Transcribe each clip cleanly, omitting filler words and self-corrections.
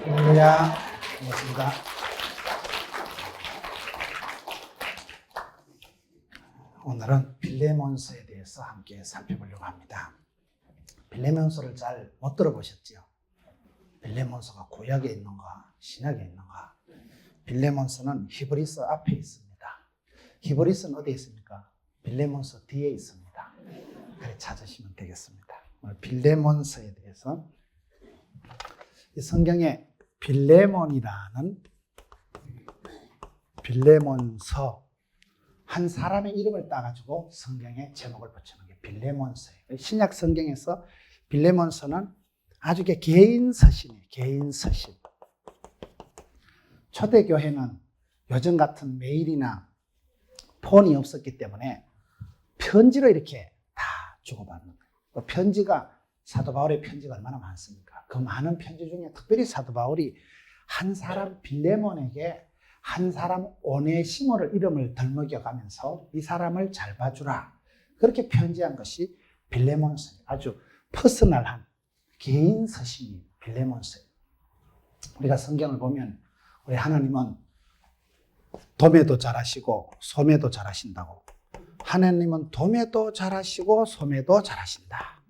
할렐루야. 반갑습니다. 오늘은 빌레몬서에 대해서 함께 살펴보려고 합니다. 빌레몬서를 잘 못 들어보셨죠? 빌레몬서가 구약에 있는가, 신약에 있는가? 빌레몬서는 히브리서 앞에 있습니다. 히브리서는 어디에 있습니까? 빌레몬서 뒤에 있습니다. 그래 찾으시면 되겠습니다. 오늘 빌레몬서에 대해서 이 성경에 빌레몬이라는 빌레몬서 한 사람의 이름을 따가지고 성경에 제목을 붙이는 게 빌레몬서예요. 신약 성경에서 빌레몬서는 아주 개인 서신이에요. 개인 서신. 초대교회는 요즘 같은 메일이나 폰이 없었기 때문에 편지로 이렇게 다 주고받는 거예요. 편지가 사도 바울의 편지가 얼마나 많습니까? 그 많은 편지 중에 특별히 사도 바울이 한 사람 빌레몬에게 한 사람 오네시모를 이름을 덜먹여가면서 이 사람을 잘 봐주라. 그렇게 편지한 것이 빌레몬서예요. 아주 퍼스널한 개인 서신이 빌레몬서예요. 우리가 성경을 보면 우리 하나님은 도매도 잘하시고 소매도 잘하신다고. 하나님은 도매도 잘하시고 소매도 잘하신다.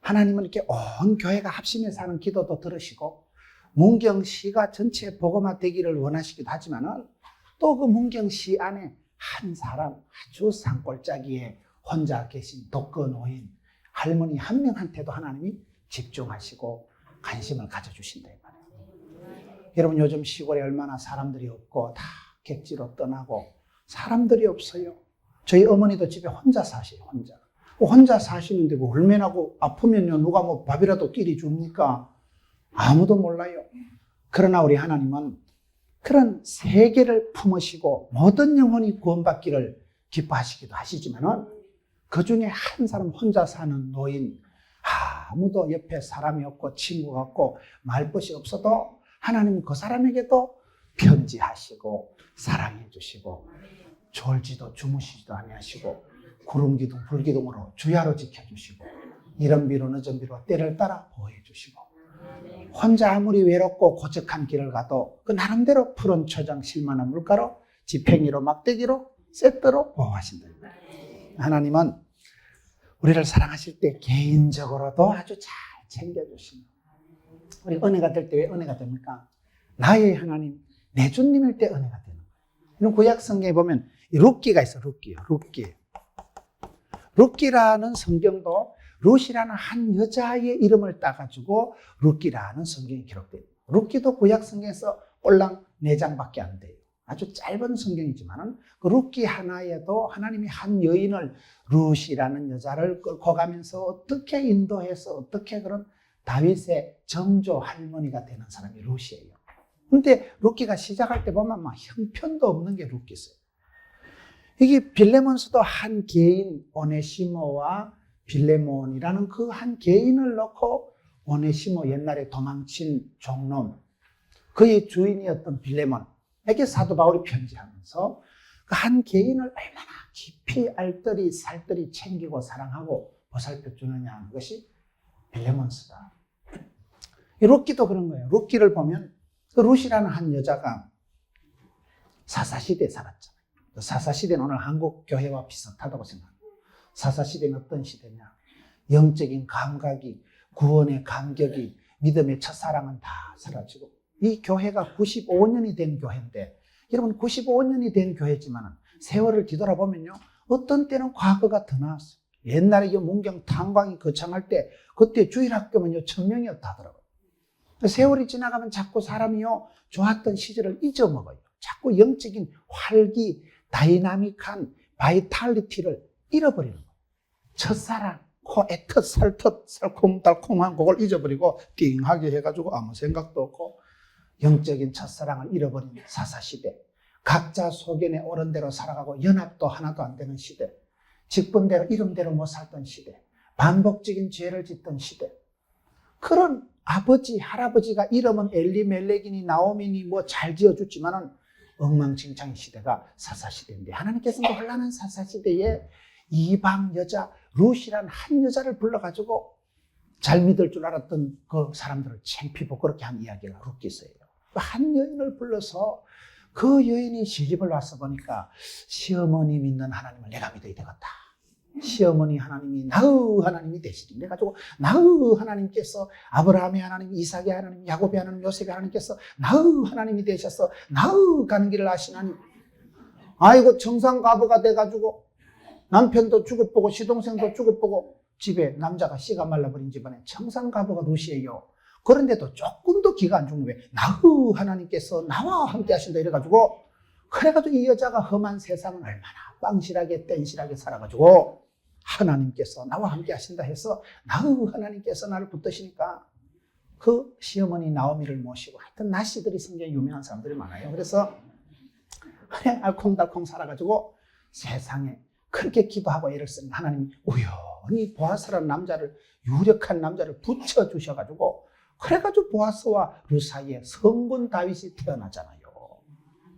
하나님은 이렇게 온 교회가 합심해서 하는 기도도 들으시고 문경시가 전체 복음화 되기를 원하시기도 하지만은 또 그 문경시 안에 한 사람 아주 산골짜기에 혼자 계신 독거노인 할머니 한 명한테도 하나님이 집중하시고 관심을 가져주신다 이 말이에요. 여러분 요즘 시골에 얼마나 사람들이 없고 다 객지로 떠나고 사람들이 없어요. 저희 어머니도 집에 혼자 사세요. 혼자 사시는데 뭐 얼마나고 아프면요 누가 뭐 밥이라도 끼리 줍니까? 아무도 몰라요. 그러나 우리 하나님은 그런 세계를 품으시고 모든 영혼이 구원받기를 기뻐하시기도 하시지만은 그 중에 한 사람 혼자 사는 노인 아무도 옆에 사람이 없고 친구가 없고 말벗이 없어도 하나님은 그 사람에게도 편지하시고 사랑해 주시고 졸지도 주무시지도 아니하시고 구름기둥 불기둥으로 주야로 지켜주시고 이른비로 늦은비로 때를 따라 보호해 주시고 혼자 아무리 외롭고 고적한 길을 가도 그 나름대로 푸른 초장 실만한 물가로 지팽이로 막대기로 세트로 보호하신다. 하나님은 우리를 사랑하실 때 개인적으로도 아주 잘 챙겨주시는 우리 은혜가 될 때 왜 은혜가 됩니까? 나의 하나님 내 주님일 때 은혜가 되는 거예요. 이런 구약 성경에 보면 룻기가 있어. 룻기라는 성경도 룻이라는 한 여자의 이름을 따가지고 룻기라는 성경이 기록돼요. 룻기도 구약 성경에서 꼴랑 4장밖에 안 돼요. 아주 짧은 성경이지만은 그 룻기 하나에도 하나님이 한 여인을 룻이라는 여자를 끌고 가면서 어떻게 인도해서 어떻게 그런 다윗의 정조 할머니가 되는 사람이 룻이에요. 근데 룻기가 시작할 때 보면 막 형편도 없는 게 룻기세요. 이게 빌레몬서도 한 개인 오네시모와 빌레몬이라는 그 한 개인을 놓고 오네시모 옛날에 도망친 종놈 그의 주인이었던 빌레몬에게 사도 바울이 편지하면서 그 한 개인을 얼마나 깊이 알뜰히 살뜰히 챙기고 사랑하고 보살펴 주느냐 그것이 빌레몬서다. 이 룻기도 그런 거예요. 룻기를 보면 그 룻이라는 한 여자가 사사시대에 살았잖아요. 사사시대는 오늘 한국 교회와 비슷하다고 생각합니다. 사사시대는 어떤 시대냐? 영적인 감각이, 구원의 감격이, 믿음의 첫사랑은 다 사라지고 이 교회가 95년이 된 교회인데 여러분 95년이 된 교회지만 세월을 뒤돌아보면요 어떤 때는 과거가 더 나았어요. 옛날에 이 문경 탄광이 거창할 때 그때 주일학교면요 1000명이었다 하더라고요. 세월이 지나가면 자꾸 사람이요 좋았던 시절을 잊어먹어요. 자꾸 영적인 활기, 다이나믹한 바이탈리티를 잃어버리는 거예요. 첫사랑, 애틋, 살텄, 살콤달콤한 그걸 잊어버리고 띵하게 해가지고 아무 생각도 없고 영적인 첫사랑을 잃어버린 사사시대. 각자 소견에 옳은 대로 살아가고 연합도 하나도 안 되는 시대. 직분대로 이름대로 못 살던 시대. 반복적인 죄를 짓던 시대. 그런 아버지, 할아버지가 이름은 엘리멜렉이니 나오미니 뭐 잘 지어줬지만은 엉망진창인 시대가 사사시대인데 하나님께서는 혼란한 사사시대에 이방 여자 룻이란 한 여자를 불러가지고 잘 믿을 줄 알았던 그 사람들을 창피고 그렇게 한 이야기가 룻기서예요. 한 여인을 불러서 그 여인이 시집을 와서 보니까 시어머니 믿는 하나님을 내가 믿어야 되겠다. 시어머니 하나님이 나의 하나님이 되시리. 그래가지고 나의 하나님께서 아브라함의 하나님, 이삭의 하나님, 야곱의 하나님, 요셉의 하나님께서 나의 하나님이 되셔서 나의 가는 길을 아시나니 아이고 정상가부가 돼가지고 남편도 죽어보고 시동생도 죽어보고 집에 남자가 씨가 말라버린 집안에 청산가부가 룻이에요. 그런데도 조금도 기가 안 죽는 왜 나의 하나님께서 나와 함께 하신다 이래가지고 그래가지고 이 여자가 험한 세상을 얼마나 빵실하게 뗀실하게 살아가지고 하나님께서 나와 함께 하신다 해서 나의 하나님께서 나를 붙드시니까 그 시어머니 나오미를 모시고 하여튼 나씨들이 성경에 유명한 사람들이 많아요. 그래서 그냥 알콩달콩 살아가지고 세상에 그렇게 기도하고 애를 쓰는 하나님이 우연히 보아스라는 남자를 유력한 남자를 붙여주셔가지고 그래가지고 보아스와 룻 사이에 성군 다윗이 태어나잖아요.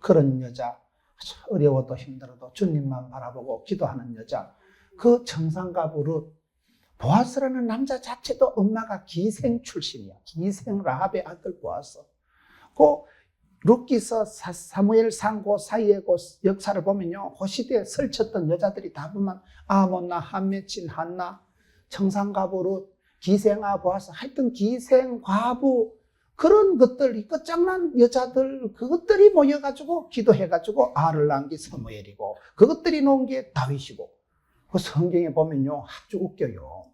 그런 여자 어려워도 힘들어도 주님만 바라보고 기도하는 여자 그 청산가부 룻 보아스라는 남자 자체도 엄마가 기생 출신이야. 기생 라합의 아들 보아스. 그 룻기서 사무엘 상고 사이의 그 역사를 보면요. 그 시대에 설쳤던 여자들이 다 보면 아몬나, 한메친, 한나, 청산가부 룻, 기생아 보아스 하여튼 기생, 과부 그런 것들 끝장난 여자들 그것들이 모여가지고 기도해가지고 아를 낳은 게 사무엘이고 그것들이 놓은 게 다윗이고 그 성경에 보면요. 아주 웃겨요.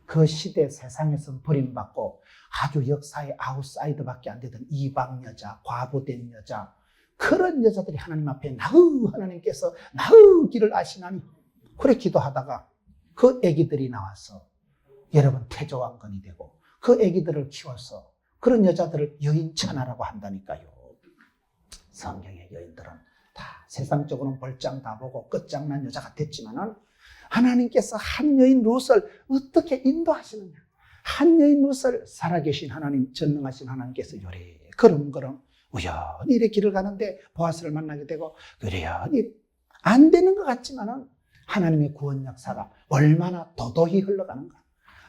그 시대 세상에서 버림받고 아주 역사의 아웃사이더밖에 안 되던 이방 여자, 과부된 여자 그런 여자들이 하나님 앞에 나의 하나님께서 나의 길을 아시나니 그래 기도하다가 그 애기들이 나와서 여러분 태조왕건이 되고 그 애기들을 키워서 그런 여자들을 여인천하라고 한다니까요. 성경의 여인들은 다 세상적으로는 벌장 다 보고 끝장난 여자가 됐지만은 하나님께서 한 여인 룻을 어떻게 인도하시느냐. 한 여인 룻을 살아계신 하나님, 전능하신 하나님께서 요래 그렁그렁 우연히 이렇게 길을 가는데 보아스를 만나게 되고 우연히 안 되는 것 같지만은 하나님의 구원 역사가 얼마나 도도히 흘러가는가.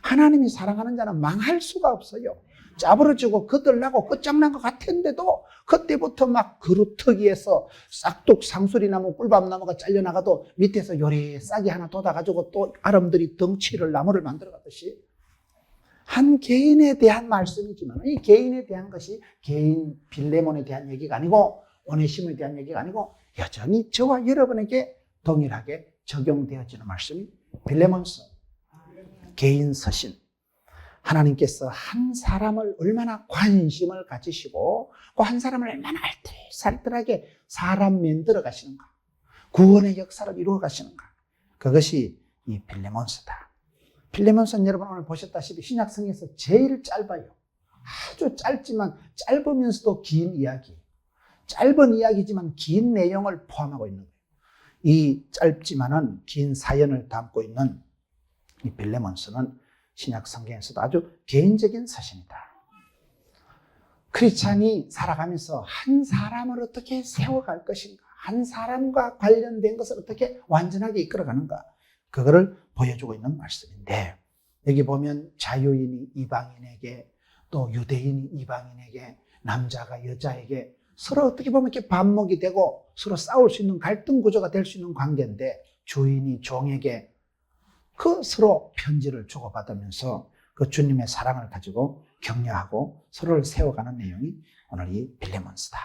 하나님이 사랑하는 자는 망할 수가 없어요. 짜부러지고 거들나고 끝장난 것 같은데도 그때부터 막 그루터기에서 싹둑 상수리나무 꿀밤나무가 잘려나가도 밑에서 요리 싹이 하나 돋아가지고 또 아름들이 덩치를 나무를 만들어가듯이 한 개인에 대한 말씀이지만 이 개인에 대한 것이 개인 빌레몬에 대한 얘기가 아니고 오네시모에 대한 얘기가 아니고 여전히 저와 여러분에게 동일하게 적용되어지는 말씀이 빌레몬서 개인 서신 하나님께서 한 사람을 얼마나 관심을 가지시고 그 한 사람을 얼마나 알뜰살뜰하게 사람 만들어 가시는가 구원의 역사를 이루어 가시는가 그것이 이 빌레몬서다. 빌레몬서는 여러분 오늘 보셨다시피 신약성경에서 제일 짧아요. 아주 짧지만 짧으면서도 긴 이야기 짧은 이야기지만 긴 내용을 포함하고 있는 거예요. 이 짧지만은 긴 사연을 담고 있는 이 빌레몬서는 신약 성경에서도 아주 개인적인 서신이다. 크리스찬이 살아가면서 한 사람을 어떻게 세워갈 것인가, 한 사람과 관련된 것을 어떻게 완전하게 이끌어가는가, 그거를 보여주고 있는 말씀인데 여기 보면 자유인이 이방인에게 또 유대인이 이방인에게 남자가 여자에게 서로 어떻게 보면 이렇게 반목이 되고 서로 싸울 수 있는 갈등 구조가 될 수 있는 관계인데 주인이 종에게 그 서로 편지를 주고받으면서 그 주님의 사랑을 가지고 격려하고 서로를 세워가는 내용이 오늘 이 빌레몬서다.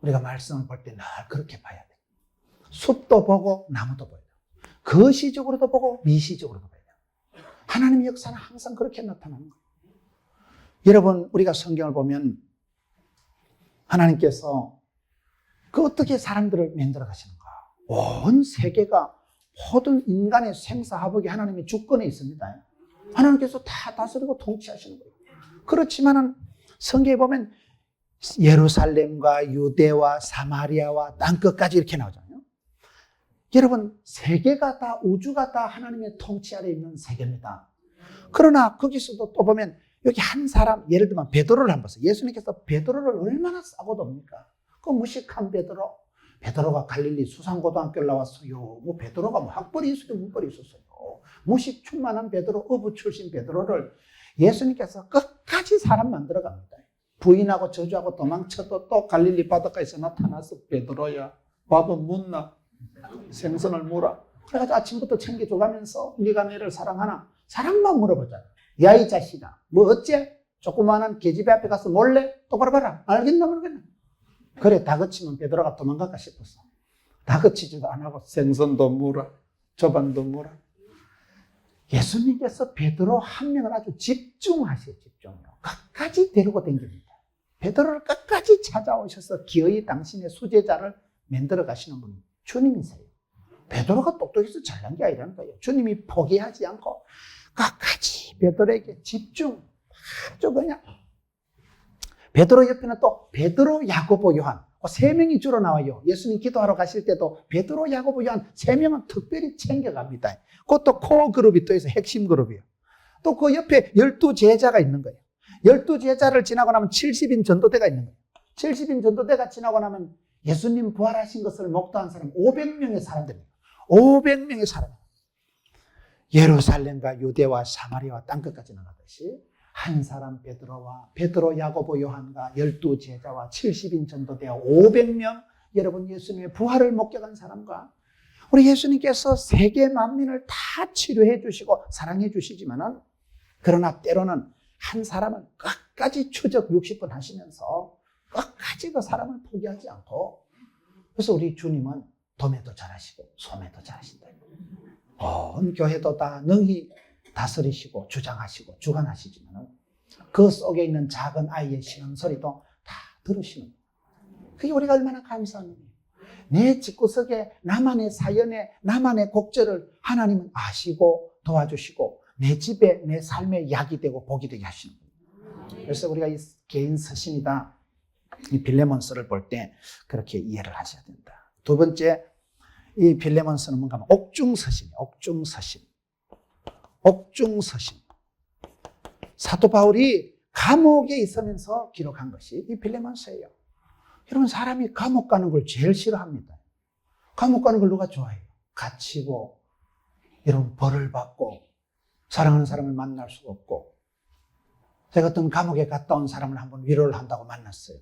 우리가 말씀을 볼 때 늘 그렇게 봐야 돼. 숲도 보고 나무도 보여요. 거시적으로도 보고 미시적으로도 보여요. 하나님의 역사는 항상 그렇게 나타나는 거예요. 여러분 우리가 성경을 보면 하나님께서 그 어떻게 사람들을 만들어 가시는가. 온 세계가 모든 인간의 생사화복이 하나님의 주권에 있습니다. 하나님께서 다 다스리고 통치하시는 거예요. 그렇지만은 성경에 보면 예루살렘과 유대와 사마리아와 땅끝까지 이렇게 나오잖아요. 여러분 세계가 다 우주가 다 하나님의 통치 아래 있는 세계입니다. 그러나 거기서도 또 보면 여기 한 사람 예를 들면 베드로를 한번 보세요. 예수님께서 베드로를 얼마나 싸고 돕니까? 그 무식한 베드로 베드로가 갈릴리 수산고등학교를 나왔어요. 뭐 베드로가 뭐 학벌이 있어요, 문벌이 있었어요. 무식 충만한 베드로, 어부 출신 베드로를 예수님께서 끝까지 사람 만들어 갑니다. 부인하고 저주하고 도망쳐도 또 갈릴리 바닷가에서 나타나서 베드로야, 밥은 묻나? 생선을 물어. 그래가지고 아침부터 챙겨줘가면서 네가 나를 사랑하나? 사랑만 물어보잖아. 야, 이 자식아, 뭐 어째? 조그마한 계집애 앞에 가서 몰래 똑바로 봐라. 알겠나 모르겠나? 그래, 다그치면 베드로가 도망갈까 싶었어. 다그치지도 안 하고 생선도 물어, 조반도 물어. 예수님께서 베드로 한 명을 아주 집중하세요. 집중요. 끝까지 데리고 다닙니다. 베드로를 끝까지 찾아오셔서 기어이 당신의 수제자를 만들어 가시는 분이 주님이세요. 베드로가 똑똑해서 잘난 게 아니라는 거예요. 주님이 포기하지 않고 끝까지 베드로에게 집중, 아주 그냥. 베드로 옆에는 또 베드로, 야고보, 요한 세 명이 주로 나와요. 예수님 기도하러 가실 때도 베드로, 야고보, 요한 세 명은 특별히 챙겨갑니다. 그것도 코어 그룹이 또 있어, 핵심 그룹이에요. 또 그 옆에 12제자가 있는 거예요. 12제자를 지나고 나면 70인 전도대가 있는 거예요. 70인 전도대가 지나고 나면 예수님 부활하신 것을 목도한 사람 500명의 사람들이에요. 500명의 사람. 예루살렘과 유대와 사마리아와 땅끝까지 나가듯이 한 사람 베드로, 야고보, 요한과 12제자와 70인 전도대와 500명, 여러분 예수님의 부활을 목격한 사람과 우리 예수님께서 세계 만민을 다 치료해 주시고 사랑해 주시지만은, 그러나 때로는 한 사람은 끝까지 추적 60분 하시면서 끝까지 그 사람을 포기하지 않고, 그래서 우리 주님은 도매도 잘하시고 소매도 잘하신다. 온 교회도 다 능히 다스리시고 주장하시고 주관하시지만 그 속에 있는 작은 아이의 신음소리도 다 들으시는 거예요. 그게 우리가 얼마나 감사한 일이에요. 내 집구석에 나만의 사연에 나만의 곡절을 하나님은 아시고 도와주시고 내 집에 내 삶에 약이 되고 복이 되게 하시는 거예요. 그래서 우리가 이 개인 서신이다, 이 빌레몬서를 볼 때 그렇게 이해를 하셔야 된다. 두 번째, 이 빌레몬서는 뭔가 하면 옥중서신이에요. 옥중서신. 옥중서신. 사도 바울이 감옥에 있으면서 기록한 것이 이 빌레몬서예요. 여러분, 사람이 감옥 가는 걸 제일 싫어합니다. 감옥 가는 걸 누가 좋아해요? 갇히고, 여러분, 벌을 받고, 사랑하는 사람을 만날 수가 없고. 제가 어떤 감옥에 갔다 온 사람을 한번 위로를 한다고 만났어요.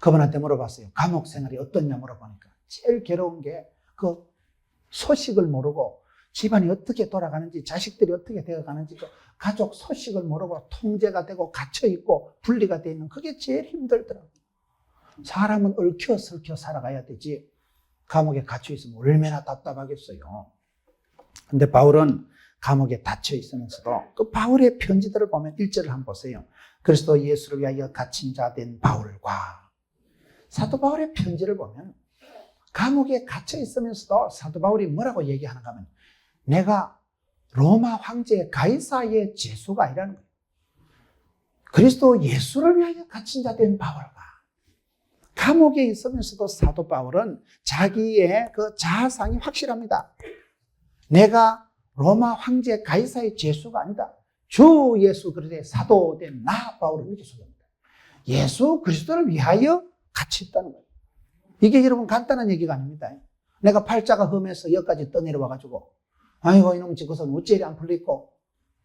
그분한테 물어봤어요. 감옥 생활이 어떻냐 물어보니까 제일 괴로운 게 그 소식을 모르고 집안이 어떻게 돌아가는지, 자식들이 어떻게 되어가는지, 그 가족 소식을 모르고 통제가 되고 갇혀있고 분리가 되어 있는, 그게 제일 힘들더라고요. 사람은 얽혀설켜 살아가야 되지 감옥에 갇혀있으면 얼마나 답답하겠어요. 근데 바울은 감옥에 닫혀 있으면서도 그 바울의 편지들을 보면 1절을 한번 보세요. 그리스도 예수를 위하여 갇힌 자 된 바울과, 사도 바울의 편지를 보면 감옥에 갇혀 있으면서도 사도 바울이 뭐라고 얘기하는가 하면, 내가 로마 황제 가이사의 제수가 아니라는 거예요. 그리스도 예수를 위하여 갇힌 자 된 바울과, 감옥에 있으면서도 사도 바울은 자기의 그 자아상이 확실합니다. 내가 로마 황제 가이사의 제수가 아니다. 주 예수 그리스도의 사도된 나 바울은 이렇게 소개합니다. 예수 그리스도를 위하여 같이 있다는 거예요. 이게 여러분 간단한 얘기가 아닙니다. 내가 팔자가 험해서 여기까지 떠내려와가지고, 아이고 이놈 집에서 어째 이리 안 풀리고,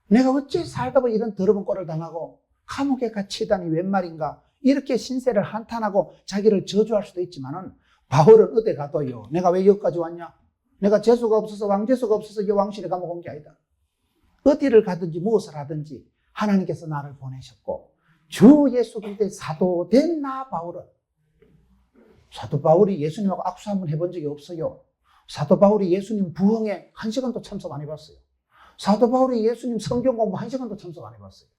내가 어째 살다 보니 이런 더러운 꼴을 당하고 감옥에 갇히다니 웬 말인가, 이렇게 신세를 한탄하고 자기를 저주할 수도 있지만은, 바울은 어디 가도요, 내가 왜 여기까지 왔냐, 내가 재수가 없어서, 왕재수가 없어서 이 왕실에 감옥 온 게 아니다. 어디를 가든지 무엇을 하든지 하나님께서 나를 보내셨고, 주 예수 그리스도의 사도된 나 바울은, 사도 바울이 예수님하고 악수 한번 해본 적이 없어요. 사도 바울이 예수님 부흥에 1시간도 참석 안 해봤어요. 사도 바울이 예수님 성경 공부 1시간도 참석 안 해봤어요.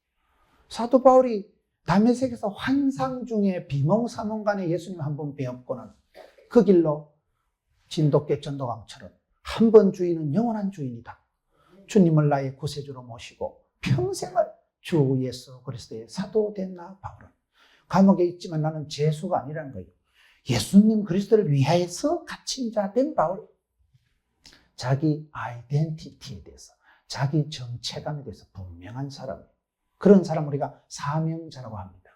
사도 바울이 다메섹에서 환상 중에 비몽사몽간에 예수님 한번 배웠고는 그 길로 진돗개 전도강처럼 한 번 주인은 영원한 주인이다. 주님을 나의 구세주로 모시고 평생을 주 예수 그리스도의 사도된 나 바울은, 감옥에 있지만 나는 죄수가 아니라는 거예요. 예수님 그리스도를 위하여서 갇힌 자 된 바울, 자기 아이덴티티에 대해서, 자기 정체감에 대해서 분명한 사람, 그런 사람 우리가 사명자라고 합니다.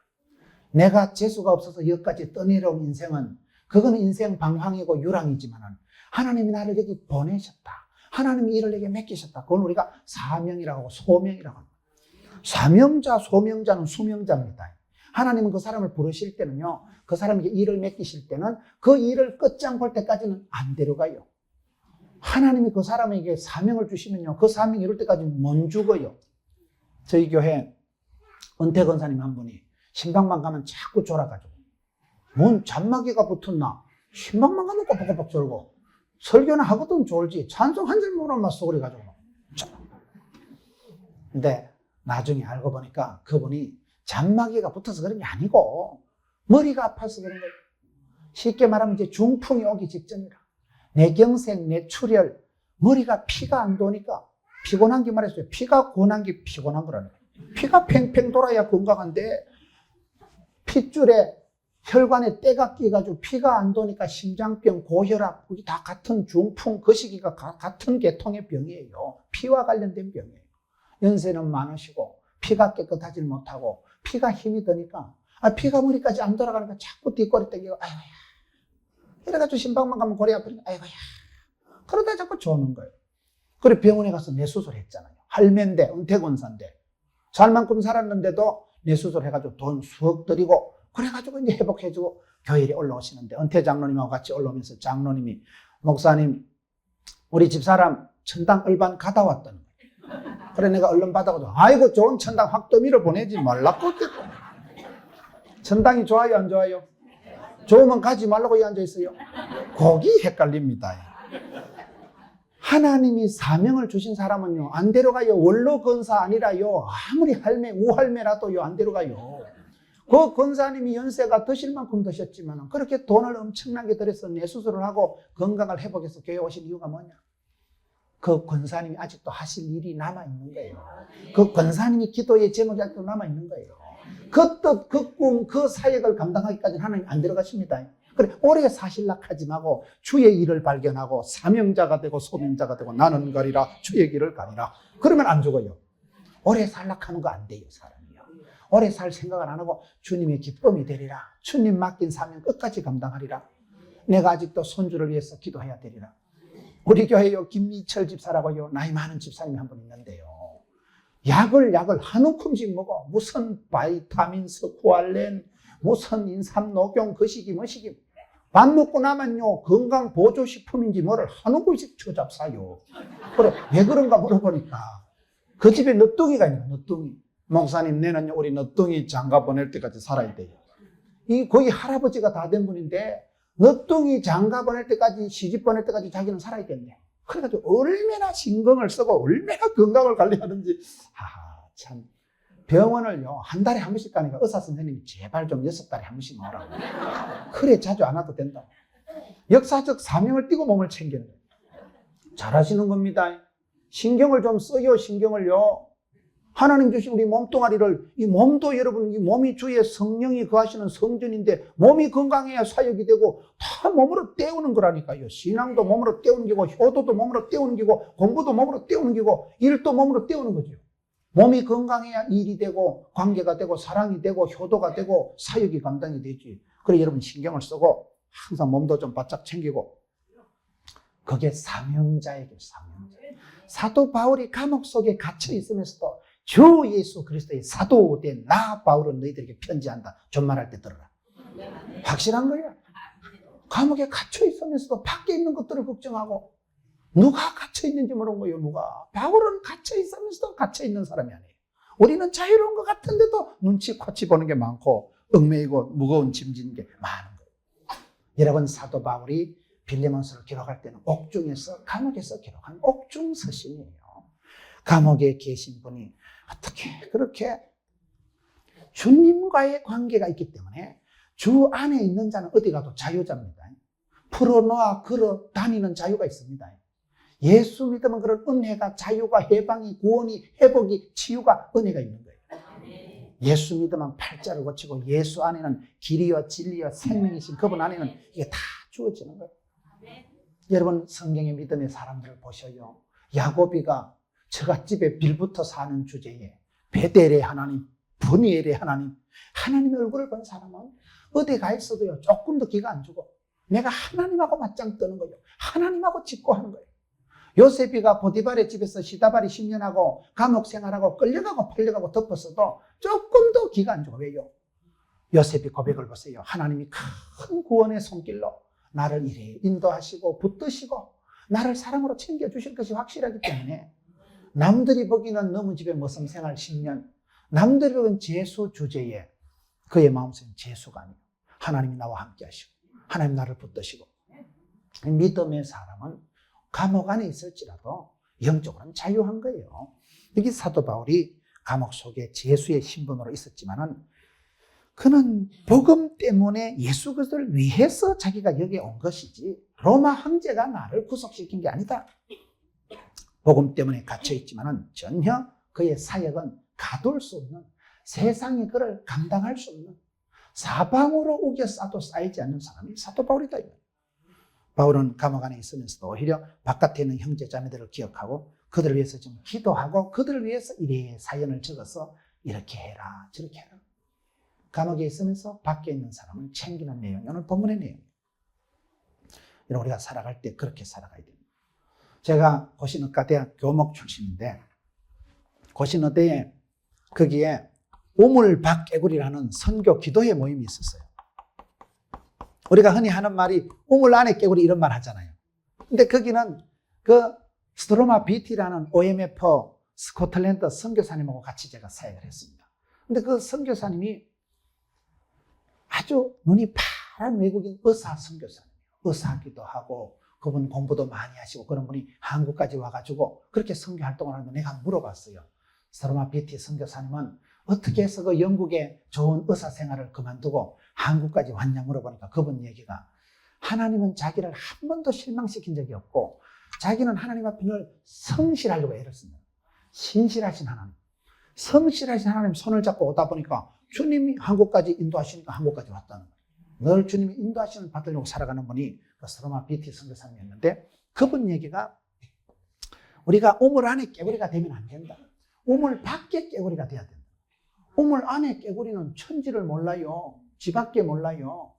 내가 재수가 없어서 여기까지 떠내려온 인생은 그거는 인생 방황이고 유랑이지만은 하나님이 나를 여기 보내셨다. 하나님이 일을 내게 맡기셨다. 그건 우리가 사명이라고 하고 소명이라고 합니다. 사명자, 소명자는 수명자입니다. 하나님은 그 사람을 부르실 때는요, 그 사람에게 일을 맡기실 때는 그 일을 끝장 볼 때까지는 안 데려가요. 하나님이 그 사람에게 사명을 주시면요, 그 사명이 이룰 때까지 못 죽어요. 저희 교회 은퇴 권사님 한 분이 신방만 가면 자꾸 졸아가지고, 뭔 잔마귀가 붙었나? 신방만 가면 꼬박꼬박 졸고, 설교나 하거든 졸지, 찬송 한 절 모르면 소리 가지고. 근데 나중에 알고 보니까 그분이 잔마귀가 붙어서 그런 게 아니고 머리가 아파서 그런 거예요. 쉽게 말하면 이제 중풍이 오기 직전이라. 뇌경색, 뇌출혈, 머리가 피가 안 도니까 피곤한 게 말했어요. 피가 고난 게 피곤한 거라는 거예요. 피가 팽팽 돌아야 건강한데 핏줄에 혈관에 때가 끼가지고 피가 안 도니까 심장병, 고혈압, 그게 다 같은 중풍, 그 시기가 같은 계통의 병이에요. 피와 관련된 병이에요. 연세는 많으시고 피가 깨끗하지 못하고 피가 힘이 드니까 피가 머리까지 안 돌아가니까 자꾸 뒷골이 땡기고 아이고야 이래가지고 신방만 가면 골이 아프니까 아이고야 그러다 자꾸 조는 거예요. 그래 병원에 가서 뇌수술 했잖아요. 할매인데 은퇴권사인데 살 만큼 살았는데도 뇌수술 해가지고 돈 수억 들이고 그래가지고 이제 회복해주고 교회에 올라오시는데 은퇴 장로님하고 같이 올라오면서 장로님이 목사님 우리 집사람 천당 얼반 가다 왔다는 거예요. 그래 내가 얼른 받아가지고 아이고 좋은 천당 확더미를 보내지 말라고. 천당이 좋아요 안 좋아요? 좋으면 가지 말라고 앉아있어요. 거기 헷갈립니다. 하나님이 사명을 주신 사람은요 안 데려가요. 원로 권사 아니라요 아무리 할매 우할매라도요 안 데려가요. 그 권사님이 연세가 드실 만큼 드셨지만 그렇게 돈을 엄청나게 들여서 뇌수술을 하고 건강을 회복해서 교회 오신 이유가 뭐냐? 그 권사님이 아직도 하실 일이 남아있는 거예요. 그 권사님이 기도의 제목이 아직도 남아있는 거예요. 그 뜻, 그 꿈, 그 사역을 감당하기까지는 하나님 안 들어가십니다. 그래 오래 사실라 하지 말고 주의 일을 발견하고 사명자가 되고 소명자가 되고 나는 가리라 주의 길을 가리라. 그러면 안 죽어요. 오래 살락하는 거 안 돼요 사람이요. 오래 살 생각을 안 하고 주님의 기쁨이 되리라. 주님 맡긴 사명 끝까지 감당하리라. 내가 아직도 손주를 위해서 기도해야 되리라. 우리 교회요 김미철 집사라고요 나이 많은 집사님이 한 분 있는데요. 약을 한 움큼씩 먹어. 무슨 바이타민, 스쿠알렌, 무슨 인삼, 녹용, 거시기, 뭐시기. 밥 먹고 나면요 건강 보조식품인지 뭐를 한 움큼씩 쳐잡사요. 그래 왜 그런가 물어보니까 그 집에 늦둥이가 있는 거야. 늦둥이. 목사님 내는 우리 늦둥이 장가 보낼 때까지 살아야 돼요. 이 거의 할아버지가 다 된 분인데 늦둥이 장가 보낼 때까지 시집 보낼 때까지 자기는 살아야 된대. 그래가지고 얼마나 신경을 쓰고 얼마나 건강을 관리하는지 참 병원을요 한 달에 한 번씩 가니까 의사 선생님이 제발 좀 6달에 한 번씩 오라고. 그래 자주 안 와도 된다. 역사적 사명을 띠고 몸을 챙기는 거예요. 잘하시는 겁니다. 신경을 좀 써요. 신경을요. 하나님 주신 우리 몸뚱아리를 이 몸도 여러분 이 몸이 주의 성령이 거하시는 성전인데 몸이 건강해야 사역이 되고 다 몸으로 때우는 거라니까요. 신앙도 몸으로 때우는 기고 효도도 몸으로 때우는 기고 공부도 몸으로 때우는 기고 일도 몸으로 때우는 거죠. 몸이 건강해야 일이 되고 관계가 되고 사랑이 되고 효도가 되고 사역이 감당이 되지. 그래 여러분 신경을 쓰고 항상 몸도 좀 바짝 챙기고 그게 사명자에게 사명자. 사도 바울이 감옥 속에 갇혀 있으면서도 주 예수 그리스도의 사도된 나 바울은 너희들에게 편지한다. 존말할 때 들어라. 확실한 거야. 감옥에 갇혀 있으면서도 밖에 있는 것들을 걱정하고 누가 갇혀 있는지 모르는 거예요. 누가. 바울은 갇혀 있으면서도 갇혀 있는 사람이 아니에요. 우리는 자유로운 것 같은데도 눈치 코치 보는 게 많고 얽매이고 무거운 짐진 게 많은 거예요. 여러분 사도 바울이 빌레몬서를 기록할 때는 옥중에서 감옥에서 기록한 옥중 서신이에요. 감옥에 계신 분이 어떻게 그렇게 주님과의 관계가 있기 때문에 주 안에 있는 자는 어디 가도 자유자입니다. 풀어놓아 걸어 다니는 자유가 있습니다. 예수 믿으면 그런 은혜가 자유가 해방이 구원이 회복이 치유가 은혜가 있는 거예요. 예수 믿으면 팔자를 고치고 예수 안에는 길이와 진리와 생명이신 그분 안에는 이게 다 주어지는 거예요. 여러분 성경의 믿음의 사람들을 보셔요. 야고비가 처갓집에 빌부터 사는 주제에 베델의 하나님, 브니엘의 하나님, 하나님의 얼굴을 본 사람은 어디 가 있어도요 조금도 기가 안 주고 내가 하나님하고 맞짱 뜨는 거예요. 하나님하고 짓고 하는 거예요. 요셉이가 보디발의 집에서 시다발이 10년 하고 감옥 생활하고 끌려가고 팔려가고 덮었어도 조금 더 기가 안 좋아. 왜요? 요셉이 고백을 보세요. 하나님이 큰 구원의 손길로 나를 이래 인도하시고 붙드시고 나를 사랑으로 챙겨주실 것이 확실하기 때문에 남들이 보기는 너무 집에 머슴생활 10년, 남들이 보기는 재수 주제에 그의 마음속에 재수가 아니에요. 하나님이 나와 함께 하시고 하나님 나를 붙드시고 믿음의 사람은 감옥 안에 있을지라도 영적으로는 자유한 거예요. 여기 사도 바울이 감옥 속에 재수의 신분으로 있었지만은 그는 복음 때문에 예수 그리스도를 위해서 자기가 여기에 온 것이지 로마 황제가 나를 구속시킨 게 아니다. 복음 때문에 갇혀 있지만은 전혀 그의 사역은 가둘 수 없는, 세상이 그를 감당할 수 없는, 사방으로 우겨 싸도 쌓이지 않는 사람이 사도 바울이다. 바울은 감옥 안에 있으면서도 오히려 바깥에 있는 형제 자매들을 기억하고 그들을 위해서 좀 기도하고 그들을 위해서 이래 사연을 적어서 이렇게 해라 저렇게 해라. 감옥에 있으면서 밖에 있는 사람을 챙기는 내용이 오늘 본문의 내용이에요. 여러분, 우리가 살아갈 때 그렇게 살아가야 됩니다. 제가 고신의과대학 교목 출신인데 고신의대에 거기에 우물밭개구리라는 선교 기도회 모임이 있었어요. 우리가 흔히 하는 말이 우물 안에 깨구리 이런 말 하잖아요. 근데 거기는 그 스트로마 BT라는 OMF 스코틀랜드 선교사님하고 같이 제가 사역을 했습니다. 근데 그 선교사님이 아주 눈이 파란 외국인 의사 선교사님이에요. 의사기도 하고 그분 공부도 많이 하시고 그런 분이 한국까지 와가지고 그렇게 선교 활동을 하는데 내가 물어봤어요. 스트로마 BT 선교사님은 어떻게 해서 그 영국의 좋은 의사 생활을 그만두고 한국까지 왔냐 물어보니까 그분 얘기가 하나님은 자기를 한 번도 실망시킨 적이 없고 자기는 하나님 앞에 늘 성실하려고 애를 씁니다. 신실하신 하나님, 성실하신 하나님 손을 잡고 오다 보니까 주님이 한국까지 인도하시니까 한국까지 왔다는 거예요. 늘 주님이 인도하시는 받으려고 살아가는 분이 스트로마 BT 선교사님이었는데 그분 얘기가 우리가 우물 안에 깨구리가 되면 안 된다. 우물 밖에 깨구리가 돼야 된다. 우물 안에 깨구리는 천지를 몰라요. 지 밖에 몰라요.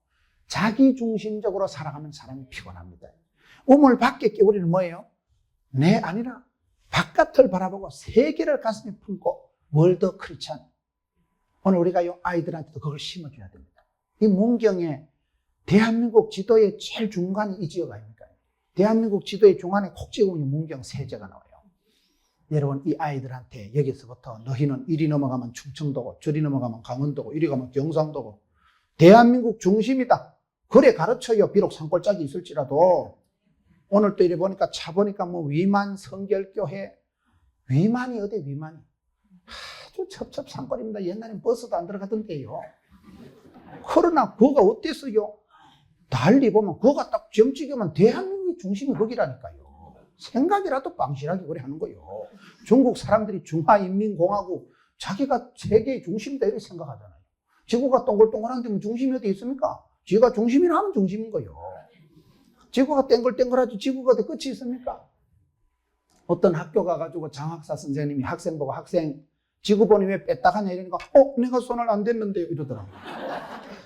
자기 중심적으로 살아가는 사람이 피곤합니다. 우물 밖에 깨구리는 뭐예요? 내 아니라 바깥을 바라보고 세계를 가슴에 품고 월드 크리스찬. 오늘 우리가 이 아이들한테도 그걸 심어줘야 됩니다. 이 문경에 대한민국 지도의 제일 중간이 이 지역 아닙니까? 대한민국 지도의 중간에 콕 찍으면 문경 세제가 나와요. 여러분, 이 아이들한테 여기서부터 너희는 이리 넘어가면 충청도고 저리 넘어가면 강원도고 이리 가면 경상도고 대한민국 중심이다. 그래 가르쳐요. 비록 산골짜기 있을지라도. 오늘 또 이래 보니까 차 보니까 뭐 위만 성결교회. 위만이 어디 위만이. 아주 첩첩산골입니다. 옛날엔 버스도 안 들어가던데요. 그러나 그거가 어땠어요? 달리 보면 그거가 딱 점 찍으면 대한민국의 중심이 거기라니까요. 생각이라도 빵실하게 그래 하는 거예요. 중국 사람들이 중화인민공화국 자기가 세계의 중심이다 이렇게 생각하잖아요. 지구가 동글동글한 데면 중심이 어디 있습니까? 지구가 중심이라 하면 중심인 거예요. 지구가 땡글땡글하지 지구가 어디 끝이 있습니까? 어떤 학교 가가지고 장학사 선생님이 학생 보고 학생 지구 보니 왜 뺐다가냐 이러니까 내가 손을 안 댔는데요 이러더라고요.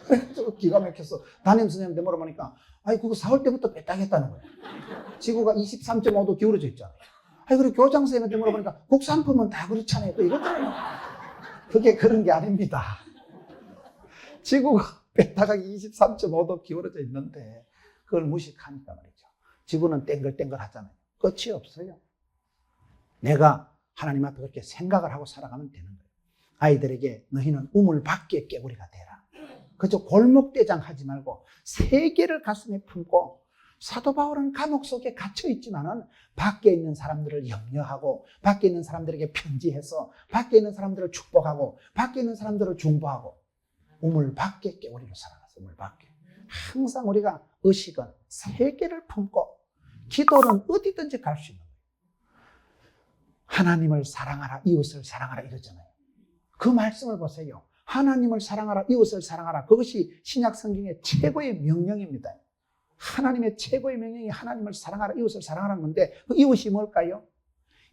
그래서 기가 막혀서 담임 선생님한테 물어보니까 그거 4월 때부터 뺐다겠다는 거예요. 지구가 23.5도 기울어져 있잖아요. 그리고 교장 선생님한테 물어보니까 국산품은 다 그렇잖아요. 또 이러잖아요. 그게 그런 게 아닙니다. 지구가 뺐다가 23.5도 기울어져 있는데 그걸 무식하니까 말이죠. 지구는 땡글땡글 하잖아요. 끝이 없어요. 내가 하나님 앞에 그렇게 생각을 하고 살아가면 되는 거예요. 아이들에게 너희는 우물 밖에 깨구리가 되라. 그저 골목대장 하지 말고 세계를 가슴에 품고 사도 바울은 감옥 속에 갇혀 있지만은 밖에 있는 사람들을 염려하고 밖에 있는 사람들에게 편지해서 밖에 있는 사람들을 축복하고 밖에 있는 사람들을 중보하고 우물 밖에 깨구리로 살아갔어요. 우물 밖에. 항상 우리가 의식은 세계를 품고 기도는 어디든지 갈 수 있는 거예요. 하나님을 사랑하라, 이웃을 사랑하라 이러잖아요. 그 말씀을 보세요. 하나님을 사랑하라, 이웃을 사랑하라. 그것이 신약 성경의 최고의 명령입니다. 하나님의 최고의 명령이 하나님을 사랑하라, 이웃을 사랑하라는 건데 그 이웃이 뭘까요?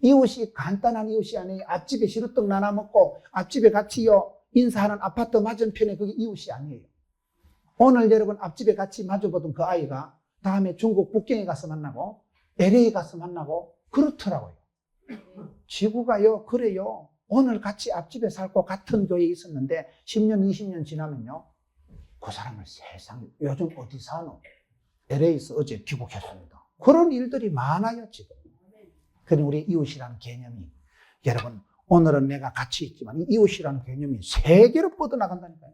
이웃이 간단한 이웃이 아니에요. 앞집에 시루떡 나눠 먹고 앞집에 같이 인사하는 아파트 맞은편에 그게 이웃이 아니에요. 오늘 여러분 앞집에 같이 마주보던 그 아이가 다음에 중국 북경에 가서 만나고 LA 가서 만나고 그렇더라고요. 지구가요, 그래요. 오늘 같이 앞집에 살고 같은 교회에 있었는데 10년, 20년 지나면요. 그 사람을 세상에 요즘 어디 사노? LA에서 어제 귀국했습니다. 그런 일들이 많아요, 지금. 그럼 우리 이웃이라는 개념이 여러분 오늘은 내가 같이 있지만 이 이웃이라는 개념이 세계로 뻗어나간다니까요.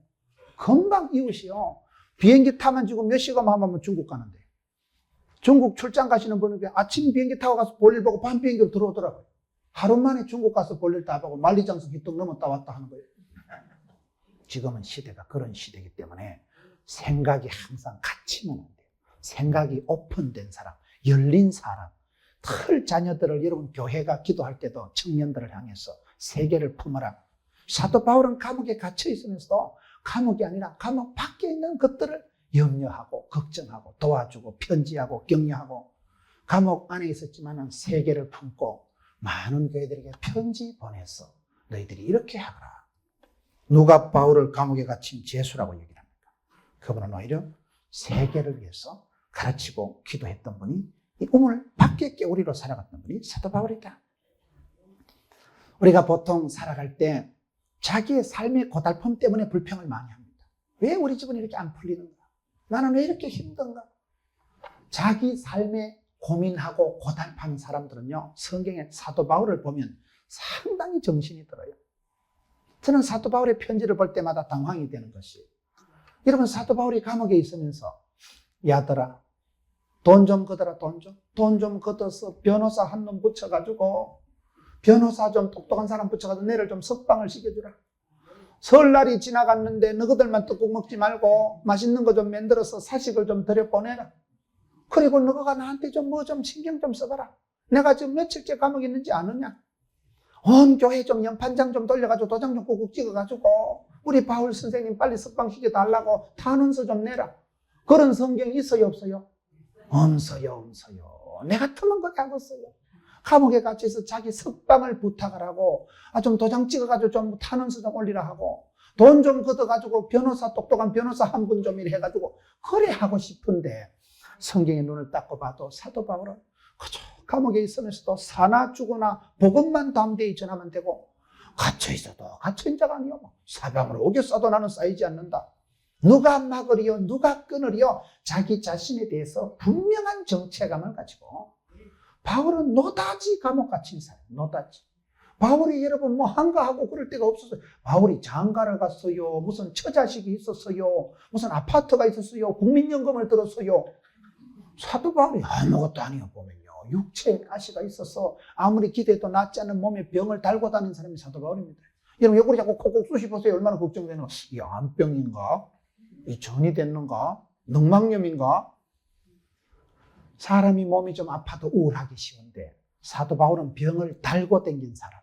금방 이웃이요. 비행기 타면 지금 몇 시간 하면 중국 가는데 중국 출장 가시는 분은 아침 비행기 타고 가서 볼일 보고 밤 비행기로 들어오더라고요. 하루 만에 중국 가서 볼일 다 보고 만리장성 휘떡 넘었다 왔다 하는 거예요. 지금은 시대가 그런 시대이기 때문에 생각이 항상 갇히면 안 돼요. 생각이 오픈된 사람, 열린 사람, 틀 자녀들을 여러분 교회가 기도할 때도 청년들을 향해서 세계를 품어라. 사도 바울은 감옥에 갇혀 있으면서도 감옥이 아니라 감옥 밖에 있는 것들을 염려하고 걱정하고 도와주고 편지하고 격려하고 감옥 안에 있었지만 세계를 품고 많은 교회들에게 편지 보내서 너희들이 이렇게 하거라. 누가 바울을 감옥에 갇힌 죄수라고 얘기를 합니까? 그분은 오히려 세계를 위해서 가르치고 기도했던 분이 이 우물 밖에 깨우리로 살아갔던 분이 사도 바울이다. 우리가 보통 살아갈 때 자기의 삶의 고달픔 때문에 불평을 많이 합니다. 왜 우리 집은 이렇게 안 풀리는가? 나는 왜 이렇게 힘든가? 자기 삶에 고민하고 고달파는 사람들은요, 성경의 사도 바울을 보면 상당히 정신이 들어요. 저는 사도 바울의 편지를 볼 때마다 당황이 되는 것이, 여러분 사도 바울이 감옥에 있으면서 야들아 돈 좀 걷어라. 돈 좀 걷어서 변호사 한 놈 붙여가지고 변호사 좀 똑똑한 사람 붙여가지고 내를 좀 석방을 시켜주라. 설날이 지나갔는데 너희들만 떡국 먹지 말고 맛있는 거 좀 만들어서 사식을 좀 들여보내라. 그리고 너가 나한테 좀 뭐 좀 신경 좀 써봐라. 내가 지금 며칠째 감옥에 있는지 아느냐? 온 교회 좀 연판장 좀 돌려가지고 도장 좀 꾹꾹 찍어가지고 우리 바울 선생님 빨리 석방시켜달라고 탄원서 좀 내라. 그런 성경이 있어요, 없어요? 없어요. 내 같으면 그렇게 하겠어요. 감옥에 갇혀서 자기 석방을 부탁을 하고 좀 도장 찍어가지고 좀 탄원서 좀 올리라 하고 돈 좀 걷어가지고 변호사 똑똑한 변호사 한 분 좀 해가지고 그래 하고 싶은데 성경의 눈을 닦고 봐도 사도 바울은 그저 감옥에 있으면서도 사나 죽으나 복음만 담대히 전하면 되고 갇혀있어도 갇혀있는 자가 아니요 사방으로 오겨 쏴도 나는 쌓이지 않는다. 누가 막으리요 누가 끊으리요 자기 자신에 대해서 분명한 정체감을 가지고 바울은 노다지 감옥 갇힌 사람, 노다지. 바울이 여러분 뭐 한가하고 그럴 데가 없었어요. 바울이 장가를 갔어요. 무슨 처자식이 있었어요. 무슨 아파트가 있었어요. 국민연금을 들었어요. 사도 바울이 아무것도 아니요 보면요. 육체에 가시가 있어서 아무리 기대도 낫지 않는 몸에 병을 달고 다니는 사람이 사도 바울입니다. 여러분 옆구리 자꾸 콕콕 쑤시보세요. 얼마나 걱정되는 거. 이 암병인가? 이 전이 됐는가? 늑막염인가? 사람이 몸이 좀 아파도 우울하기 쉬운데 사도 바울은 병을 달고 댕긴 사람.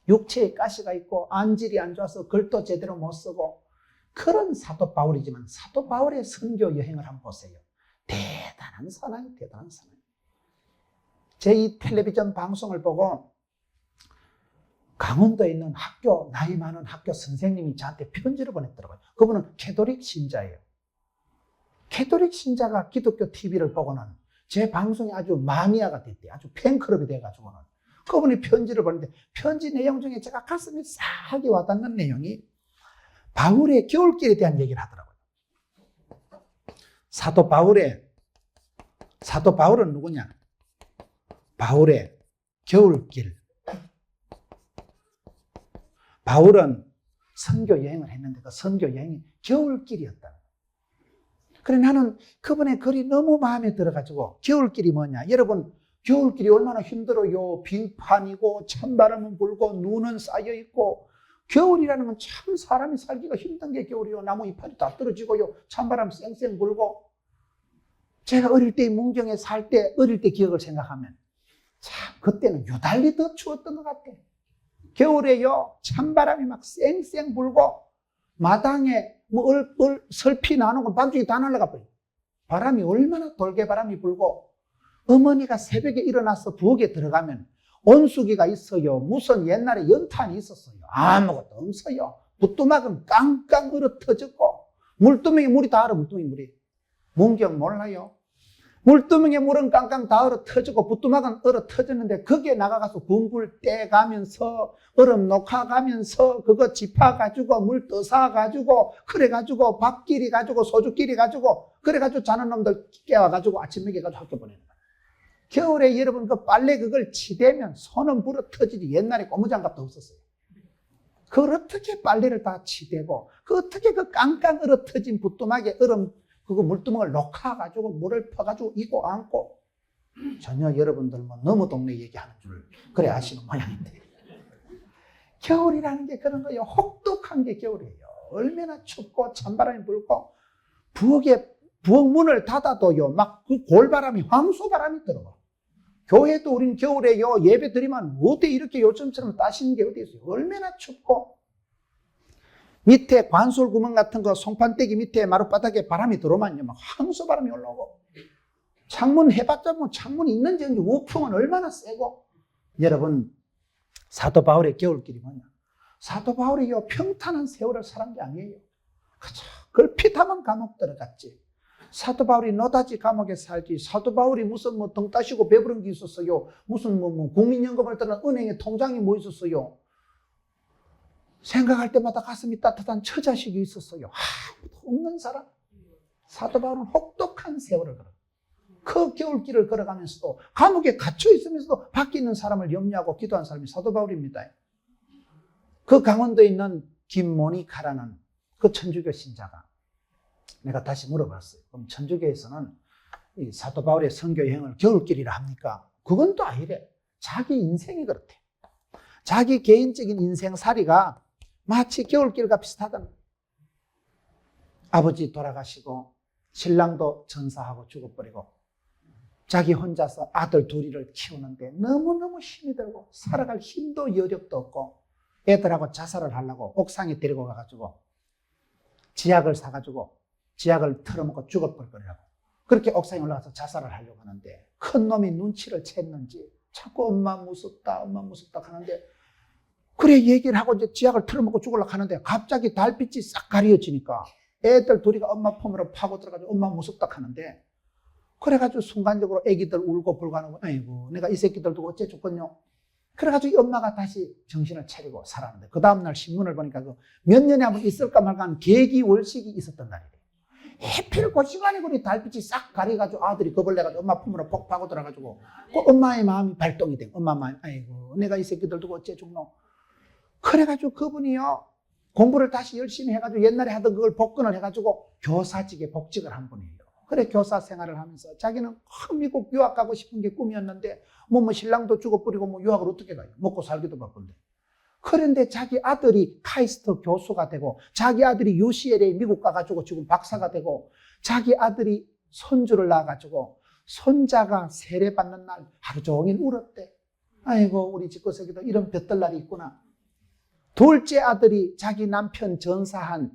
육체에 가시가 있고 안질이 안 좋아서 글도 제대로 못 쓰고 그런 사도 바울이지만 사도 바울의 선교 여행을 한번 보세요. 대단한 사나이, 대단한 사나이. 제 이 텔레비전 방송을 보고 강원도에 있는 학교, 나이 많은 학교 선생님이 저한테 편지를 보냈더라고요. 그분은 캐톨릭 신자예요. 캐톨릭 신자가 기독교 TV를 보고는 제 방송이 아주 마니아가 됐대요. 아주 팬클럽이 돼가지고는. 그분이 편지를 보냈는데 편지 내용 중에 제가 가슴이 싹하게 와닿는 내용이 바울의 겨울길에 대한 얘기를 하더라고요. 사도 바울은 누구냐? 바울의 겨울길. 바울은 선교 여행을 했는데 그 선교 여행이 겨울길이었다. 그래 나는 그분의 글이 너무 마음에 들어가지고 겨울길이 뭐냐? 여러분 겨울길이 얼마나 힘들어요. 빙판이고 찬바람은 불고 눈은 쌓여있고 겨울이라는 건 참 사람이 살기가 힘든 게 겨울이요. 나무 이파리 다 떨어지고요. 찬바람 쌩쌩 불고 제가 어릴 때 문경에 살 때 어릴 때 기억을 생각하면 참 그때는 유달리 더 추웠던 것 같아. 겨울에요 찬바람이 막 쌩쌩 불고 마당에 뭐 설피 나는 건 밤중에 다 날아가 버려요. 바람이 얼마나 돌게 바람이 불고 어머니가 새벽에 일어나서 부엌에 들어가면 온수기가 있어요. 무슨 옛날에 연탄이 있었어요. 아무것도 없어요. 부뚜막은 깡깡 얼어 터졌고 물두멍에 물이 다 얼어, 물두멍에 물이. 문경 몰라요? 물두멍에 물은 깡깡 다 얼어 터지고 부뚜막은 얼어 터졌는데 거기에 나가가서 군굴 떼가면서 얼음 녹아가면서 그거 짚어가지고 물 떠사가지고 그래가지고 밥끼리 가지고 소주끼리 가지고 그래가지고 자는 놈들 깨워가지고 아침 먹여가지고 학교 보내는 거야. 겨울에 여러분 그 빨래 그걸 치대면 손은 불어 터지지. 옛날에 고무장갑도 없었어요. 그걸 어떻게 빨래를 다 치대고 그 어떻게 그 깡깡 얼어 터진 부뚜막에 얼음 그거 물두멍을 녹아가지고 물을 퍼가지고 이고 안고 전혀 여러분들 뭐 너무 동네 얘기하는 줄 그래 아시는 모양인데 겨울이라는 게 그런 거예요. 혹독한 게 겨울이에요. 얼마나 춥고 찬바람이 불고 부엌 문을 닫아도요 막 그 골바람이 황소바람이 들어와. 교회도 우린 겨울에요 예배 드리면 어디 이렇게 요즘처럼 따시는 게 어디 있어요. 얼마나 춥고 밑에 관솔 구멍 같은 거 송판대기 밑에 마룻바닥에 바람이 들어오면요 막 황소바람이 올라오고 창문 해봤자 뭐 창문이 있는지 없는지 우풍은 얼마나 세고. 여러분 사도 바울의 겨울길이 뭐냐. 사도 바울이요 평탄한 세월을 살은 게 아니에요. 그죠. 그걸 피타면 감옥 들어갔지. 사도 바울이 노다지 감옥에 살지. 사도 바울이 무슨 뭐 등 따시고 배부른 게 있었어요. 무슨 뭐 국민연금을 떠난 은행에 통장이 뭐 있었어요. 생각할 때마다 가슴이 따뜻한 처자식이 있었어요. 아무도 없는 사람. 사도 바울은 혹독한 세월을 걸어. 그 겨울길을 걸어가면서도 감옥에 갇혀 있으면서도 밖에 있는 사람을 염려하고 기도한 사람이 사도 바울입니다. 그 강원도에 있는 김모니카라는 그 천주교 신자가 내가 다시 물어봤어요. 그럼 천주교에서는 이 사도 바울의 선교 여행을 겨울길이라 합니까? 그건 또 아니래. 자기 인생이 그렇대. 자기 개인적인 인생살이가 마치 겨울길과 비슷하다는 거예요. 아버지 돌아가시고 신랑도 전사하고 죽어버리고 자기 혼자서 아들 둘이를 키우는데 너무너무 힘이 들고 살아갈 힘도 여력도 없고 애들하고 자살을 하려고 옥상에 데리고 가가지고 지약을 사가지고 지약을 털어먹고 죽어버릴 거라고 그렇게 옥상에 올라가서 자살을 하려고 하는데 큰 놈이 눈치를 챘는지 자꾸 엄마 무섭다 하는데 그래 얘기를 하고 이제 지약을 털어먹고 죽으려고 하는데 갑자기 달빛이 싹 가려지니까 애들 둘이가 엄마 품으로 파고 들어가지고 엄마 무섭다 하는데 그래가지고 순간적으로 애기들 울고 불고 하는 거 아이고 내가 이 새끼들 두고 어째 죽겠냐. 그래가지고 이 엄마가 다시 정신을 차리고 살았는데 그 다음날 신문을 보니까 그 몇 년에 한번 있을까 말까 하는 계기월식이 있었던 날이래. 해필 그 시간에 그리 달빛이 싹 가려가지고 아들이 겁을 내가지고 엄마 품으로 폭 파고 들어가지고 그 엄마의 마음이 발동이 된 엄마 마음이 아이고 내가 이 새끼들 두고 어째 죽노. 그래가지고 그분이요 공부를 다시 열심히 해가지고 옛날에 하던 그걸 복근을 해가지고 교사직에 복직을 한 분이에요. 그래 교사 생활을 하면서 자기는 미국 유학 가고 싶은 게 꿈이었는데 뭐 신랑도 죽어버리고 뭐 유학을 어떻게 가요. 먹고 살기도 바쁜데. 그런데 자기 아들이 카이스트 교수가 되고 자기 아들이 UCLA 미국 가가지고 지금 박사가 되고 자기 아들이 손주를 낳아가지고 손자가 세례받는 날 하루 종일 울었대. 아이고 우리 집구석에도 이런 볕들 날이 있구나. 둘째 아들이 자기 남편 전사한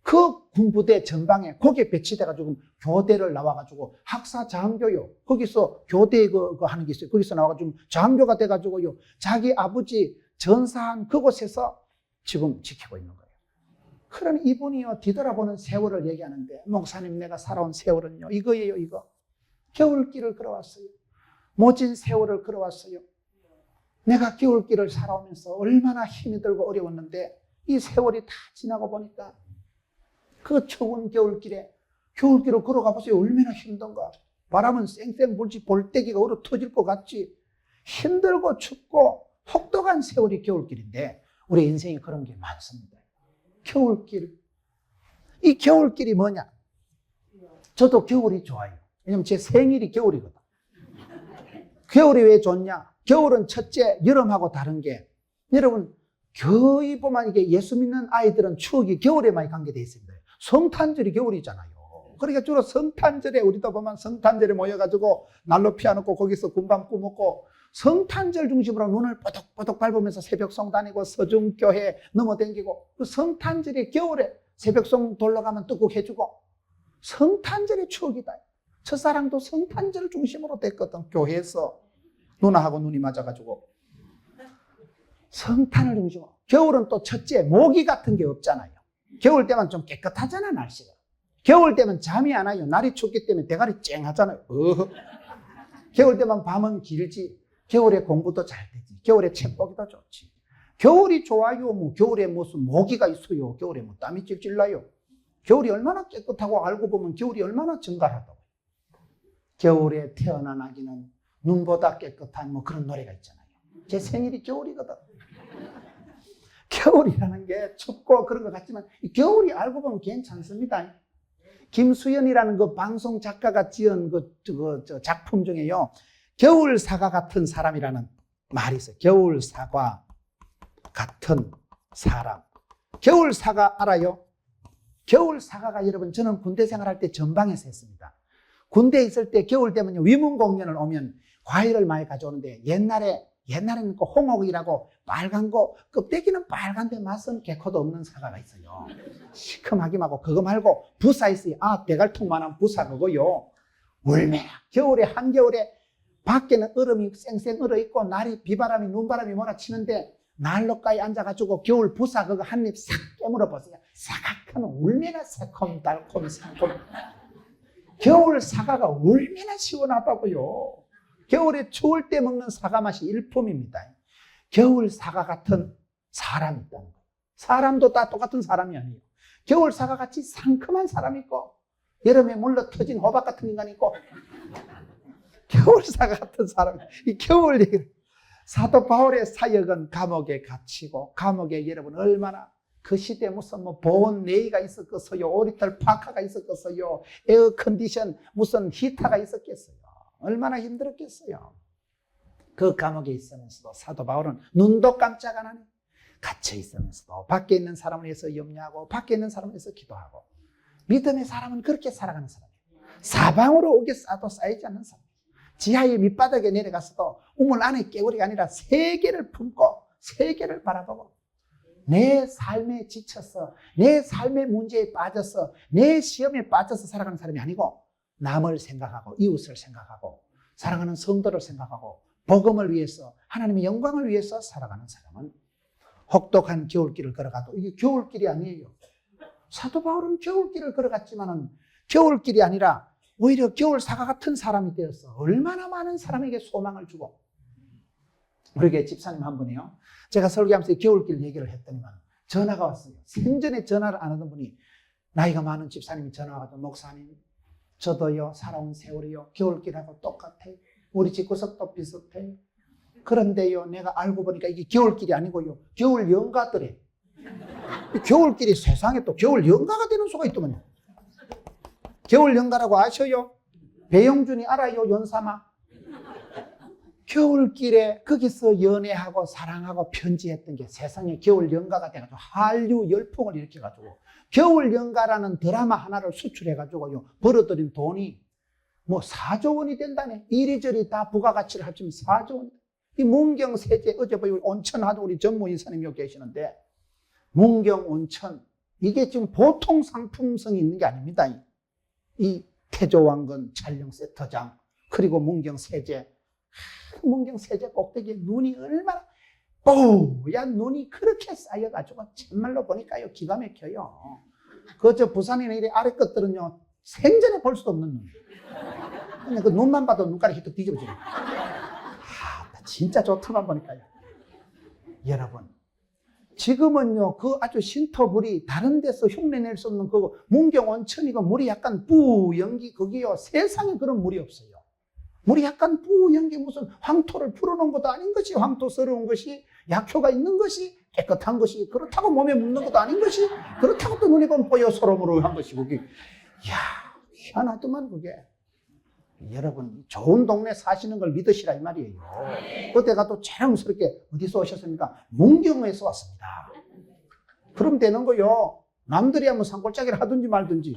그 군부대 전방에 거기에 배치돼가지고 교대를 나와가지고 학사 장교요. 거기서 교대 그거 하는 게 있어요. 거기서 나와가지고 장교가 돼가지고요. 자기 아버지 전사한 그곳에서 지금 지키고 있는 거예요. 그런 이분이요 뒤돌아보는 세월을 얘기하는데 목사님 내가 살아온 세월은요 이거예요 이거. 겨울길을 걸어왔어요. 모진 세월을 걸어왔어요. 내가 겨울길을 살아오면서 얼마나 힘이 들고 어려웠는데 이 세월이 다 지나고 보니까 그 추운 겨울길을 걸어가 보세요. 얼마나 힘든가. 바람은 쌩쌩 불지 볼때기가 얼어 터질 것 같지. 힘들고 춥고 혹독한 세월이 겨울길인데 우리 인생에 그런 게 많습니다. 겨울길. 이 겨울길이 뭐냐? 저도 겨울이 좋아요. 왜냐면 제 생일이 겨울이거든. 겨울이 왜 좋냐? 겨울은 첫째 여름하고 다른 게 여러분 거의 보면 이게 예수 믿는 아이들은 추억이 겨울에 많이 관계되어 있습니다. 성탄절이 겨울이잖아요. 그러니까 주로 성탄절에 우리도 보면 성탄절에 모여가지고 난로 피워놓고 거기서 군밤 꾸먹고 성탄절 중심으로 눈을 뽀득뽀득 밟으면서 새벽송 다니고 서중교회 넘어댕기고 그 성탄절이 겨울에 새벽송 돌러 가면 떡국 해주고 성탄절의 추억이다. 첫사랑도 성탄절 중심으로 됐거든. 교회에서 누나하고 눈이 맞아가지고 성탄을 중심으로. 겨울은 또 첫째 모기 같은 게 없잖아요. 겨울 때만 좀 깨끗하잖아 날씨가. 겨울 되면 잠이 안 와요. 날이 춥기 때문에 대가리 쨍하잖아요. 겨울 되면 밤은 길지. 겨울에 공부도 잘 되지. 겨울에 책 보기도 좋지. 겨울이 좋아요. 뭐 겨울에 무슨 모기가 있어요. 겨울에 뭐 땀이 찔찔 나요. 겨울이 얼마나 깨끗하고 알고 보면 겨울이 얼마나 정갈하다고. 겨울에 태어난 아기는 눈보다 깨끗한 뭐 그런 노래가 있잖아요. 제 생일이 겨울이거든. 겨울이라는 게 춥고 그런 것 같지만 겨울이 알고 보면 괜찮습니다. 김수연이라는 그 방송 작가가 지은 저 작품 중에요. 겨울 사과 같은 사람이라는 말이 있어요. 겨울 사과 같은 사람. 겨울 사과 알아요? 겨울 사과가 여러분 저는 군대 생활할 때 전방에서 했습니다. 군대에 있을 때 겨울 되면 위문 공연을 오면 과일을 많이 가져오는데 옛날에는 그 홍옥이라고 빨간 거 껍데기는 빨간데 맛은 개코도 없는 사과가 있어요. 시큼하기만 하고 그거 말고 부사 있어요. 대갈통만한 부사 그거요. 울매야. 겨울에 한겨울에 밖에는 얼음이 쌩쌩 얼어 있고 날이 비바람이 눈바람이 몰아치는데 난로가에 앉아가지고 겨울 부사 그거 한 입 싹 깨물어 보세요. 사각한 울매나 새콤달콤 새콤. 겨울 사과가 얼마나 시원하다고요. 겨울에 추울 때 먹는 사과 맛이 일품입니다. 겨울 사과 같은 사람이 있다는 거예요. 사람도 다 똑같은 사람이 아니에요. 겨울 사과 같이 상큼한 사람이 있고 여름에 물러 터진 호박 같은 인간이 있고 겨울 사과 같은 사람. 이 겨울 얘기. 사도 바울의 사역은 감옥에 갇히고 감옥에 여러분 얼마나 그 시대에 무슨 뭐 보온 내의가 있었겠어요. 오리털 파카가 있었겠어요. 에어컨디션 무슨 히터가 있었겠어요. 얼마나 힘들었겠어요. 그 감옥에 있으면서도 사도 바울은 눈도 깜짝 안 하네. 갇혀 있으면서도 밖에 있는 사람을 위해서 염려하고 밖에 있는 사람을 위해서 기도하고 믿음의 사람은 그렇게 살아가는 사람이에요. 사방으로 옥에 싸도 쌓이지 않는 사람. 지하의 밑바닥에 내려가서도 우물 안에 깨구리가 아니라 세계를 품고 세계를 바라보고 내 삶에 지쳐서 내 삶의 문제에 빠져서 내 시험에 빠져서 살아가는 사람이 아니고 남을 생각하고 이웃을 생각하고 사랑하는 성도를 생각하고 복음을 위해서 하나님의 영광을 위해서 살아가는 사람은 혹독한 겨울길을 걸어가도 이게 겨울길이 아니에요. 사도 바울은 겨울길을 걸어갔지만은 겨울길이 아니라 오히려 겨울 사과 같은 사람이 되어서 얼마나 많은 사람에게 소망을 주고 우리 집사님 한 분이요. 제가 설교하면서 겨울길 얘기를 했더니만 전화가 왔어요. 생전에 전화를 안 하던 분이 나이가 많은 집사님이 전화 와서 목사님 저도요 살아온 세월이요 겨울길하고 똑같아요. 우리 집구석도 비슷해요. 그런데요 내가 알고 보니까 이게 겨울길이 아니고요 겨울 연가더래. 겨울길이 세상에 또 겨울 연가가 되는 수가 있더만요. 겨울 연가라고 아셔요? 배영준이 알아요? 연사마? 겨울길에 거기서 연애하고 사랑하고 편지했던 게 세상에 겨울 연가가 돼가지고 한류 열풍을 일으켜가지고 겨울 연가라는 드라마 하나를 수출해가지고요 벌어들인 돈이 뭐 4조 원이 된다네. 이리저리 다 부가가치를 합치면 4조 원. 이 문경세제 어제 온천 하도 우리 전무 이사님이 여기 계시는데 문경 온천 이게 지금 보통 상품성이 있는 게 아닙니다. 이 태조왕건 촬영 세트장 그리고 문경세제 문경세제 꼭대기에 눈이 얼마나 뽀얀 눈이 그렇게 쌓여가지고 정말로 보니까요 기가 막혀요. 저 부산이나 이래 아래 것들은요 생전에 볼 수도 없는 눈. 근데 그 눈만 봐도 눈가리 휘떡 뒤집어지고 진짜 좋더만 보니까요. 여러분 지금은요 그 아주 신토불이 다른 데서 흉내낼 수 없는 그 문경 온천이고 물이 약간 뿌연기 거기요 세상에 그런 물이 없어요. 물이 약간 뿌연기 무슨 황토를 풀어놓은 것도 아닌 것이 황토스러운 것이 약효가 있는 것이 깨끗한 것이 그렇다고 몸에 묻는 것도 아닌 것이 그렇다고 또 눈이 뽀여 소름으로 한 것이 그게 이야 희한하더만 그게. 여러분 좋은 동네 사시는 걸 믿으시라 이 말이에요. 그때가 또 자랑스럽게 어디서 오셨습니까? 문경에서 왔습니다. 그럼 되는 거요. 남들이 한번 산골짜기를 하든지 말든지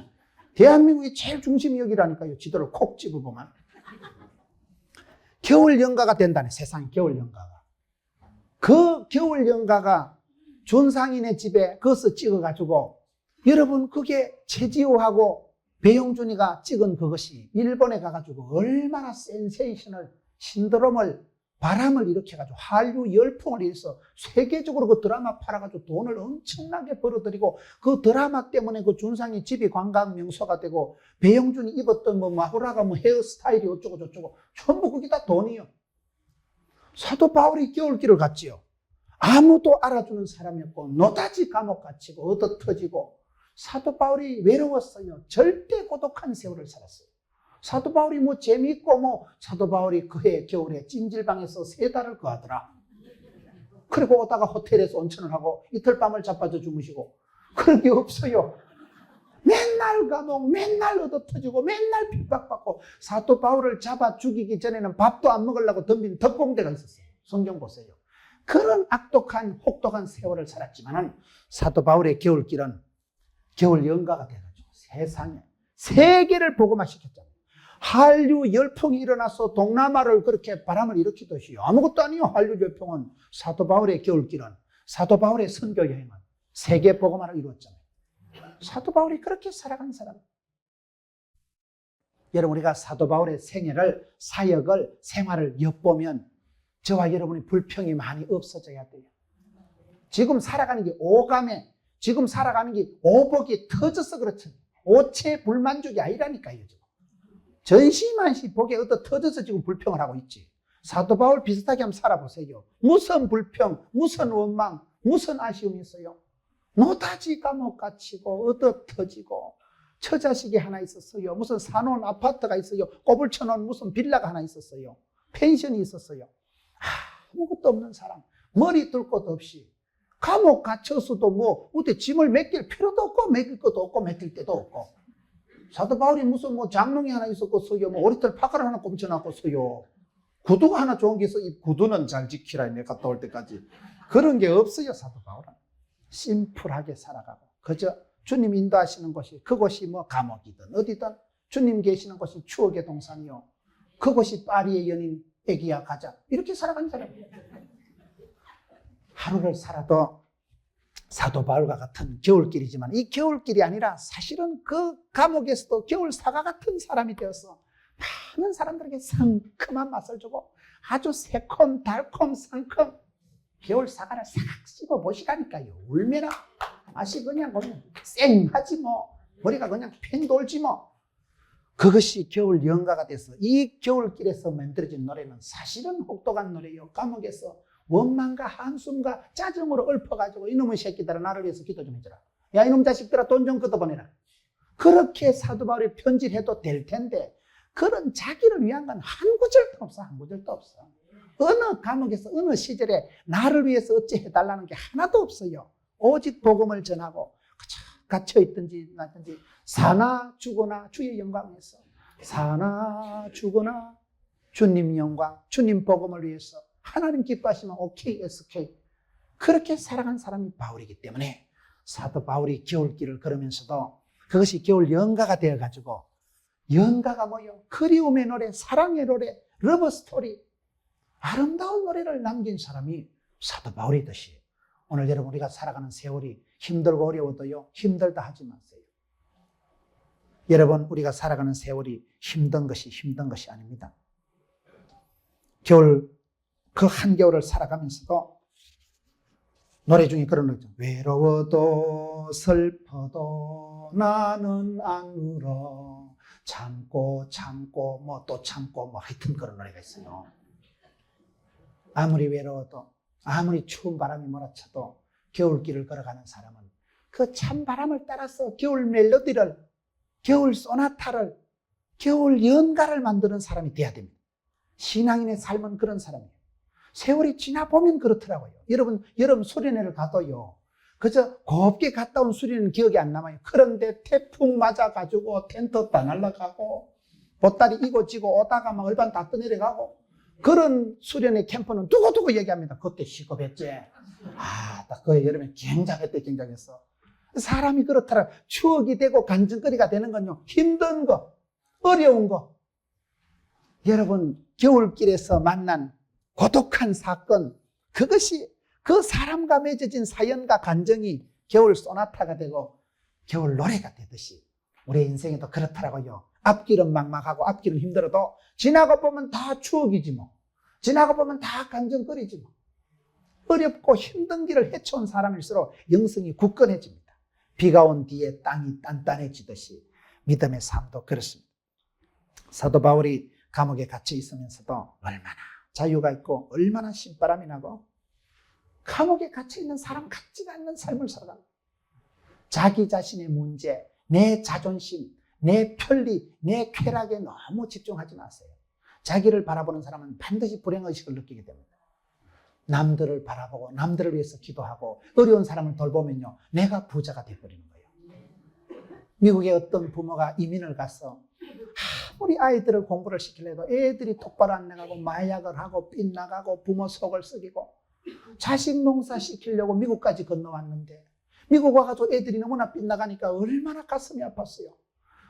대한민국의 제일 중심이 여기라니까요. 지도를 콕 집어보면 겨울 연가가 된다네. 세상에 겨울 연가가. 그 겨울 연가가 준상인의 집에 거기서 찍어가지고 여러분 그게 최지호하고 배용준이가 찍은 그것이 일본에 가가지고 얼마나 센세이셔널 신드롬을 바람을 일으켜가지고 한류 열풍을 일으켜서 세계적으로 그 드라마 팔아가지고 돈을 엄청나게 벌어들이고 그 드라마 때문에 그 준상이 집이 관광 명소가 되고 배영준이 입었던 뭐 마후라가 뭐 헤어스타일이 어쩌고 저쩌고 전부 그게 다 돈이요. 사도 바울이 겨울길을 갔지요. 아무도 알아주는 사람이 없고 노다지 감옥 갇히고 얻어 터지고 사도 바울이 외로웠어요. 절대 고독한 세월을 살았어요. 사도 바울이 뭐 재미있고 뭐 사도 바울이 그해 겨울에 찜질방에서 3달을 거하더라. 그리고 오다가 호텔에서 온천을 하고 이틀 밤을 자빠져 주무시고 그런 게 없어요. 맨날 감옥, 맨날 얻어 터지고 맨날 핍박받고 사도 바울을 잡아 죽이기 전에는 밥도 안 먹으려고 덤빈 덕공대가 있었어요. 성경 보세요. 그런 악독한 혹독한 세월을 살았지만은 사도 바울의 겨울길은 겨울 연가가 돼가지고 세상에 세계를 복음화시켰잖아요. 한류 열풍이 일어나서 동남아를 그렇게 바람을 일으키듯이 아무것도 아니에요. 한류 열풍은 사도 바울의 겨울길은 사도 바울의 선교 여행은 세계 복음화를 이루었잖아요. 사도 바울이 그렇게 살아간 사람. 여러분 우리가 사도 바울의 생애를 사역을 생활을 엿보면 저와 여러분의 불평이 많이 없어져야 돼요. 지금 살아가는 게 오감에 지금 살아가는 게 오복이 터져서 그렇죠. 오체 불만족이 아니라니까요. 지금. 전시만시 복에 얻어 터져서 지금 불평을 하고 있지. 사도 바울 비슷하게 한번 살아보세요. 무슨 불평, 무슨 원망, 무슨 아쉬움이 있어요. 노다지 감옥 갇히고 얻어 터지고 처자식이 하나 있었어요. 무슨 사놓은 아파트가 있어요. 꼽을 쳐놓은 무슨 빌라가 하나 있었어요. 펜션이 있었어요. 아무것도 없는 사람, 머리 둘 곳 없이 감옥 갇혀서도 뭐 어디 짐을 맡길 필요도 없고 맡길 것도 없고 맡길 데도 없고 사도 바울이 무슨 뭐 장롱이 하나 있었고서요, 뭐 오리털 파카를 하나 꼼쳐놨고서요, 구두가 하나 좋은 게 있어. 이 구두는 잘 지키라 내가 갔다 올 때까지. 그런 게 없어요. 사도 바울은 심플하게 살아가고 그저 주님 인도하시는 곳이 그곳이 뭐 감옥이든 어디든 주님 계시는 곳이 추억의 동산이요, 그곳이 파리의 연인 애기야 가자, 이렇게 살아간 사람이에요. 하루를 살아도 사도 바울과 같은 겨울길이지만 이 겨울길이 아니라 사실은 그 감옥에서도 겨울 사과 같은 사람이 되어서 많은 사람들에게 상큼한 맛을 주고 아주 새콤 달콤 상큼 겨울 사과를 싹 씹어 보시라니까요. 울면은 맛이 그냥 쌩하지 뭐, 머리가 그냥 팽 돌지 뭐. 그것이 겨울 연가가 돼서 이 겨울길에서 만들어진 노래는 사실은 혹독한 노래예요. 감옥에서 원망과 한숨과 짜증으로 읊어가지고 이놈의 새끼들아 나를 위해서 기도 좀 해줘라. 야 이놈 자식들아 돈 좀 걷어보내라. 그렇게 사도 바울이 편지를 해도 될 텐데 그런 자기를 위한 건 한 구절도 없어. 한 구절도 없어. 어느 감옥에서 어느 시절에 나를 위해서 어찌 해달라는 게 하나도 없어요. 오직 복음을 전하고 갇혀있든지 나든지 사나 죽거나 주의 영광에서 사나 죽거나 주님 영광, 주님 복음을 위해서 하나님 기뻐하시면 오케이, SK. 그렇게 살아간 사람이 바울이기 때문에 사도 바울이 겨울길을 걸으면서도 그것이 겨울 연가가 되어가지고, 연가가 뭐예요? 그리움의 노래, 사랑의 노래, 러브 스토리, 아름다운 노래를 남긴 사람이 사도 바울이듯이 오늘 여러분 우리가 살아가는 세월이 힘들고 어려워도요, 힘들다 하지 마세요. 여러분 우리가 살아가는 세월이 힘든 것이 아닙니다. 겨울 그 한겨울을 살아가면서도 노래 중에 그런 노래 있죠. 외로워도 슬퍼도 나는 안 울어 참고 뭐 또 참고 뭐 하여튼 그런 노래가 있어요. 아무리 외로워도 아무리 추운 바람이 몰아쳐도 겨울길을 걸어가는 사람은 그 찬바람을 따라서 겨울 멜로디를, 겨울 소나타를, 겨울 연가를 만드는 사람이 돼야 됩니다. 신앙인의 삶은 그런 사람이에요. 세월이 지나보면 그렇더라고요. 여러분 수련회를 가도요, 그저 곱게 갔다 온 수련회는 기억이 안 남아요. 그런데 태풍 맞아가지고 텐트 다 날아가고 보따리 이고지고 오다가 막 얼반 다 떠내려가고 그런 수련회 캠프는 두고두고 얘기합니다. 그때 시급했지. 딱 그 여름에 굉장했어. 사람이 그렇더라. 추억이 되고 간증거리가 되는 건요, 힘든 거, 어려운 거. 여러분 겨울길에서 만난 고독한 사건, 그것이 그 사람과 맺어진 사연과 감정이 겨울 소나타가 되고 겨울 노래가 되듯이 우리 인생에도 그렇더라고요. 앞길은 막막하고 앞길은 힘들어도 지나고 보면 다 추억이지 뭐. 지나가 보면 다 간증거리지 뭐. 어렵고 힘든 길을 헤쳐온 사람일수록 영성이 굳건해집니다. 비가 온 뒤에 땅이 단단해지듯이 믿음의 삶도 그렇습니다. 사도 바울이 감옥에 갇혀 있으면서도 얼마나 자유가 있고 얼마나 신바람이 나고 감옥에 갇혀 있는 사람 같지가 않는 삶을 살아가. 자기 자신의 문제, 내 자존심, 내 편리, 내 쾌락에 너무 집중하지 마세요. 자기를 바라보는 사람은 반드시 불행의식을 느끼게 됩니다. 남들을 바라보고 남들을 위해서 기도하고 어려운 사람을 돌보면요, 내가 부자가 돼버리는 거예요. 미국의 어떤 부모가 이민을 가서 아무리 아이들을 공부를 시키려도 애들이 똑바로 안 나가고 마약을 하고 빗나가고 부모 속을 썩이고 자식 농사 시키려고 미국까지 건너왔는데 미국 와가지고 애들이 너무나 빗나가니까 얼마나 가슴이 아팠어요.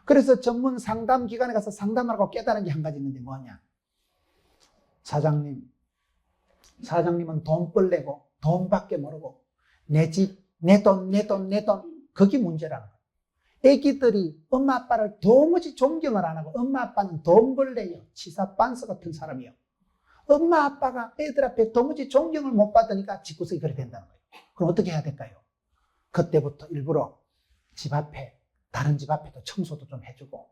그래서 전문 상담 기관에 가서 상담하고 깨달은 게 한 가지 있는데 뭐냐. 사장님은 돈벌 내고 돈밖에 모르고 내 집, 내 돈 그게 문제라는 거예요. 애기들이 엄마 아빠를 도무지 존경을 안 하고 엄마 아빠는 돈벌레요. 치사반스 같은 사람이요. 엄마 아빠가 애들 앞에 도무지 존경을 못 받으니까 집구석이 그렇게 된다는 거예요. 그럼 어떻게 해야 될까요? 그때부터 일부러 집 앞에 다른 집 앞에도 청소도 좀 해주고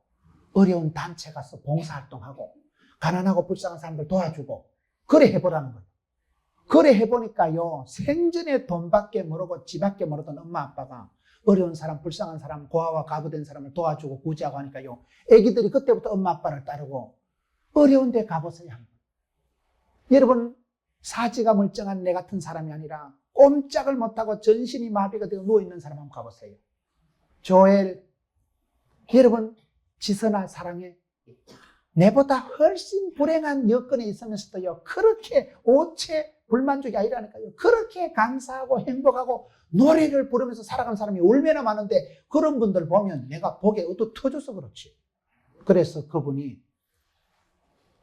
어려운 단체 가서 봉사활동하고 가난하고 불쌍한 사람들 도와주고 그래 해보라는 거예요. 그래 해보니까요, 생전에 돈밖에 모르고 집밖에 모르던 엄마 아빠가 어려운 사람, 불쌍한 사람, 고아와 가부된 사람을 도와주고 구제하고 하니까요, 애기들이 그때부터 엄마 아빠를 따르고 어려운 데 가보세요. 여러분, 사지가 멀쩡한 내 같은 사람이 아니라 꼼짝을 못하고 전신이 마비가 되어 누워있는 사람 한번 가보세요. 조엘, 여러분, 지선아 사랑해. 내보다 훨씬 불행한 여건에 있으면서도요, 그렇게 오체 불만족이 아니라니까요. 그렇게 감사하고 행복하고 노래를 부르면서 살아가는 사람이 얼마나 많은데 그런 분들 보면 내가 복에 얻어 터져서 그렇지. 그래서 그분이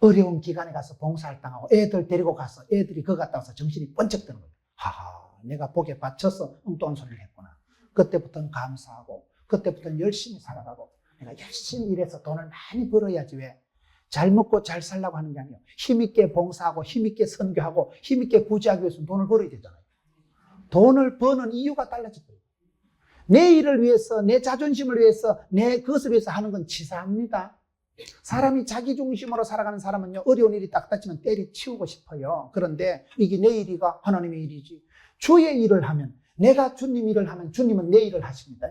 어려운 기간에 가서 봉사활동하고 애들 데리고 가서 애들이 그거 갔다 와서 정신이 번쩍 드는 거예요. 하하, 내가 복에 받쳐서 엉뚱한 소리를 했구나. 그때부터는 감사하고 그때부터는 열심히 살아가고 내가 열심히 일해서 돈을 많이 벌어야지 왜? 잘 먹고 잘 살라고 하는 게 아니에요. 힘있게 봉사하고 힘있게 선교하고 힘있게 구제하기 위해서 돈을 벌어야 되잖아요. 돈을 버는 이유가 달라질 거예요. 내 일을 위해서, 내 자존심을 위해서, 내 그것을 위해서 하는 건 치사합니다. 사람이 자기 중심으로 살아가는 사람은요, 어려운 일이 딱 닥치면 때리치우고 싶어요. 그런데 이게 내 일이가 하나님의 일이지. 주의 일을 하면, 내가 주님 일을 하면 주님은 내 일을 하십니다.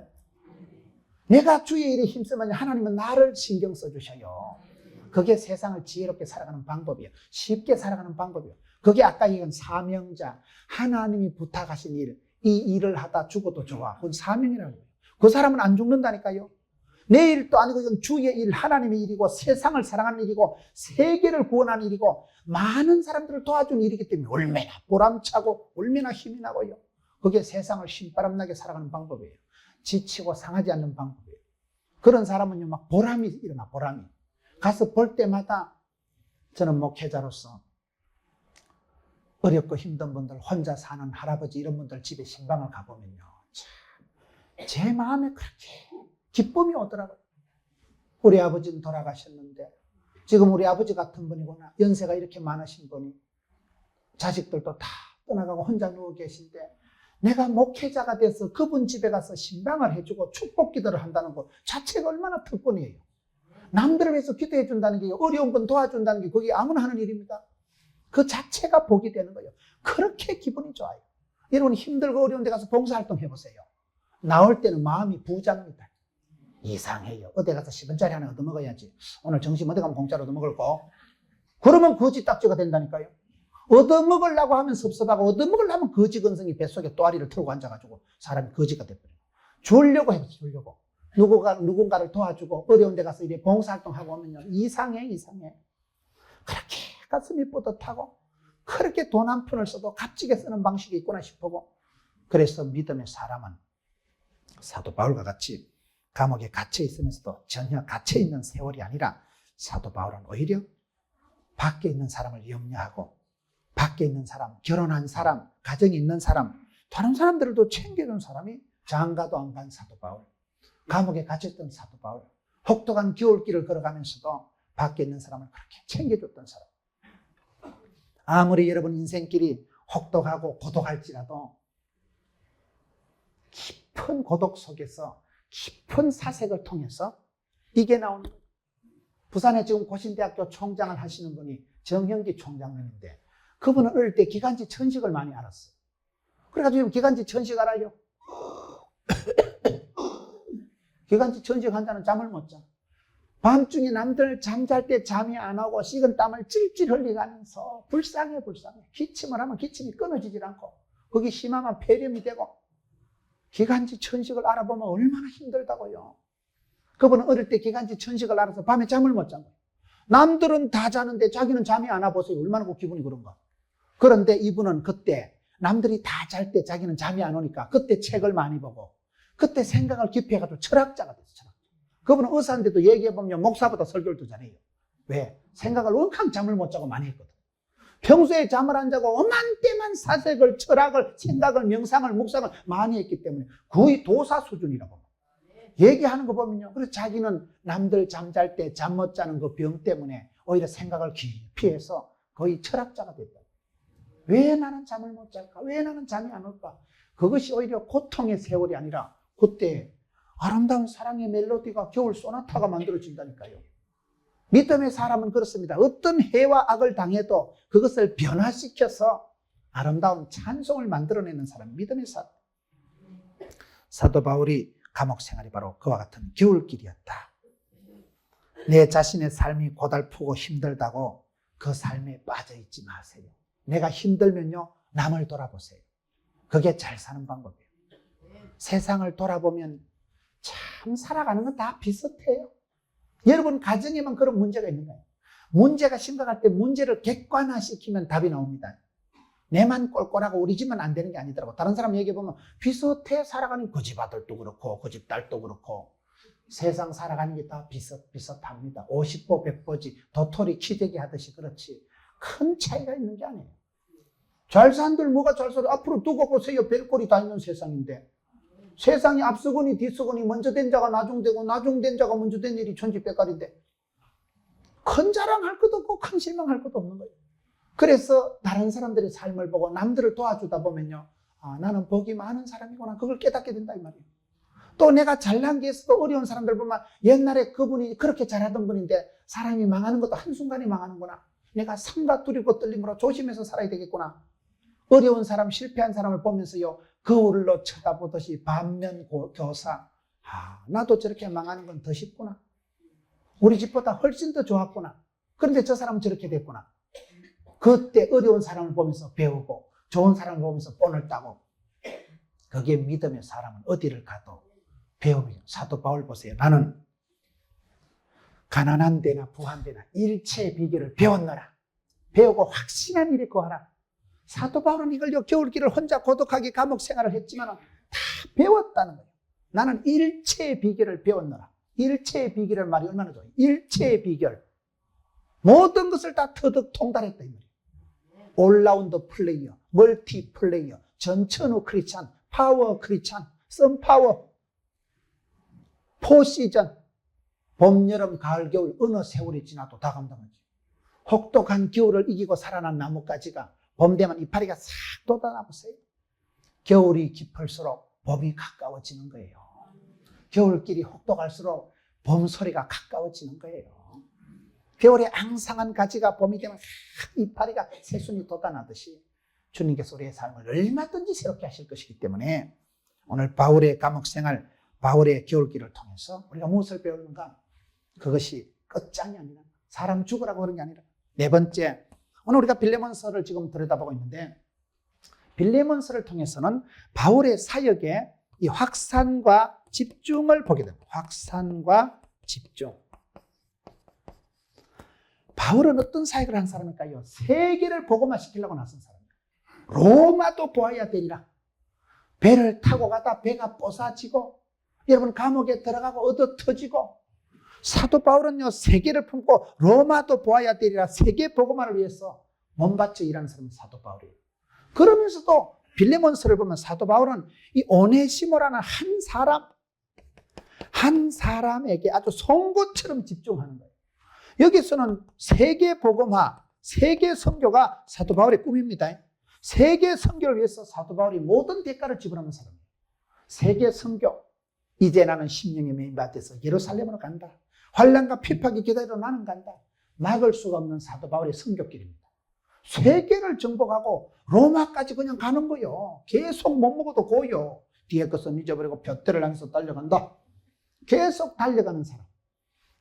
내가 주의 일에 힘쓰면 하나님은 나를 신경 써주셔요. 그게 세상을 지혜롭게 살아가는 방법이에요. 쉽게 살아가는 방법이에요. 그게 아까 얘기한 사명자, 하나님이 부탁하신 일, 이 일을 하다 죽어도 좋아. 그건 사명이라는 거예요. 그 사람은 안 죽는다니까요. 내 일도 아니고 이건 주의 일, 하나님의 일이고 세상을 사랑하는 일이고 세계를 구원하는 일이고 많은 사람들을 도와주는 일이기 때문에 얼마나 보람차고 얼마나 힘이 나고요. 그게 세상을 신바람나게 살아가는 방법이에요. 지치고 상하지 않는 방법이에요. 그런 사람은요, 막 보람이 일어나, 보람이. 가서 볼 때마다 저는 목회자로서 어렵고 힘든 분들, 혼자 사는 할아버지 이런 분들 집에 신방을 가보면요, 제 마음에 그렇게 기쁨이 오더라고요. 우리 아버지는 돌아가셨는데 지금 우리 아버지 같은 분이구나. 연세가 이렇게 많으신 분이 자식들도 다 떠나가고 혼자 누워 계신데 내가 목회자가 돼서 그분 집에 가서 신방을 해주고 축복 기도를 한다는 것 자체가 얼마나 특권이에요. 남들을 위해서 기도해 준다는 게, 어려운 분 도와준다는 게 그게 아무나 하는 일입니다. 그 자체가 복이 되는 거예요. 그렇게 기분이 좋아요. 여러분 힘들고 어려운 데 가서 봉사활동 해보세요. 나올 때는 마음이 부자입니다. 이상해요. 어디 가서 10원짜리 하나 얻어먹어야지. 오늘 점심 어디 가면 공짜로 얻어먹을 거. 그러면 거지딱지가 된다니까요. 얻어먹으려고 하면 섭섭하고 얻어먹으려면 거지 근성이 뱃속에 또아리를 틀고 앉아가지고 사람이 거지가 돼버려요. 주려고 해서 주려고. 누군가를 도와주고 어려운 데 가서 이렇게 봉사활동하고 오면요, 이상해. 그렇게 가슴이 뿌듯하고 그렇게 돈 한 푼을 써도 값지게 쓰는 방식이 있구나 싶고, 그래서 믿음의 사람은 사도 바울과 같이 감옥에 갇혀 있으면서도 전혀 갇혀 있는 세월이 아니라 사도 바울은 오히려 밖에 있는 사람을 염려하고 밖에 있는 사람, 결혼한 사람, 가정이 있는 사람, 다른 사람들도 챙겨준 사람이 장가도 안 간 사도 바울, 감옥에 갇혔던 사도 바울, 혹독한 겨울길을 걸어가면서도 밖에 있는 사람을 그렇게 챙겨줬던 사람. 아무리 여러분 인생길이 혹독하고 고독할지라도 깊은 고독 속에서 깊은 사색을 통해서 이게 나오는 거예요. 부산에 지금 고신대학교 총장을 하시는 분이 정형기 총장님인데 그분은 어릴 때 기관지 천식을 많이 알았어요. 그래가지고 기관지 천식 알아요? 기관지 천식 환자는 잠을 못 자. 밤중에 남들 잠잘 때 잠이 안 오고 식은 땀을 찔찔 흘리면서 불쌍해. 기침을 하면 기침이 끊어지질 않고 거기 심하면 폐렴이 되고 기관지 천식을 알아보면 얼마나 힘들다고요. 그분은 어릴 때 기관지 천식을 알아서 밤에 잠을 못 잔 거예요. 남들은 다 자는데 자기는 잠이 안 와 보세요. 얼마나 그 기분이 그런가. 그런데 이분은 그때 남들이 다 잘 때 자기는 잠이 안 오니까 그때 책을 많이 보고 그때 생각을 깊이 해가지고 철학자가 됐어요. 그분은 의사인데도 얘기해보면 목사보다 설교를 더 잘해요. 왜? 생각을 원캉 잠을 못 자고 많이 했거든. 평소에 잠을 안 자고 어만때만 사색을, 철학을, 생각을, 명상을, 묵상을 많이 했기 때문에 거의 도사 수준이라고. 얘기하는 거 보면요. 그래서 자기는 남들 잠잘 때 잠 못 자는 그 병 때문에 오히려 생각을 깊이 해서 거의 철학자가 됐다. 왜 나는 잠을 못 잘까? 왜 나는 잠이 안 올까? 그것이 오히려 고통의 세월이 아니라 그때 아름다운 사랑의 멜로디가 겨울 소나타가 만들어진다니까요. 믿음의 사람은 그렇습니다. 어떤 해와 악을 당해도 그것을 변화시켜서 아름다운 찬송을 만들어내는 사람, 믿음의 사람. 사도 바울이 감옥 생활이 바로 그와 같은 겨울길이었다. 내 자신의 삶이 고달프고 힘들다고 그 삶에 빠져있지 마세요. 내가 힘들면요, 남을 돌아보세요. 그게 잘 사는 방법이에요. 세상을 돌아보면 참 살아가는 건 다 비슷해요. 여러분 가정에만 그런 문제가 있는 거예요. 문제가 심각할 때 문제를 객관화시키면 답이 나옵니다. 내만 꼴꼴하고 우리 집만 안 되는 게 아니더라고. 다른 사람 얘기해보면 비슷해 살아가는 그 집 아들도 그렇고 그 집 딸도 그렇고 세상 살아가는 게 다 비슷합니다. 50보 100보지 도토리 키재기 하듯이 그렇지 큰 차이가 있는 게 아니에요. 잘 산들 뭐가 잘 살아. 앞으로 두고 보세요. 별꼴이 다 있는 세상인데 세상이 앞서거니 뒤서거니 먼저 된 자가 나중되고 나중된 자가 먼저 된 일이 천지백갈인데 큰 자랑할 것도 없고 큰 실망할 것도 없는 거예요. 그래서 다른 사람들의 삶을 보고 남들을 도와주다 보면요, 아, 나는 복이 많은 사람이구나. 그걸 깨닫게 된다 이 말이에요. 또 내가 잘난 게 있어도 어려운 사람들 보면 옛날에 그분이 그렇게 잘하던 분인데 사람이 망하는 것도 한순간에 망하는구나. 내가 삼가 두리고 떨림으로 조심해서 살아야 되겠구나. 어려운 사람, 실패한 사람을 보면서요, 거울로 쳐다보듯이 반면교사. 아, 나도 저렇게 망하는 건 더 쉽구나. 우리 집보다 훨씬 더 좋았구나. 그런데 저 사람은 저렇게 됐구나. 그때 어려운 사람을 보면서 배우고 좋은 사람을 보면서 본을 따고 그게 믿음의 사람은 어디를 가도 배움이에요. 사도 바울 보세요. 나는 가난한 데나 부한 데나 일체의 비결을 배웠노라. 배우고 확신한 일에 거하라. 사도 바울은 이걸요, 겨울길을 혼자 고독하게 감옥 생활을 했지만 다 배웠다는 거예요. 나는 일체의 비결을 배웠노라. 일체의 비결을 말이 얼마나 좋아요. 일체의 비결. 모든 것을 다 터득 통달했다 이 말이에요. 올라운드 플레이어, 멀티 플레이어, 전천후 크리스찬, 파워 크리스찬, 썬파워, 포시전, 봄, 여름, 가을, 겨울 어느 세월이 지나도 다 감당하지. 혹독한 겨울을 이기고 살아난 나뭇가지가 봄 되면 이파리가 싹 돋아나 보세요. 겨울이 깊을수록 봄이 가까워지는 거예요. 겨울길이 혹독할수록 봄 소리가 가까워지는 거예요. 겨울에 앙상한 가지가 봄이 되면 이파리가 새순이 돋아나듯이 주님께서 우리의 삶을 얼마든지 새롭게 하실 것이기 때문에 오늘 바울의 감옥생활, 바울의 겨울길을 통해서 우리가 무엇을 배우는가? 그것이 끝장이 아니라 사람 죽으라고 그런 게 아니라 네 번째, 오늘 우리가 빌레몬서를 지금 들여다보고 있는데 빌레몬서를 통해서는 바울의 사역의 이 확산과 집중을 보게 됩니다. 확산과 집중. 바울은 어떤 사역을 한 사람일까요? 세계를 복음화 시키려고 나선 사람이에요. 로마도 보아야 되리라. 배를 타고 가다 배가 뽀사지고 여러분 감옥에 들어가고 얻어 터지고 사도 바울은요 세계를 품고 로마도 보아야 되리라 세계 복음화를 위해서 몸바쳐 일하는 사람이 사도 바울이에요. 그러면서도 빌레몬서를 보면 사도 바울은 이 오네시모라는 한 사람에게 아주 송곳처럼 집중하는 거예요. 여기서는 세계 복음화, 세계 선교가 사도 바울의 꿈입니다. 세계 선교를 위해서 사도 바울이 모든 대가를 지불하는 사람이에요. 세계 선교. 이제 나는 심령의 메인밭에서 예루살렘으로 간다. 환난과 핍박이 기다려 나는 간다. 막을 수가 없는 사도 바울의 선교길입니다. 세계를 정복하고 로마까지 그냥 가는 거요. 계속 못 먹어도 고요. 뒤에 것은 잊어버리고 볕대를 향해서 달려간다. 계속 달려가는 사람.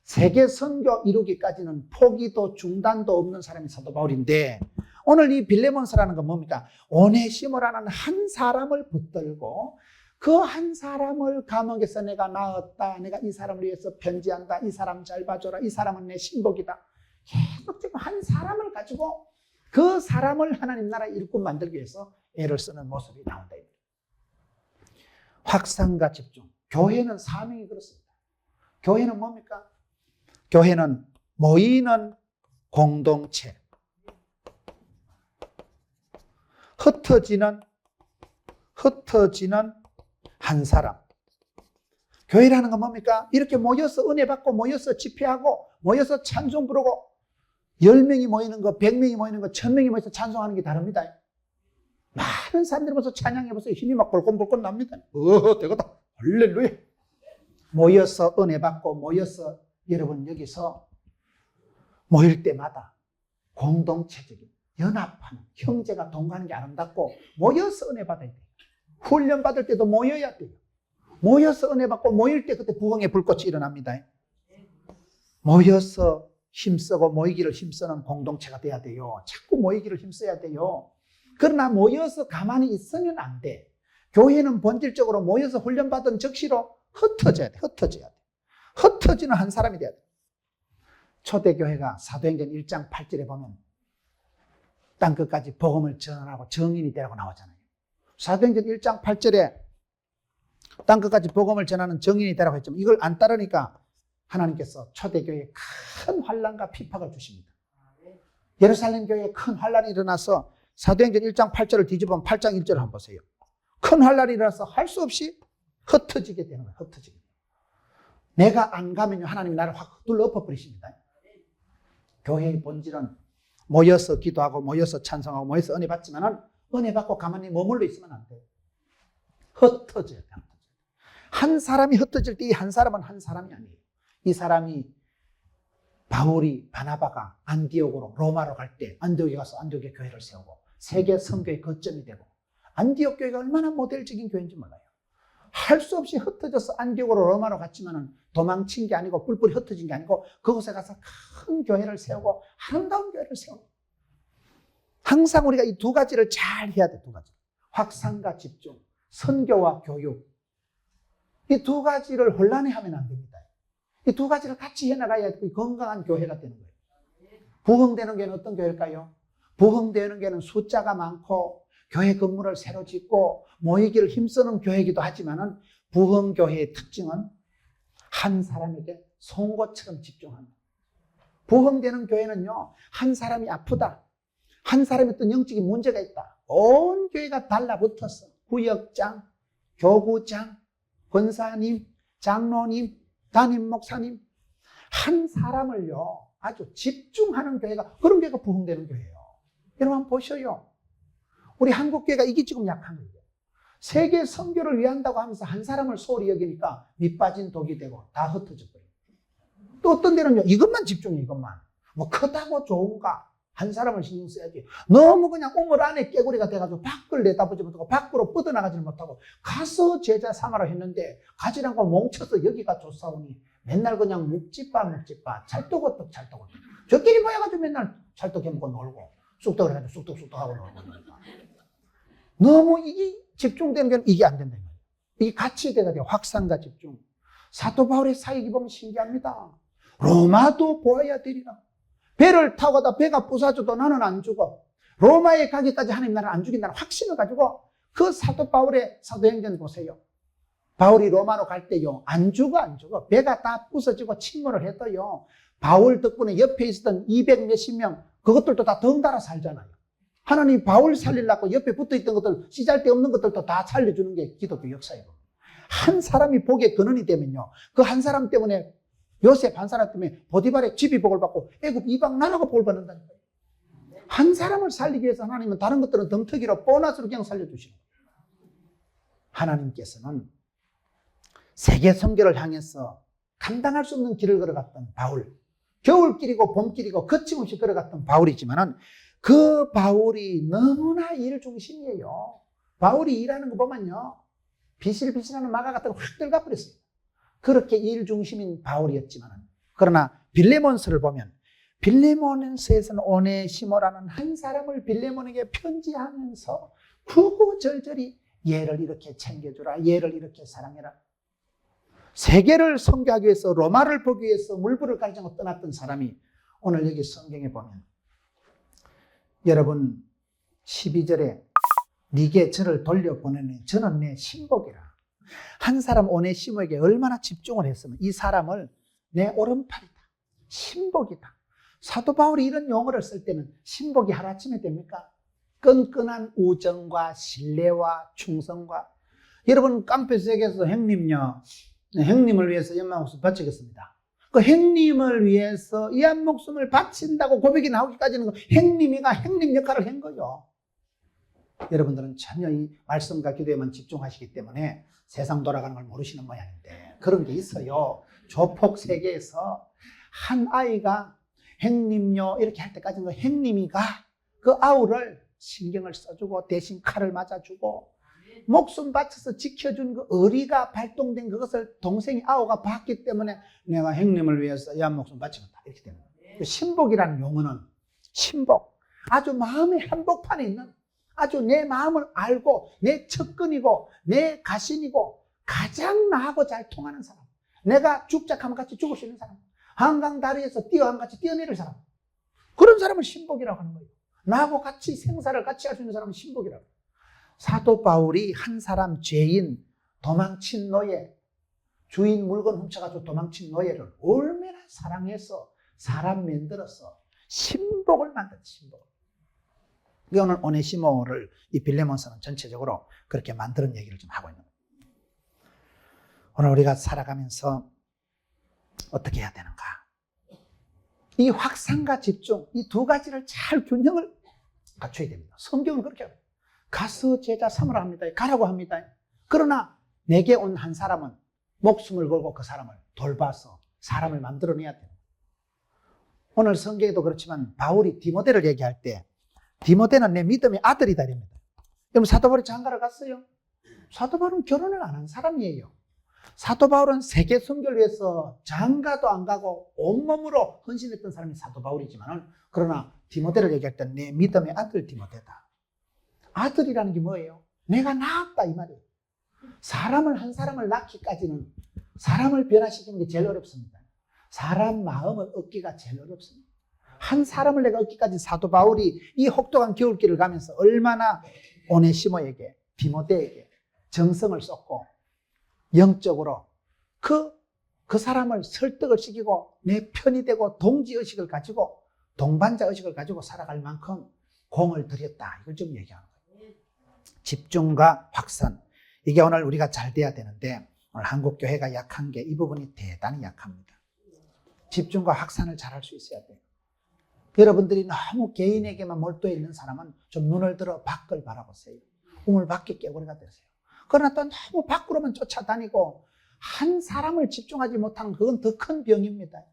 세계 선교 이루기까지는 포기도 중단도 없는 사람이 사도 바울인데, 오늘 이 빌레몬서라는 건 뭡니까? 오네시모라는 한 사람을 붙들고 그 한 사람을 감옥에서 내가 낳았다. 내가 이 사람을 위해서 편지한다. 이 사람 잘 봐줘라. 이 사람은 내 신복이다. 계속 지금 한 사람을 가지고 그 사람을 하나님 나라 일꾼 만들기 위해서 애를 쓰는 모습이 나온다. 확산과 집중. 교회는 사명이 그렇습니다. 교회는 뭡니까? 교회는 모이는 공동체. 흩어지는 한 사람. 교회라는 건 뭡니까? 이렇게 모여서 은혜 받고 모여서 집회하고 모여서 찬송 부르고 10명이 모이는 거, 100명이 모이는 거, 1000명이 모여서 찬송하는 게 다릅니다. 많은 사람들이 모여서 찬양해보세요. 힘이 막 벌컥벌컥 납니다. 되겠다. 할렐루야. 모여서 은혜 받고 모여서 여러분 여기서 모일 때마다 공동체적인 연합하는 형제가 동거하는 게 아름답고 모여서 은혜 받아야 돼요. 훈련 받을 때도 모여야 돼요. 모여서 은혜 받고 모일 때 그때 부흥의 불꽃이 일어납니다. 모여서 힘쓰고 모이기를 힘쓰는 공동체가 돼야 돼요. 자꾸 모이기를 힘써야 돼요. 그러나 모여서 가만히 있으면 안 돼. 교회는 본질적으로 모여서 훈련받은 적시로 흩어져야 돼. 흩어지는 한 사람이 돼야 돼. 초대교회가 사도행전 1장 8절에 보면 땅끝까지 복음을 전하고 정인이 되라고 나오잖아요. 사도행전 1장 8절에 땅끝까지 복음을 전하는 정인이 되라고 했지만 이걸 안 따르니까 하나님께서 초대교회에 큰 환난과 핍박을 주십니다. 예루살렘 교회에 큰 환난이 일어나서 사도행전 1장 8절을 뒤집으면 8장 1절을 한번 보세요. 큰 환난이 일어나서 할 수 없이 흩어지게 되는 거예요. 흩어지게. 내가 안 가면 하나님이 나를 확 둘러 엎어버리십니다. 교회의 본질은 모여서 기도하고 모여서 찬송하고 모여서 은혜 받지만은 은혜 받고 가만히 머물러 있으면 안 돼요. 흩어져야 돼요. 한 사람이 흩어질 때 이 한 사람은 한 사람이 아니에요. 이 사람이 바울이 바나바가 안디옥으로 로마로 갈 때 안디옥에 가서 안디옥의 교회를 세우고 세계 선교의 거점이 되고 안디옥 교회가 얼마나 모델적인 교회인지 몰라요. 할 수 없이 흩어져서 안디옥으로 로마로 갔지만은 도망친 게 아니고 뿔뿔이 흩어진 게 아니고 그곳에 가서 큰 교회를 세우고 아름다운 교회를 세우고 항상 우리가 이 두 가지를 잘 해야 돼. 두 가지. 확산과 집중, 선교와 교육. 이 두 가지를 혼란해하면 안 됩니다. 이 두 가지를 같이 해나가야 건강한 교회가 되는 거예요. 부흥되는 교회는 어떤 교회일까요? 부흥되는 교회는 숫자가 많고 교회 건물을 새로 짓고 모이기를 힘쓰는 교회이기도 하지만은 부흥교회의 특징은 한 사람에게 송곳처럼 집중합니다. 부흥되는 교회는요, 한 사람이 아프다. 한 사람이 어떤 영적인 문제가 있다. 온 교회가 달라붙었어. 구역장, 교구장, 권사님, 장로님, 담임 목사님. 한 사람을요, 아주 집중하는 교회가, 그런 교회가 부흥되는 교회예요. 여러분 한번 보셔요. 우리 한국교회가 이게 지금 약한 거예요. 세계 선교를 위한다고 하면서 한 사람을 소홀히 여기니까 밑빠진 독이 되고 다 흩어져 버려요. 또 어떤 데는요, 이것만 집중해, 이것만. 뭐 크다고 좋은가? 한 사람을 신경 써야지. 너무 그냥 우물 안에 깨구리가 돼가지고 밖을 내다보지 못하고 밖으로 뻗어나가지를 못하고 가서 제자 삼아라 했는데 가지랑과 뭉쳐서 여기가 좋사오니 맨날 그냥 묵집바 찰떡어떡 저끼리 모여가지고 맨날 찰떡 해먹고 놀고 쑥떡을 해가지고 쑥떡하고 놀고 너무 이게 집중되는 게 이게 안 된다는 거예요. 이게 같이 돼야 돼요. 확산과 집중. 사도 바울의 사역이 보면 신기합니다. 로마도 보아야 되리라. 배를 타고 가다 배가 부서져도 나는 안 죽어. 로마에 가기까지 하나님 나를 안 죽인다는 확신을 가지고 그 사도 바울의 사도행전 보세요. 바울이 로마로 갈 때요, 안 죽어. 배가 다 부서지고 침몰을 해도요, 바울 덕분에 옆에 있었던 200 몇십 명, 그것들도 다 덩달아 살잖아요. 하나님 바울 살리려고 옆에 붙어있던 것들, 쓰잘데없는 것들도 다 살려주는 게 기독교 역사예요. 한 사람이 복의 근원이 되면요, 그 한 사람 때문에 요셉 한 사람 때문에 보디발의 집이 복을 받고 애굽 이방 나라가 복을 받는다는 거예요. 한 사람을 살리기 위해서 하나님은 다른 것들은 덩터기로 보너스로 그냥 살려주시는 거예요. 하나님께서는 세계 선교를 향해서 감당할 수 없는 길을 걸어갔던 바울, 겨울길이고 봄길이고 거침없이 걸어갔던 바울이지만은 그 바울이 너무나 일 중심이에요. 바울이 일하는 거 보면요, 비실비실하는 마가 같은 거 확 들어가 버렸어요. 그렇게 일 중심인 바울이었지만은, 그러나 빌레몬서를 보면 빌레몬서에서는 오네시모라는 한 사람을 빌레몬에게 편지하면서 구구절절히 얘를 이렇게 챙겨주라, 얘를 이렇게 사랑해라. 세계를 선교하기 위해서, 로마를 보기 위해서 물불을 가지고 떠났던 사람이 오늘 여기 성경에 보면, 여러분 12절에 네게 저를 돌려보내니 저는 내 신복이라. 한 사람 오네시모에게 얼마나 집중을 했으면 이 사람을 내 오른팔이다, 신복이다. 사도 바울이 이런 용어를 쓸 때는 신복이 하루아침에 됩니까? 끈끈한 우정과 신뢰와 충성과, 여러분 깡패색에서 형님요, 형님을 위해서 이 한 목숨 바치겠습니다. 그 형님을 위해서 이 한 목숨을 바친다고 고백이 나오기까지는 형님이가 형님 역할을 한 거죠. 여러분들은 전혀 이 말씀과 기도에만 집중하시기 때문에 세상 돌아가는 걸 모르시는 모양인데, 그런 게 있어요. 조폭 세계에서 한 아이가 형님요 이렇게 할 때까지는 형님이가 그 아우를 신경을 써주고 대신 칼을 맞아주고 목숨 바쳐서 지켜준 그 의리가 발동된 그것을 동생이 아우가 봤기 때문에 내가 형님을 위해서 이 한 목숨 바치겠다, 이렇게 되는 거예요. 신복이라는 용어는, 신복, 아주 마음의 한복판에 있는, 아주 내 마음을 알고 내 측근이고 내 가신이고 가장 나하고 잘 통하는 사람, 내가 죽자하면 같이 죽을 수 있는 사람, 한강 다리에서 뛰어하면 같이 뛰어내릴 사람, 그런 사람을 신복이라고 하는 거예요. 나하고 같이 생사를 같이 할 수 있는 사람은 신복이라고. 사도 바울이 한 사람 죄인, 도망친 노예, 주인 물건 훔쳐가지고 도망친 노예를 얼마나 사랑해서 사람 만들어서 신복을 만든, 신복. 오늘 오네시모를 이 빌레몬서는 전체적으로 그렇게 만드는 얘기를 좀 하고 있는 거예요. 오늘 우리가 살아가면서 어떻게 해야 되는가? 이 확산과 집중, 이 두 가지를 잘 균형을 갖춰야 됩니다. 성경은 그렇게 합니다. 가서 제자 삼으라 합니다. 가라고 합니다. 그러나 내게 온 한 사람은 목숨을 걸고 그 사람을 돌봐서 사람을 만들어내야 돼요. 오늘 성경에도 그렇지만 바울이 디모데를 얘기할 때 디모데는 내 믿음의 아들이다 이럽니다. 여러분 사도 바울이 장가를 갔어요? 사도 바울은 결혼을 안 한 사람이에요. 사도 바울은 세계 선교를 위해서 장가도 안 가고 온몸으로 헌신했던 사람이 사도 바울이지만, 그러나 디모데를 얘기할 때 내 믿음의 아들 디모데다. 아들이라는 게 뭐예요? 내가 낳았다 이 말이에요. 사람을, 한 사람을 낳기까지는 사람을 변화시키는 게 제일 어렵습니다. 사람 마음을 얻기가 제일 어렵습니다. 한 사람을 내가 얻기까지 사도 바울이 이 혹독한 겨울길을 가면서 얼마나 오네시모에게, 디모데에게 정성을 쏟고 영적으로 그 사람을 설득을 시키고 내 편이 되고 동지의식을 가지고 동반자의식을 가지고 살아갈 만큼 공을 들였다, 이걸 좀 얘기하는 거예요. 집중과 확산, 이게 오늘 우리가 잘 돼야 되는데 오늘 한국교회가 약한 게 이 부분이 대단히 약합니다. 집중과 확산을 잘할 수 있어야 돼요. 여러분들이 너무 개인에게만 몰두해 있는 사람은 좀 눈을 들어 밖을 바라보세요. 우물 밖에 깨구리가 되세요. 그러나 또 너무 밖으로만 쫓아다니고 한 사람을 집중하지 못하는, 그건 더 큰 병입니다.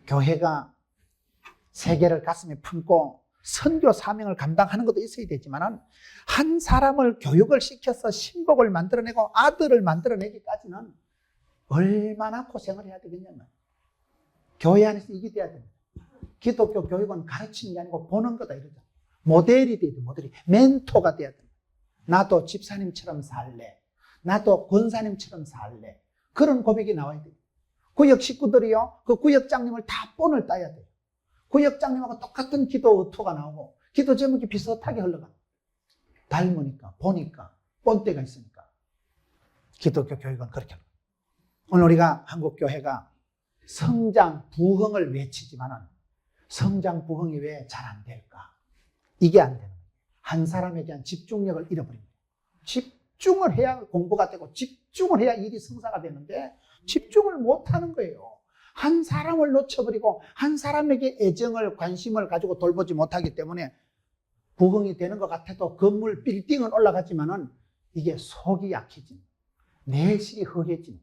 교회가 세계를 가슴에 품고 선교 사명을 감당하는 것도 있어야 되지만 한 사람을 교육을 시켜서 신복을 만들어내고 아들을 만들어내기까지는 얼마나 고생을 해야 되겠냐면, 교회 안에서 이게 돼야 됩니다. 기독교 교육은 가르치는 게 아니고 보는 거다 이러죠. 모델이 돼야 돼, 모델이. 멘토가 돼야 돼. 나도 집사님처럼 살래, 나도 권사님처럼 살래, 그런 고백이 나와야 돼요. 구역 식구들이요, 그 구역장님을 다 본을 따야 돼요. 구역장님하고 똑같은 기도 어토가 나오고 기도 제목이 비슷하게 흘러가. 닮으니까, 보니까, 본때가 있으니까. 기독교 교육은 그렇게 합니다. 오늘 우리가 한국교회가 성장, 부흥을 외치지만은 성장, 부흥이 왜 잘 안 될까? 이게 안 되는 거예요. 한 사람에 대한 집중력을 잃어버립니다. 집중을 해야 공부가 되고 집중을 해야 일이 성사가 되는데 집중을 못 하는 거예요. 한 사람을 놓쳐버리고 한 사람에게 애정을 관심을 가지고 돌보지 못하기 때문에 부흥이 되는 것 같아도 건물 빌딩은 올라가지만은 이게 속이 약해지는, 내실이 허해지는,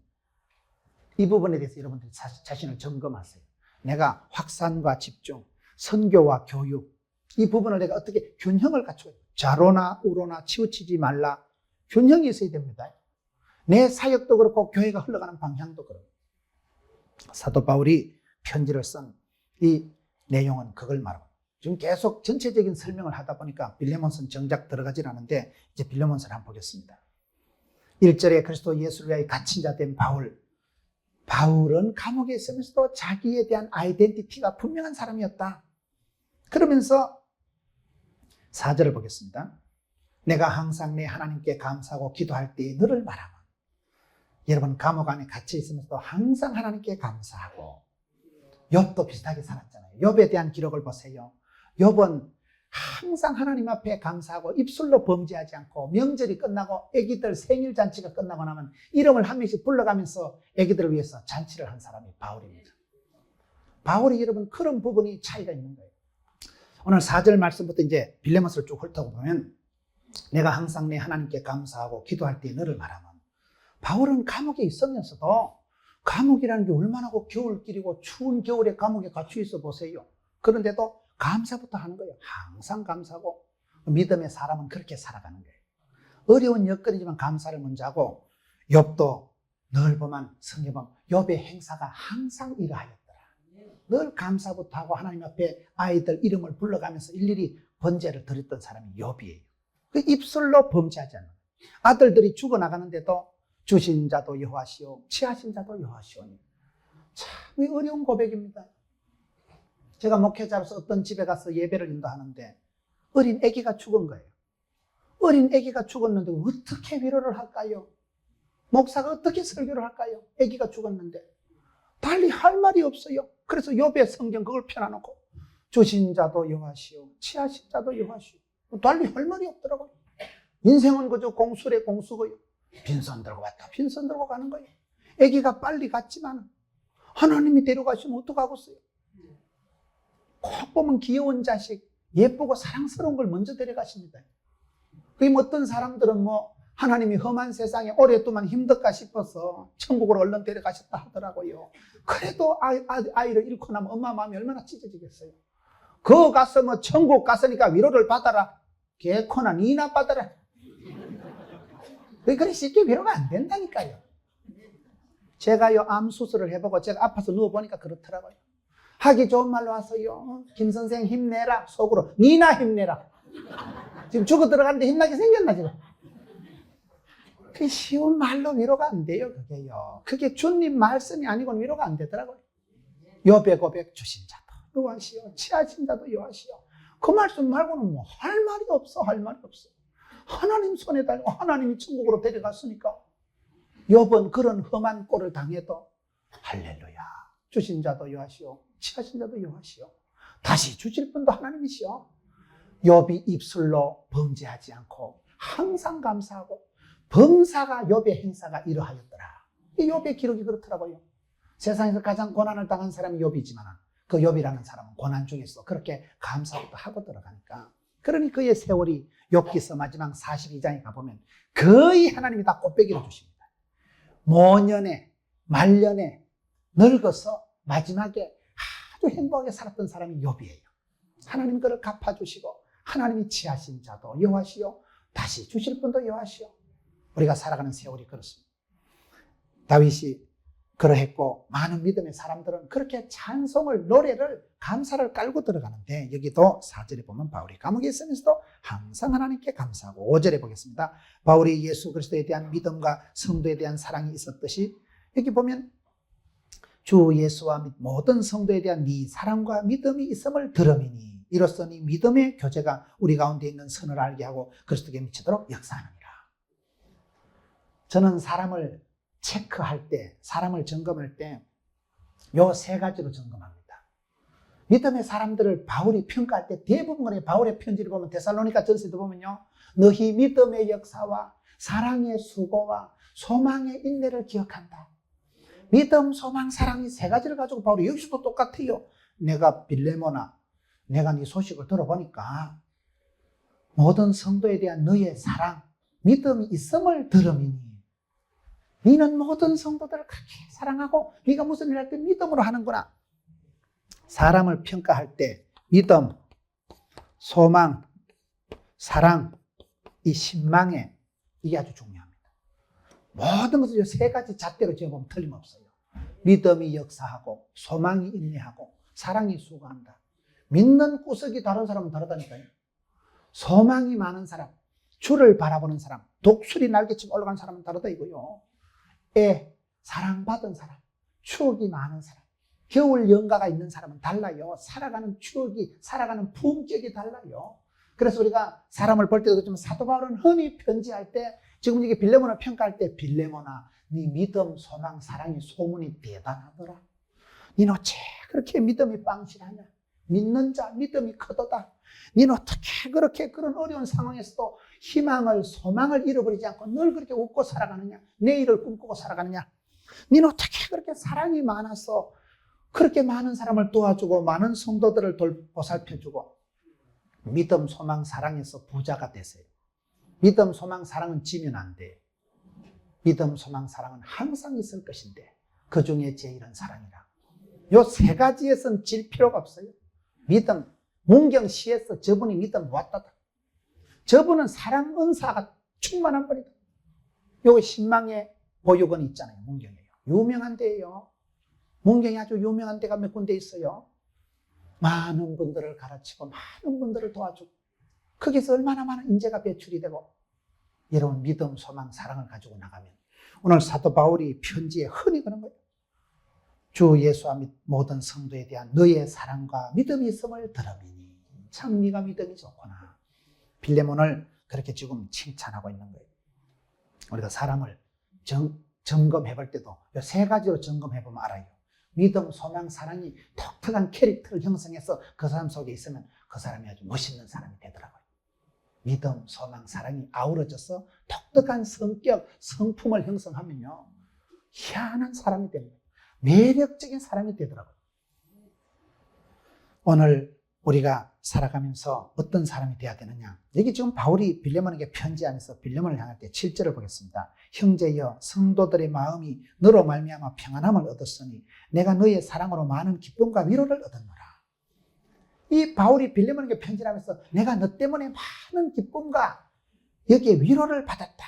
이 부분에 대해서 여러분들이 자신을 점검하세요. 내가 확산과 집중, 선교와 교육, 이 부분을 내가 어떻게 균형을 갖춰야 돼요. 좌로나 우로나 치우치지 말라. 균형이 있어야 됩니다. 내 사역도 그렇고 교회가 흘러가는 방향도 그렇고. 사도 바울이 편지를 쓴 이 내용은 그걸 말하고, 지금 계속 전체적인 설명을 하다 보니까 빌레몬서는 정작 들어가질 않은데 이제 빌레몬서를 한번 보겠습니다. 1절에 그리스도 예수를 위하여 갇힌 자 된 바울은 감옥에 있으면서도 자기에 대한 아이덴티티가 분명한 사람이었다. 그러면서 4절을 보겠습니다. 내가 항상 내 하나님께 감사하고 기도할 때에 너를 말하면, 여러분 감옥 안에 갇혀 있으면서도 항상 하나님께 감사하고, 욥도 비슷하게 살았잖아요. 욥에 대한 기록을 보세요. 욥은 항상 하나님 앞에 감사하고 입술로 범죄하지 않고, 명절이 끝나고 아기들 생일 잔치가 끝나고 나면 이름을 한 명씩 불러가면서 아기들을 위해서 잔치를 한 사람이 바울입니다. 바울이 여러분 그런 부분이 차이가 있는 거예요. 오늘 4절 말씀부터 이제 빌레몬서를 쭉 훑어보면, 내가 항상 내 하나님께 감사하고 기도할 때 너를 말하면, 바울은 감옥에 있으면서도, 감옥이라는 게 얼마나 겨울길이고 추운 겨울에 감옥에 갇혀 있어 보세요. 그런데도 감사부터 하는 거예요. 항상 감사하고. 믿음의 사람은 그렇게 살아가는 거예요. 어려운 여건이지만 감사를 먼저 하고, 욥도 늘 보면 성경 보면 욥의 행사가 항상 이러하였더라. 늘 감사부터 하고 하나님 앞에 아이들 이름을 불러가면서 일일이 번제를 드렸던 사람이 욥이에요. 그 입술로 범죄하지 않는, 아들들이 죽어나가는데도 주신 자도 여호와시오, 취하신 자도 여호와시오니. 참 어려운 고백입니다. 제가 목회자로서 어떤 집에 가서 예배를 인도하는데 어린 아기가 죽은 거예요. 어린 아기가 죽었는데 어떻게 위로를 할까요? 목사가 어떻게 설교를 할까요? 아기가 죽었는데 달리 할 말이 없어요. 그래서 욥의 성경 그걸 펴놔놓고 주신 자도 여호와시오, 취하신 자도 여호와시오. 달리 할 말이 없더라고요. 인생은 그저 공수래 공수고요. 빈손 들고 왔다 빈손 들고 가는 거예요. 아기가 빨리 갔지만 하나님이 데려가시면 어떡하겠어요? 꼭 보면 귀여운 자식, 예쁘고 사랑스러운 걸 먼저 데려가십니다. 그게 어떤 사람들은 하나님이 험한 세상에 오랫동안 힘들까 싶어서 천국으로 얼른 데려가셨다 하더라고요. 그래도 아이를 잃고 나면 엄마 마음이 얼마나 찢어지겠어요. 그 가서 천국 갔으니까 위로를 받아라. 개코나 니나 받아라. 그게 쉽게 위로가 안 된다니까요. 제가요 암 수술을 해보고 제가 아파서 누워보니까 그렇더라고요. 하기 좋은 말로 와서요, 김 선생 힘내라. 속으로 니나 힘내라. 지금 죽어 들어가는데 힘나게 생겼나 지금. 그게 쉬운 말로 위로가 안 돼요. 그게 주님 말씀이 아니고는 위로가 안 되더라고요. 욥의 고백, 주신 자도 여호와시오, 취하신 자도 여호와시오. 그 말씀 말고는 할 말이 없어. 할 말이 없어. 하나님 손에 달고 하나님이 천국으로 데려갔으니까 욥은 그런 험한 꼴을 당해도 할렐루야, 주신 자도 여호와시오, 취하신 자도 여호와시오. 다시 주실 분도 하나님이시오. 욥이 입술로 범죄하지 않고 항상 감사하고, 범사가 욥의 행사가 이러하였더라. 이 욥의 기록이 그렇더라고요. 세상에서 가장 고난을 당한 사람이 욥이지만 그 욥이라는 사람은 고난 중에서 그렇게 감사부터 하고 들어가니까, 그러니 그의 세월이 욥기서 마지막 42장에 가보면 거의 하나님이 다 꽃배기를 주십니다. 모년에 말년에 늙어서 마지막에 아주 행복하게 살았던 사람이 욥이에요. 하나님 그를 갚아주시고, 하나님이 취하신 자도 여호와시오, 다시 주실 분도 여호와시오. 우리가 살아가는 세월이 그렇습니다. 다윗이 그러했고, 많은 믿음의 사람들은 그렇게 찬송을, 노래를, 감사를 깔고 들어가는데, 여기도 4절에 보면 바울이 감옥에 있으면서도 항상 하나님께 감사하고, 5절에 보겠습니다. 바울이 예수 그리스도에 대한 믿음과 성도에 대한 사랑이 있었듯이, 여기 보면 주 예수와 모든 성도에 대한 네 사랑과 믿음이 있음을 들음이니, 이로써 네 믿음의 교제가 우리 가운데 있는 선을 알게 하고 그리스도께 미치도록 역사하느니라. 저는 사람을 체크할 때, 사람을 점검할 때 요 세 가지로 점검합니다. 믿음의 사람들을 바울이 평가할 때 대부분 바울의 편지를 보면, 데살로니가 전서도 보면요, 너희 믿음의 역사와 사랑의 수고와 소망의 인내를 기억한다. 믿음, 소망, 사랑 이 세 가지를 가지고 바울이 여기서도 똑같아요. 내가 빌레모나, 내가 네 소식을 들어보니까 모든 성도에 대한 너의 사랑, 믿음이 있음을 들음이니 너는 모든 성도들을 그렇게 사랑하고 네가 무슨 일을 할 때 믿음으로 하는구나. 사람을 평가할 때 믿음, 소망, 사랑, 이 신망에 이게 아주 중요합니다. 모든 것을 이 세 가지 잣대로 지어보면 틀림없어요. 믿음이 역사하고 소망이 인내하고 사랑이 수고한다. 믿는 구석이 다른 사람은 다르다니까요. 소망이 많은 사람, 주를 바라보는 사람, 독수리 날개치고 올라가는 사람은 다르다 이거요. 사랑받은 사람, 추억이 많은 사람, 겨울 연가가 있는 사람은 달라요. 살아가는 추억이, 살아가는 품격이 달라요. 그래서 우리가 사람을 볼 때도 그렇지만 사도 바울은 흔히 편지할 때, 지금 이게 빌레몬을 평가할 때 빌레몬아, 네 믿음, 소망, 사랑이 소문이 대단하더라. 니는 어째 그렇게 믿음이 빵실하냐? 믿는 자 믿음이 크도다. 니는 어떻게 그렇게 그런 어려운 상황에서도 희망을, 소망을 잃어버리지 않고 늘 그렇게 웃고 살아가느냐? 내일을 꿈꾸고 살아가느냐? 니는 어떻게 그렇게 사랑이 많아서 그렇게 많은 사람을 도와주고 많은 성도들을 보살펴주고 믿음, 소망, 사랑에서 부자가 되세요. 믿음, 소망, 사랑은 지면 안 돼. 믿음, 소망, 사랑은 항상 있을 것인데 그 중에 제일은 사랑이라. 요 세 가지에선 질 필요가 없어요. 믿음, 문경시에서 저분이 믿음 왔다다. 저분은 사랑 은사가 충만한 분이다. 요 신망의 보육원 있잖아요. 문경에요. 유명한 데예요. 문경이 아주 유명한 데가 몇 군데 있어요. 많은 분들을 가르치고 많은 분들을 도와주고 거기서 얼마나 많은 인재가 배출이 되고 여러분 믿음, 소망, 사랑을 가지고 나가면 오늘 사도 바울이 편지에 흔히 그런 거예요. 주 예수와 모든 성도에 대한 너의 사랑과 믿음이 있음을 들음이니 참 네가 믿음이 좋구나. 빌레몬을 그렇게 지금 칭찬하고 있는 거예요. 우리가 사람을 점검해 볼 때도 이 세 가지로 점검해 보면 알아요. 믿음, 소망, 사랑이 독특한 캐릭터를 형성해서 그 사람 속에 있으면 그 사람이 아주 멋있는 사람이 되더라고요. 믿음, 소망, 사랑이 아우러져서 독특한 성격, 성품을 형성하면요. 희한한 사람이 됩니다. 매력적인 사람이 되더라고요. 오늘 우리가 살아가면서 어떤 사람이 되어야 되느냐. 여기 지금 바울이 빌레몬에게 편지하면서 빌레몬을 향할 때 7절을 보겠습니다. 형제여 성도들의 마음이 너로 말미암아 평안함을 얻었으니 내가 너의 사랑으로 많은 기쁨과 위로를 얻었노라. 이 바울이 빌레몬에게 편지를 하면서 내가 너 때문에 많은 기쁨과 여기에 위로를 받았다.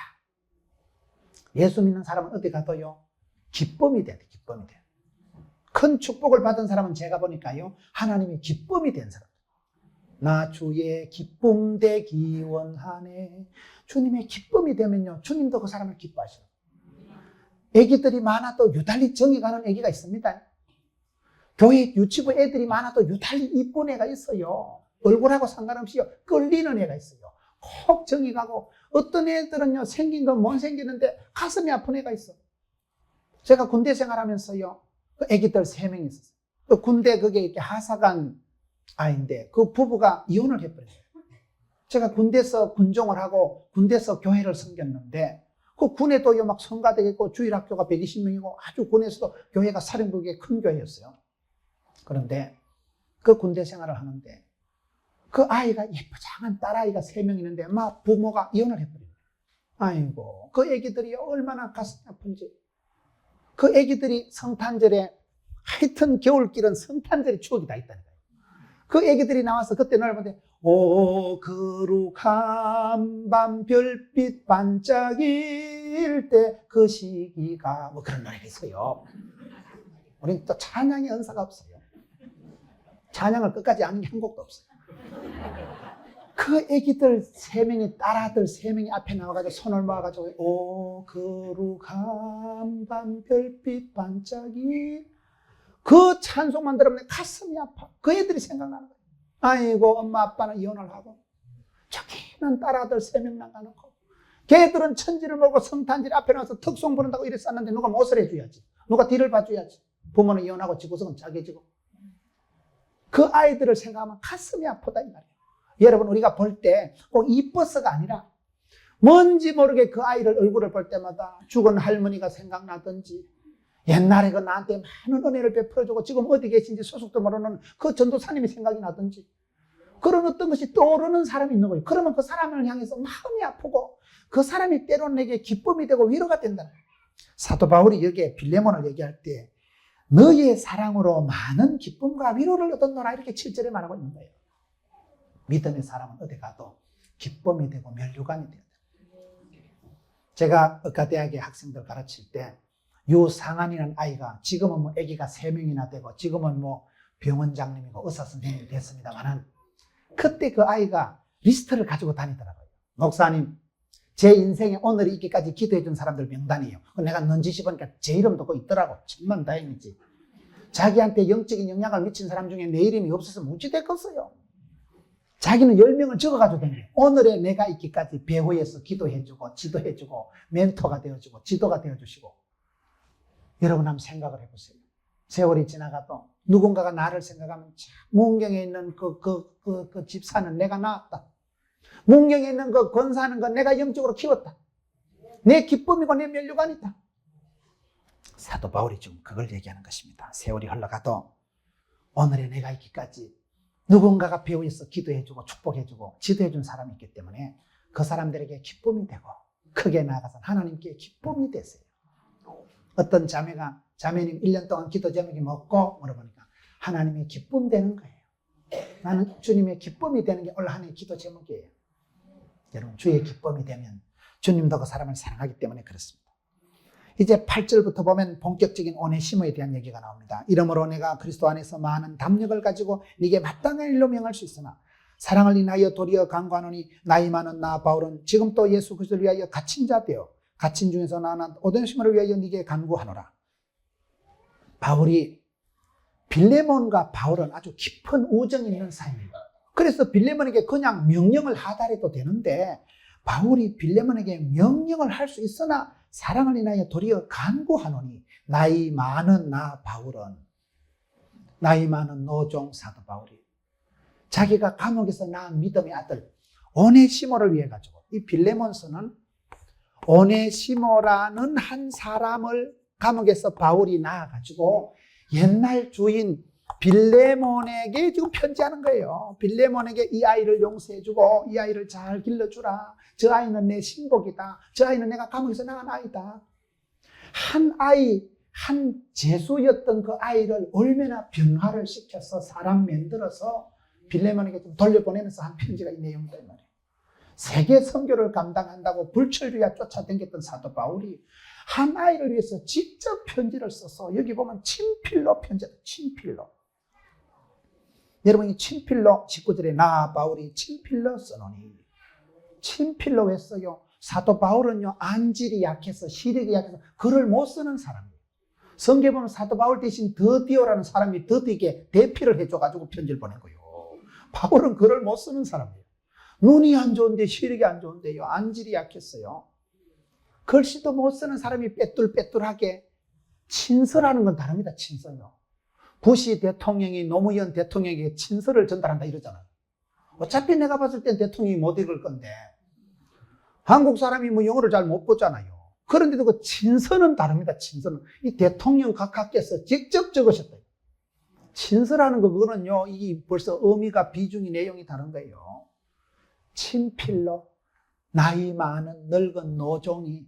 예수 믿는 사람은 어디 가도요? 기쁨이 돼야 돼. 기쁨이 돼. 큰 축복을 받은 사람은 제가 보니까요. 하나님의 기쁨이 된 사람. 나 주의 기쁨 되기 원하네. 주님의 기쁨이 되면요. 주님도 그 사람을 기뻐하셔요. 애기들이 많아도 유달리 정이 가는 애기가 있습니다. 교회 유치부 애들이 많아도 유달리 이쁜 애가 있어요. 얼굴하고 상관없이요. 끌리는 애가 있어요. 꼭 정이 가고 어떤 애들은요. 생긴 건 못 생기는데 가슴이 아픈 애가 있어. 제가 군대 생활하면서요. 그 애기들 3명이 있었어요. 그 군대 그게 이렇게 하사관 아인데 그 부부가 이혼을 해버려요. 제가 군대에서 군종을 하고 군대에서 교회를 섬겼는데 그 군에도요 막 성가대가 있고 주일학교가 120명이고 아주 군에서도 교회가 사령국의 큰 교회였어요. 그런데 그 군대 생활을 하는데 그 아이가 예쁘장한 딸아이가 3명 있는데 막 부모가 이혼을 해버려요. 아이고 그 애기들이 얼마나 가슴이 아픈지. 그 애기들이 성탄절에 하여튼 겨울길은 성탄절의 추억이 다 있다니까요. 그 애기들이 나와서 그때 노래 보는데 오 거룩한 밤 별빛 반짝일 때 그 시기가 뭐 그런 노래가 있어요. 우리는 또 찬양의 은사가 없어요. 찬양을 끝까지 아는 게 한 곡도 없어요. 그 애기들 3명이 딸아들 3명이 앞에 나와가지고 손을 모아가지고 오 거룩한 밤 별빛 반짝이 그 찬송만 들으면 가슴이 아파. 그 애들이 생각나는 거예요. 아이고 엄마 아빠는 이혼을 하고 저기는 딸아들 3명 나가놓고 걔들은 천지를 모르고 성탄절 앞에 나와서 특송 부른다고 이래 쌌는데 누가 못을 해줘야지. 누가 뒤를 봐줘야지. 부모는 이혼하고 지구석은 짜게지고 그 아이들을 생각하면 가슴이 아프다 이 말이에요. 여러분 우리가 볼 때 꼭 이뻐서가 아니라 뭔지 모르게 그 아이를 얼굴을 볼 때마다 죽은 할머니가 생각나든지 옛날에 그 나한테 많은 은혜를 베풀어주고 지금 어디 계신지 소속도 모르는 그 전도사님이 생각이 나든지 그런 어떤 것이 떠오르는 사람이 있는 거예요. 그러면 그 사람을 향해서 마음이 아프고 그 사람이 때로는 내게 기쁨이 되고 위로가 된다는 거예요. 사도 바울이 여기에 빌레몬을 얘기할 때 너의 사랑으로 많은 기쁨과 위로를 얻었노라 이렇게 7절에 말하고 있는 거예요. 믿음의 사람은 어디 가도 기쁨이 되고 면류관이 돼야 돼요. 제가 의과대학의 학생들 가르칠 때 유상한이라는 아이가 지금은 뭐 아기가 3명이나 되고 지금은 뭐 병원장님이고 의사 선생님이 됐습니다만은 그때 그 아이가 리스트를 가지고 다니더라고요. 목사님, 제 인생에 오늘이 있기까지 기도해 준 사람들 명단이에요. 내가 넌지시 보니까 제 이름도 거기 있더라고. 천만 다행이지. 자기한테 영적인 영향을 미친 사람 중에 내 이름이 없어서 어찌 됐겠어요. 자기는 10명을 적어가지고 다녀요. 오늘의 내가 있기까지 배후에서 기도해주고 지도해주고 멘토가 되어주고 지도가 되어주시고. 여러분 한번 생각을 해보세요. 세월이 지나가도 누군가가 나를 생각하면 참 문경에 있는 그 집사는 내가 낳았다. 문경에 있는 그 권사하는 건 내가 영적으로 키웠다. 내 기쁨이고 내 면류관이다. 사도 바울이 지금 그걸 얘기하는 것입니다. 세월이 흘러가도 오늘의 내가 있기까지 누군가가 배후에서 기도해주고 축복해주고 지도해준 사람이 있기 때문에 그 사람들에게 기쁨이 되고 크게 나아가서 하나님께 기쁨이 되세요. 어떤 자매님 1년 동안 기도 제목이 뭐고 물어보니까 하나님의 기쁨 되는 거예요. 나는 주님의 기쁨이 되는 게 올 한 해 기도 제목이에요. 여러분 주의 기쁨이 되면 주님도 그 사람을 사랑하기 때문에 그렇습니다. 이제 8절부터 보면 본격적인 오네시모에 대한 얘기가 나옵니다. 이러므로 내가 그리스도 안에서 많은 담력을 가지고 네게 마땅한 일로 명할 수 있으나 사랑을 인하여 도리어 간구하노니 나이 많은 나 바울은 지금 또 예수 그리스도를 위하여 갇힌 자 되어 갇힌 중에서 나는 오네시모를 위하여 네게 간구하노라. 바울이 빌레몬과 바울은 아주 깊은 우정이 있는 사이입니다. 그래서 빌레몬에게 그냥 명령을 하달해도 되는데 바울이 빌레몬에게 명령을 할 수 있으나 사랑을 인하여 도리어 간구하노니 나이 많은 나 바울은 나이 많은 노종 사도 바울이 자기가 감옥에서 낳은 믿음의 아들 오네시모를 위해 가지고 이 빌레몬서는 오네시모라는 한 사람을 감옥에서 바울이 낳아가지고 옛날 주인 빌레몬에게 지금 편지하는 거예요. 빌레몬에게 이 아이를 용서해주고 이 아이를 잘 길러주라. 저 아이는 내 신복이다. 저 아이는 내가 감옥에서 낳은 아이다. 한 아이, 한 죄수였던 그 아이를 얼마나 변화를 시켜서 사람 만들어서 빌레몬에게 좀 돌려보내면서 한 편지가 이 내용이다 이 말이에요. 세계 선교를 감당한다고 불철주야 쫓아다녔던 사도 바울이 한 아이를 위해서 직접 편지를 써서 여기 보면 친필로 편지다. 친필로. 여러분 이 친필로 19절에 나 바울이 친필로 써노니 친필로 왜 써요? 사도 바울은요 안질이 약해서 시력이 약해서 글을 못 쓰는 사람이에요. 성경에 보면 사도 바울 대신 더디오라는 사람이 더디게 대피를 해줘가지고 편지를 보낸 거예요. 바울은 글을 못 쓰는 사람이에요. 눈이 안 좋은데 시력이 안 좋은데요. 안질이 약했어요. 글씨도 못 쓰는 사람이 빼뚤빼뚤하게 친서라는 건 다릅니다. 친서요. 부시 대통령이 노무현 대통령에게 친서를 전달한다 이러잖아요. 어차피 내가 봤을 땐 대통령이 못 읽을 건데 한국 사람이 뭐 영어를 잘 못 보잖아요. 그런데도 그 친서는 다릅니다. 친서는 이 대통령 각하께서 직접 적으셨다. 친서라는 거 그거는요 이게 벌써 의미가 비중이 내용이 다른 거예요. 친필로 나이 많은 늙은 노종이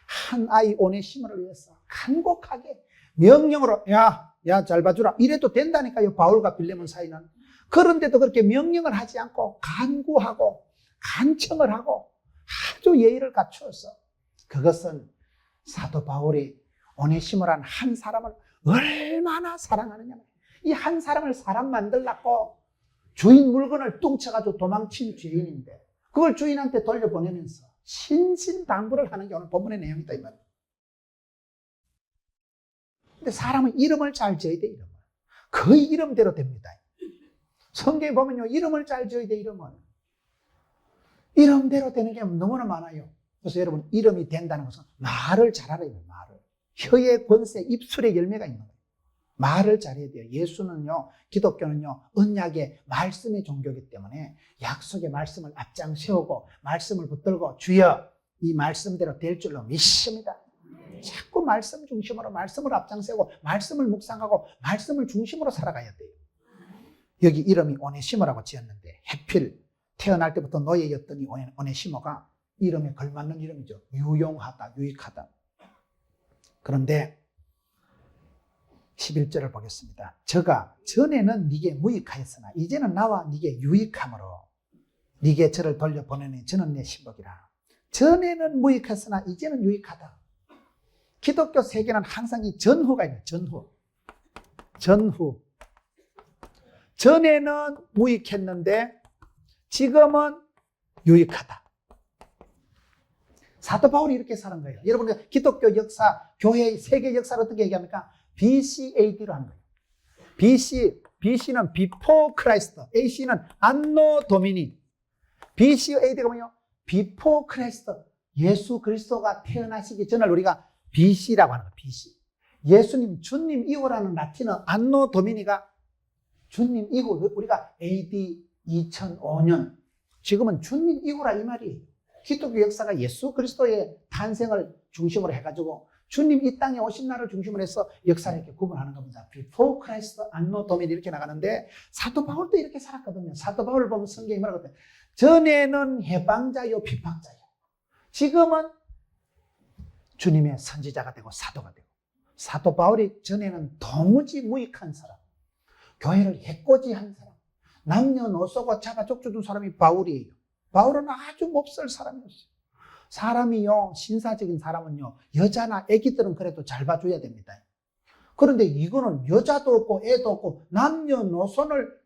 한 아이 오네시모를 위해서 간곡하게 명령으로 야 잘 봐주라 이래도 된다니까요. 바울과 빌레몬 사이는. 그런데도 그렇게 명령을 하지 않고 간구하고 간청을 하고 아주 예의를 갖추어서 그것은 사도 바울이 오네시모라는 한 사람을 얼마나 사랑하느냐. 이 한 사람을 사람 만들려고 주인 물건을 뚱쳐가지고 도망친 죄인인데 그걸 주인한테 돌려보내면서 신신당부를 하는 게 오늘 본문의 내용이다 이 말이에요. 근데 사람은 이름을 잘 지어야 돼. 이름을 그 이름대로 됩니다. 성경에 보면요 이름을 잘 지어야 돼. 이름대로 되는 게 너무나 많아요. 그래서 여러분 이름이 된다는 것은 말을 잘하라. 말을 혀의 권세 입술의 열매가 있는 거예요. 말을 잘해야 돼요. 예수는요, 기독교는요, 언약의 말씀의 종교이기 때문에 약속의 말씀을 앞장 세우고 말씀을 붙들고 주여 이 말씀대로 될 줄로 믿습니다. 자꾸 말씀 중심으로 말씀을 앞장세고 말씀을 묵상하고 말씀을 중심으로 살아가야 돼요. 여기 이름이 오네시모라고 지었는데 해필 태어날 때부터 노예였더니 오네시모가 이름에 걸맞는 이름이죠. 유용하다, 유익하다. 그런데 11절을 보겠습니다. 저가 전에는 네게 무익하였으나 이제는 나와 네게 유익함으로 네게 저를 돌려보내니 저는 내 신복이라. 전에는 무익했으나 이제는 유익하다. 기독교 세계는 항상 이 전후가 있는 전후. 전에는 무익했는데 지금은 유익하다. 사도 바울이 이렇게 사는 거예요. 여러분, 기독교 역사, 교회의 세계 역사를 어떻게 얘기합니까? BCAD로 하는 거예요. BC는 Before Christ, AC는 Anno Domini. BCAD가 뭐예요? Before Christ, 예수 그리스도가 태어나시기 전을 우리가 BC라고 하는 거예요. BC. 예수님, 주님 이후라는 라틴어 Anno Domini가 주님 이후, 우리가 AD 2005년, 지금은 주님 이후라 이 말이에요. 기독교 역사가 예수 그리스도의 탄생을 중심으로 해가지고 주님 이 땅에 오신 날을 중심으로 해서 역사를 이렇게 구분하는 겁니다. Before Christ, Anno Domini 이렇게 나가는데 사도 바울도 이렇게 살았거든요. 사도 바울을 보면 성경이 뭐라고 해요? 전에는 해방자요 비방자요. 지금은 주님의 선지자가 되고 사도가 되고. 사도 바울이 전에는 도무지 무익한 사람, 교회를 해코지한 사람, 남녀노소가 잡아 쫓겨둔 사람이 바울이에요. 바울은 아주 몹쓸 사람이었어요. 사람이요, 신사적인 사람은요, 여자나 애기들은 그래도 잘 봐줘야 됩니다. 그런데 이거는 여자도 없고 애도 없고 남녀노소를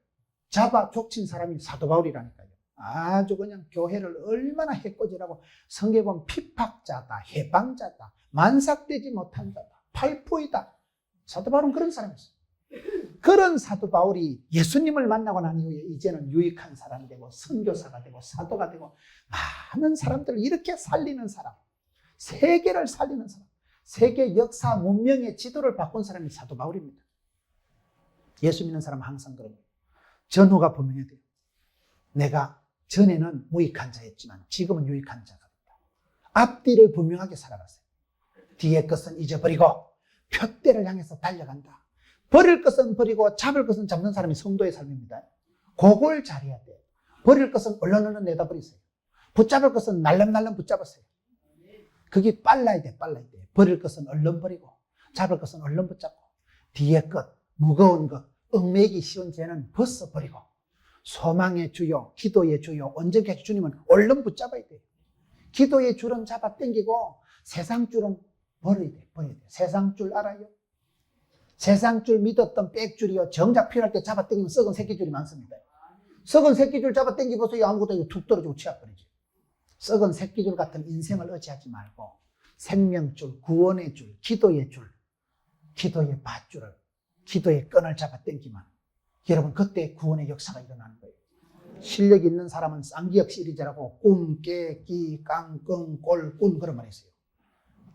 잡아 족친 사람이 사도 바울이라니까요. 아주 그냥 교회를 얼마나 해코지라고. 성경에 보면 핍박자다, 해방자다, 만삭되지 못한 자다, 팔포이다. 사도 바울은 그런 사람이었어요. 그런 사도 바울이 예수님을 만나고 난 이후에 이제는 유익한 사람이 되고 선교사가 되고 사도가 되고 많은 사람들을 이렇게 살리는 사람, 세계를 살리는 사람, 세계 역사 문명의 지도를 바꾼 사람이 사도 바울입니다. 예수 믿는 사람은 항상 그런 거예요. 전후가 분명해야 돼요. 내가 전에는 무익한 자였지만 지금은 유익한 자가 된다. 앞뒤를 분명하게 살아가세요. 뒤의 것은 잊어버리고 표대를 향해서 달려간다. 버릴 것은 버리고 잡을 것은 잡는 사람이 성도의 삶입니다. 그걸 잘해야 돼요. 버릴 것은 얼른 내다버리세요. 붙잡을 것은 날름날름 붙잡으세요. 그게 빨라야 돼, 빨라야 돼. 버릴 것은 얼른 버리고 잡을 것은 얼른 붙잡고 뒤의 것, 무거운 것, 얽매기 쉬운 죄는 벗어버리고 소망의 주요, 기도의 주요, 온전케 주님은 얼른 붙잡아야 돼요. 기도의 줄은 잡아 당기고 세상 줄은 버려야 돼, 버려야 돼. 세상 줄 알아요? 세상 줄 믿었던 빽줄이요, 정작 필요할 때 잡아 당기면 썩은 새끼줄이 많습니다. 썩은 새끼줄 잡아 당기보세요. 아무것도 툭 떨어지고 치아버리죠. 썩은 새끼줄 같은 인생을 의지하지 말고 생명줄, 구원의 줄, 기도의 줄, 기도의 밧줄을, 기도의 끈을 잡아 당기면 여러분 그때 구원의 역사가 일어나는 거예요. 실력 있는 사람은 쌍기역 시리즈라고 꿈, 깨, 끼, 깡, 끙, 꼴, 꾼 그런 말이 있어요.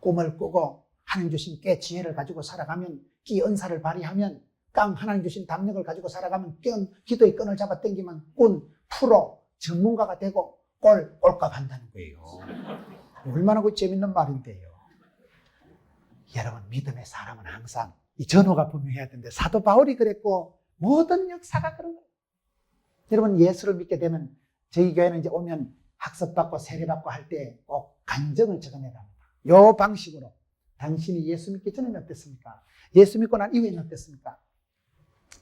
꿈을 꾸고 하나님 주신 깨 지혜를 가지고 살아가면, 끼 은사를 발휘하면, 깡 하나님 주신 담력을 가지고 살아가면, 기도의 끈을 잡아 당기면 꾼, 프로, 전문가가 되고 꼴값 한다는 거예요. 얼마나 그 재밌는 말인데요. 여러분 믿음의 사람은 항상 이 전후가 분명해야 되는데 사도 바울이 그랬고 모든 역사가 그런 거예요. 여러분 예수를 믿게 되면 저희 교회는 이제 오면 학습받고 세례받고 할 때 꼭 간증을 적어내라 합니다. 요 방식으로 당신이 예수 믿기 전에는 어땠습니까? 예수 믿고 난 이후에는 어땠습니까?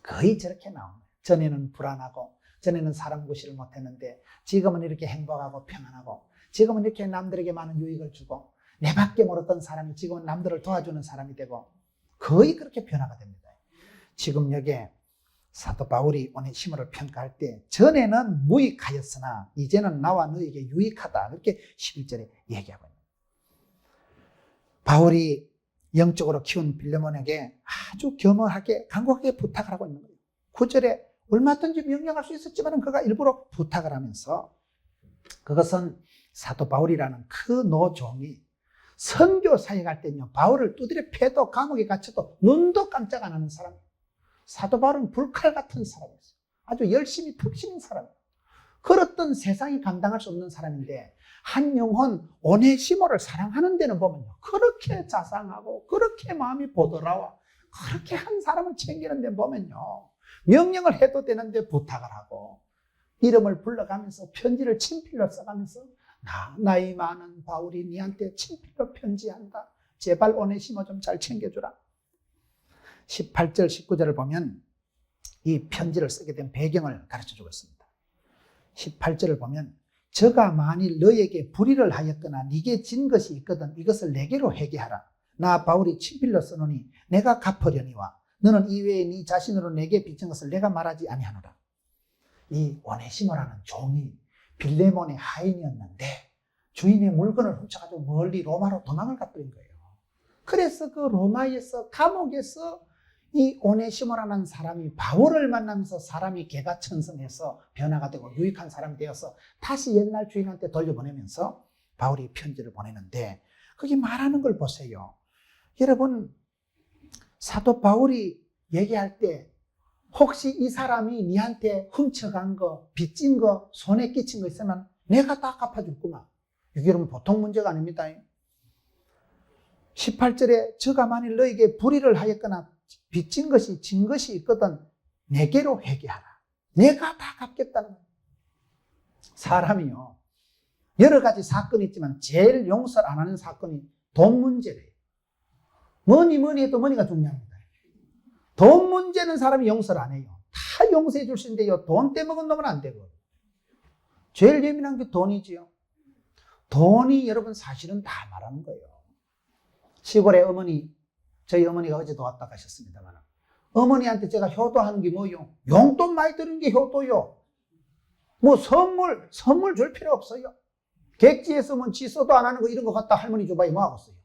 거의 저렇게 나옵니다. 전에는 불안하고 전에는 사람 구실을 못했는데 지금은 이렇게 행복하고 평안하고 지금은 이렇게 남들에게 많은 유익을 주고 내 밖에 모르던 사람이 지금은 남들을 도와주는 사람이 되고 거의 그렇게 변화가 됩니다. 지금 여기에 사도 바울이 오네시모를 평가할 때 전에는 무익하였으나 이제는 나와 너에게 유익하다 그렇게 11절에 얘기하고 있습니다. 바울이 영적으로 키운 빌레몬에게 아주 겸허하게 간곡하게 부탁을 하고 있는 거예요. 9절에 얼마든지 명령할 수 있었지만 그가 일부러 부탁을 하면서 그것은 사도 바울이라는 그 노종이 선교 사역할 때는요 바울을 두드려 패도 감옥에 갇혀도 눈도 깜짝 안 하는 사람이에요. 사도 바울은 불칼 같은 사람이었어요. 아주 열심히 푹신인 사람이에요. 그렇던 세상이 감당할 수 없는 사람인데 한 영혼 오네시모를 사랑하는 데는 보면요, 그렇게 자상하고 그렇게 마음이 보더라와 그렇게 한 사람을 챙기는 데 보면요, 명령을 해도 되는데 부탁을 하고 이름을 불러가면서 편지를 친필로 써가면서 나이 많은 바울이 니한테 친필로 편지한다. 제발 오네시모 좀 잘 챙겨주라. 18절 19절을 보면 이 편지를 쓰게 된 배경을 가르쳐주고 있습니다. 18절을 보면 저가 만일 너에게 불의를 하였거나 네게 진 것이 있거든 이것을 내게로 회개하라. 나 바울이 친필로 써노니 내가 갚으려니와 너는 이외에 네 자신으로 내게 빚진 것을 내가 말하지 아니하노라. 이 오네시모라는 종이 빌레몬의 하인이었는데 주인의 물건을 훔쳐가지고 멀리 로마로 도망을 가버린 거예요. 그래서 그 로마에서 감옥에서 이 오네시모라는 사람이 바울을 만나면서 사람이 개가천선해서 변화가 되고 유익한 사람이 되어서 다시 옛날 주인한테 돌려보내면서 바울이 편지를 보내는데 거기 말하는 걸 보세요. 여러분, 사도 바울이 얘기할 때 혹시 이 사람이 니한테 훔쳐간 거, 빚진 거, 손에 끼친 거 있으면 내가 다 갚아줄구만. 이게 여러분 보통 문제가 아닙니다. 18절에 저가 만일 너에게 불의를 하였거나 빚진 것이 진 것이 있거든 내게로 회개하라. 내가 다 갚겠다는 거예요. 사람이요, 여러 가지 사건이 있지만 제일 용서를 안 하는 사건이 돈 문제래요. 뭐니 해도 머니가 중요합니다. 돈 문제는 사람이 용서를 안 해요. 다 용서해 줄 수 있는데요, 돈 떼먹은 놈은 안 되고. 제일 예민한 게 돈이지요. 돈이 여러분 사실은 다 말하는 거예요. 시골에 어머니, 저희 어머니가 어제도 왔다 가셨습니다만 어머니한테 제가 효도하는 게 뭐요? 용돈 많이 드는 게 효도요. 뭐 선물 줄 필요 없어요. 객지에서 뭐 지소도 안 하는 거 이런 거 갖다 할머니 줘봐야 뭐 하겠어요.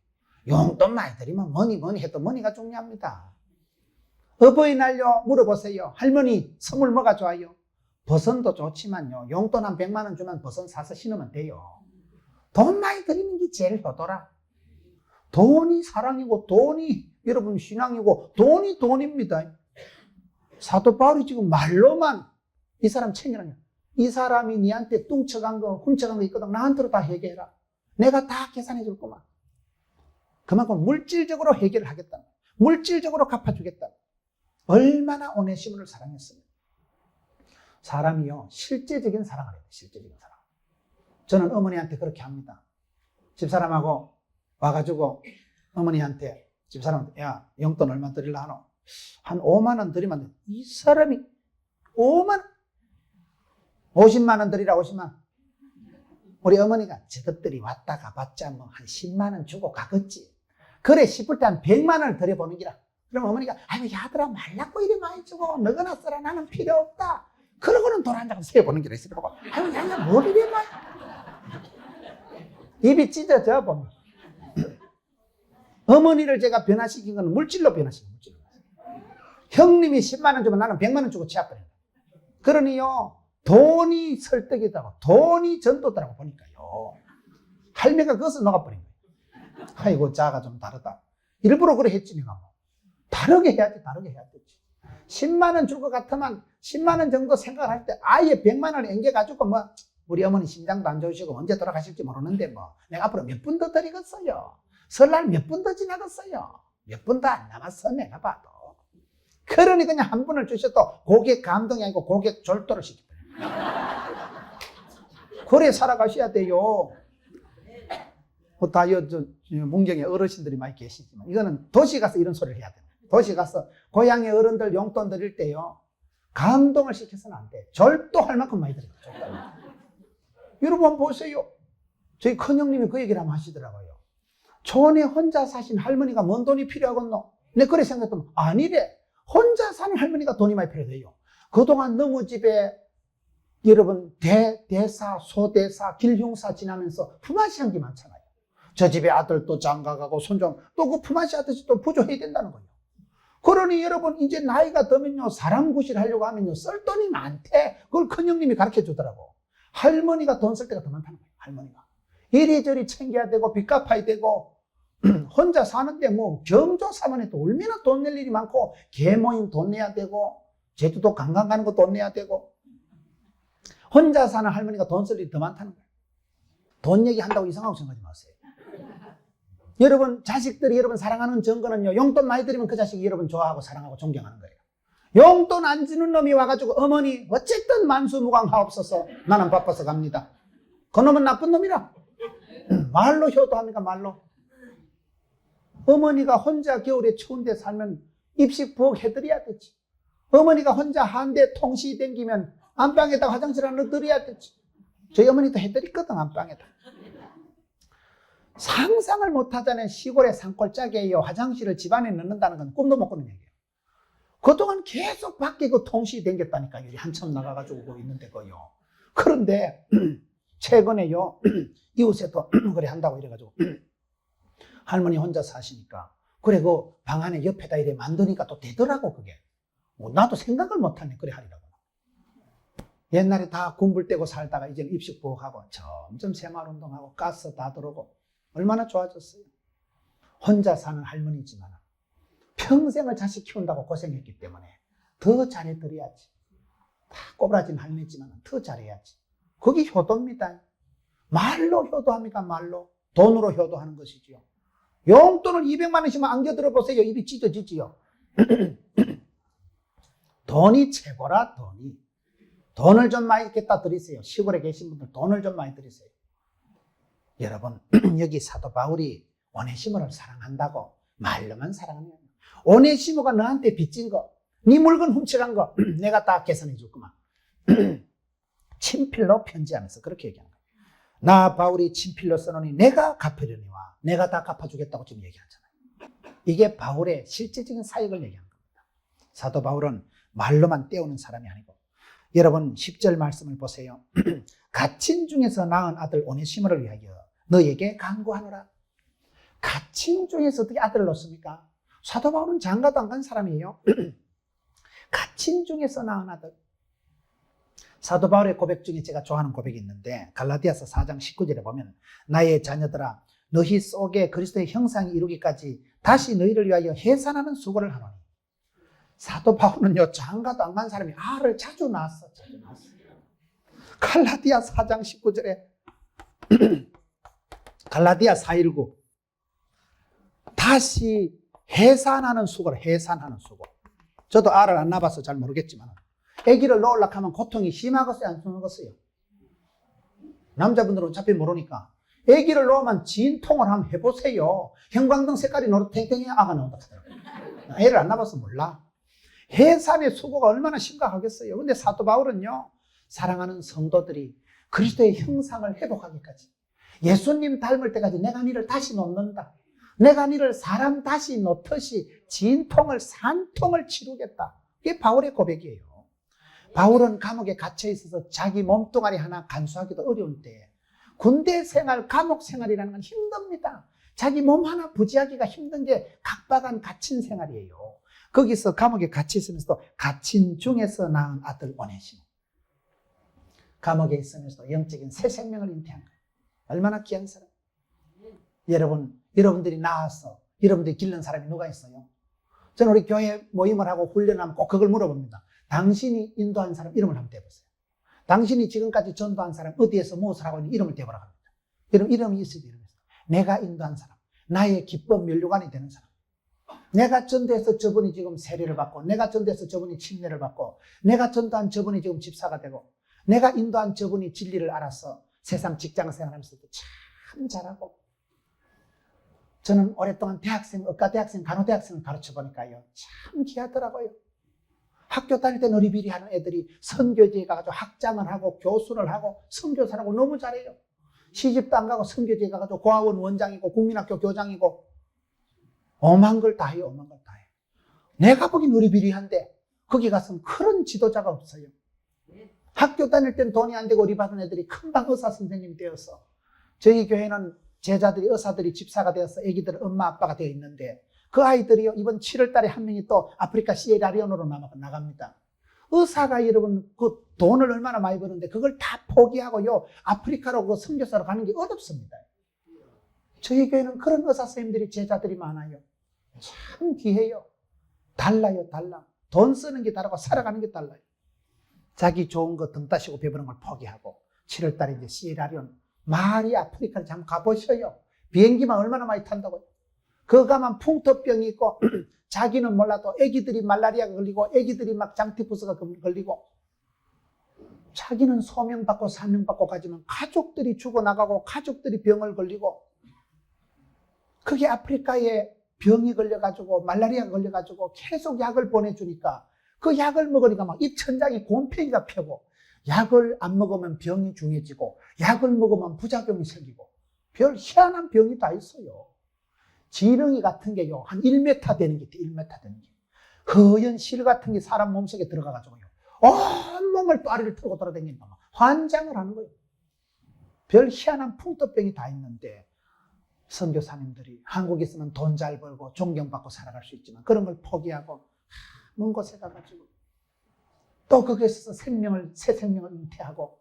용돈 많이 드리면 뭐니 해도 머니가 중요합니다. 어버이날요 물어보세요. 할머니 선물 뭐가 좋아요? 버선도 좋지만요, 용돈 한 100만 원 주면 버선 사서 신으면 돼요. 돈 많이 드리는 게 제일 효도라. 돈이 사랑이고 돈이 여러분 신앙이고 돈이 돈입니다. 사도 바울이 지금 말로만 이 사람 챙기라냐. 이 사람이 니한테 뚱쳐간 거 훔쳐간 거 있거든 나한테로 다 해결해라. 내가 다 계산해 줄 거만. 그만큼 물질적으로 해결을 하겠다. 물질적으로 갚아주겠다. 얼마나 오네시모를 사랑했습니까? 사람이요, 실제적인 사랑을 해야 돼. 실제적인 사랑. 저는 어머니한테 그렇게 합니다. 집사람하고 와가지고 어머니한테, 집사람한테, 야, 용돈 얼마 드리려 하노? 한 5만 원 드리면 안 돼. 이 사람이 5만 원? 50만 원 드리라. 50만 원. 우리 어머니가 저것들이 왔다 가봤자 뭐 한 10만 원 주고 가겠지. 그래 싶을 때 한 100만 원을 드려보는 기라. 그럼 어머니가 아이고 야들아 말라고 이리 많이 주고 너거나 써라. 나는 필요 없다. 그러고는 돈 한 장 세보는 기라. 있어 보고 아이고 야야 뭘 이리 많이. 입이 찢어져 보면. 어머니를 제가 변화시킨 건 물질로 변화시킨 물질로. 형님이 10만 원 주면 나는 100만 원 주고 치아버려. 그러니요, 돈이 설득이다고, 돈이 전도더라고 보니까요. 할매가 그것을 녹아버린 거예요. 아이고 자가 좀 다르다. 일부러 그래 했지 내가. 뭐. 다르게 해야지. 10만 원 줄 것 같으면 10만 원 정도 생각할 때 아예 100만 원을 앵겨가지고 뭐 우리 어머니 심장도 안 좋으시고 언제 돌아가실지 모르는데 뭐 내가 앞으로 몇 분 더 드리겠어요. 설날 몇 분 더 지나갔어요. 몇 분도 안 남았어 내가 봐도. 그러니 그냥 한 분을 주셔도 고객 감동이 아니고 고객 졸도를 시키더라고요. 그래 살아가셔야 돼요. 문경에 어르신들이 많이 계시지만 이거는 도시 가서 이런 소리를 해야 돼요. 도시 가서 고향의 어른들 용돈 드릴 때요, 감동을 시켜서는 안 돼. 절도할 만큼 많이 드려요. 여러분 보세요. 저희 큰형님이 그 얘기를 한번 하시더라고요. 촌에 혼자 사신 할머니가 뭔 돈이 필요하겠노? 내 그래 생각했더니 아니래. 혼자 사는 할머니가 돈이 많이 필요해요. 그동안 너무 집에 여러분 대사, 소대사, 길흉사 지나면서 품앗이한 게 많잖아요. 저 집에 아들도 장가가고 손정 또 그 품앗이 아저씨 또 부조해야 된다는 거예요. 그러니 여러분 이제 나이가 들면요, 사람 구실하려고 하면요 쓸 돈이 많대. 그걸 큰형님이 가르쳐 주더라고. 할머니가 돈 쓸 때가 더 많다는 거예요. 할머니가 이리저리 챙겨야 되고 빚 갚아야 되고 혼자 사는데 뭐 경조 사만해도 얼마나 돈 낼 일이 많고 계모임 돈 내야 되고 제주도 관광 가는 거 돈 내야 되고 혼자 사는 할머니가 돈 쓸 일이 더 많다는 거예요. 돈 얘기한다고 이상하고 생각하지 마세요. 여러분 자식들이 여러분 사랑하는 증거는요, 용돈 많이 드리면 그 자식이 여러분 좋아하고 사랑하고 존경하는 거예요. 용돈 안 주는 놈이 와가지고 어머니 어쨌든 만수무강하옵소서, 나는 바빠서 갑니다. 그 놈은 나쁜 놈이라. 말로 효도합니까? 말로. 어머니가 혼자 겨울에 추운데 살면 입식 부엌 해드려야 되지. 어머니가 혼자 한대 통시 댕기면 안방에다 화장실 하나 넣어드려야 되지. 저희 어머니도 해드렸거든, 안방에다. 상상을 못하잖아요. 시골의 산골짜기에요, 화장실을 집안에 넣는다는 건 꿈도 못 꾸는 얘기예요. 그동안 계속 밖에 그 통시 댕겼다니까요. 한참 나가가지고 있는데 거요. 그런데 최근에요, 이웃에도 그래 한다고 이래가지고 할머니 혼자 사시니까 그래 그 방 안에 옆에다 이래 만드니까 또 되더라고. 그게 나도 생각을 못하네. 그래 하리라고. 옛날에 다 군불 떼고 살다가 이제는 입식부엌하고 점점 생활운동하고 가스 다 들어오고 얼마나 좋아졌어요. 혼자 사는 할머니지만 평생을 자식 키운다고 고생했기 때문에 더 잘해드려야지. 다 꼬부라진 할머니지만 더 잘해야지. 그게 효도입니다. 말로 효도합니까? 말로. 돈으로 효도하는 것이지요. 용돈을 200만 원씩만 안겨들어 보세요. 입이 찢어지지요. 돈이 최고라. 돈을 좀 많이 갖다 드리세요. 시골에 계신 분들 돈을 좀 많이 드리세요. 여러분 여기 사도 바울이 오네시모를 사랑한다고 말로만 사랑하는 거예요. 오네시모가 너한테 빚진 거, 네 물건 훔쳐간 거 내가 다 계산해 줄 거만. 친필로 편지하면서 그렇게 얘기하는 거예요. 나 바울이 친필로 써놓으니 내가 갚으려니와 내가 다 갚아주겠다고 지금 얘기하잖아요. 이게 바울의 실제적인 사역을 얘기하는 겁니다. 사도 바울은 말로만 때우는 사람이 아니고, 여러분 10절 말씀을 보세요. 갇힌 중에서 낳은 아들 오네시모를 위하여 너에게 간구하노라. 갇힌 중에서 어떻게 아들을 낳습니까? 사도 바울은 장가도 안 간 사람이에요. 갇힌 중에서 낳은 아들. 사도 바울의 고백 중에 제가 좋아하는 고백이 있는데, 갈라디아서 4장 19절에 보면 나의 자녀들아 너희 속에 그리스도의 형상이 이루기까지 다시 너희를 위하여 해산하는 수고를 하노니. 사도 바울은요, 장가도 안 간 사람이 알을 자주 낳았어. 갈라디아 4장 19절에 갈라디아 4:19 다시 해산하는 수고를. 해산하는 수고. 저도 알을 안 낳아봐서 잘 모르겠지만 아기를 놓으려고 하면 고통이 심하겠어요, 안 심하겠어요? 남자분들은 어차피 모르니까 아기를 놓으면 진통을 한번 해보세요. 형광등 색깔이 노릇탱탱해 아가 나온다 하더라고요. 애를 안 낳아봐서 몰라. 해산의 수고가 얼마나 심각하겠어요. 근데 사도 바울은요, 사랑하는 성도들이 그리스도의 형상을 회복하기까지, 예수님 닮을 때까지 내가 너를 다시 놓는다, 내가 너를 사람 다시 놓듯이 진통을 산통을 치르겠다. 이게 바울의 고백이에요. 바울은 감옥에 갇혀 있어서 자기 몸뚱아리 하나 간수하기도 어려울 때, 군대 생활, 감옥 생활이라는 건 힘듭니다. 자기 몸 하나 부지하기가 힘든 게 각박한 갇힌 생활이에요. 거기서 감옥에 갇혀 있으면서도 갇힌 중에서 낳은 아들 오네시모. 감옥에 있으면서도 영적인 새 생명을 잉태한 거예요. 얼마나 귀한 사람. 여러분들이 낳아서 여러분들이 기른 사람이 누가 있어요? 저는 우리 교회 모임을 하고 훈련하면 꼭 그걸 물어봅니다. 당신이 인도한 사람 이름을 한번 대보세요. 당신이 지금까지 전도한 사람 어디에서 무엇을 하고 있는 이름을 대보라고 합니다. 여러분 이름이 있어야 돼요. 내가 인도한 사람, 나의 기법 면류관이 되는 사람, 내가 전도해서 저분이 지금 세례를 받고, 내가 전도해서 저분이 침례를 받고, 내가 전도한 저분이 지금 집사가 되고, 내가 인도한 저분이 진리를 알아서 세상 직장 생활하면서도 참 잘하고. 저는 오랫동안 대학생, 의과대학생, 간호대학생을 가르쳐보니까요, 참 귀하더라고요. 학교 다닐 때 너리비리 하는 애들이 선교지에 가가지고 학장을 하고 교수를 하고 선교사라고 너무 잘해요. 시집도 안 가고 선교지에 가가지고 고아원 원장이고 국민학교 교장이고 오만 걸 다 해요. 오만 걸 다 해요. 내가 보기 너리비리한데 거기 가서는 그런 지도자가 없어요. 학교 다닐 땐 돈이 안 되고 어리 받은 애들이 금방 의사 선생님이 되어서, 저희 교회는 제자들이 의사들이 집사가 되어서 애기들은 엄마 아빠가 되어 있는데, 그 아이들이요 이번 7월 달에 한 명이 또 아프리카 시에라리온으로 나갑니다. 의사가 여러분 그 돈을 얼마나 많이 버는데 그걸 다 포기하고요 아프리카로 그 선교사로 가는 게 어렵습니다. 저희 교회는 그런 의사 선생님들이 제자들이 많아요. 참 귀해요. 달라요. 달라. 돈 쓰는 게 다르고 살아가는 게 달라요. 자기 좋은 거 등 따시고 배부른 걸 포기하고 7월 달에 이제 시에라리온 말이 아프리카를 잠깐 가보셔요. 비행기만 얼마나 많이 탄다고요. 그 가면 풍토병이 있고 자기는 몰라도 애기들이 말라리아가 걸리고 애기들이 막 장티푸스가 걸리고 자기는 소명받고 사명받고 가지만 가족들이 죽어나가고 가족들이 병을 걸리고 그게 아프리카에 병이 걸려가지고 말라리아가 걸려가지고 계속 약을 보내주니까 그 약을 먹으니까 막 입천장에 곰팡이가 펴고 약을 안 먹으면 병이 중해지고 약을 먹으면 부작용이 생기고 별 희한한 병이 다 있어요. 지렁이 같은 게요 한 1m 되는 게 있대. 1m 되는 게 허연 실 같은 게 사람 몸속에 들어가가지고요 온몸을 또아리를 틀고 돌아다니니까 막 환장을 하는 거예요. 별 희한한 풍토병이 다 있는데 선교사님들이 한국에 있으면 돈 잘 벌고 존경받고 살아갈 수 있지만 그런 걸 포기하고 먼 곳에 가가지고 또 거기에서 새 생명을 잉태하고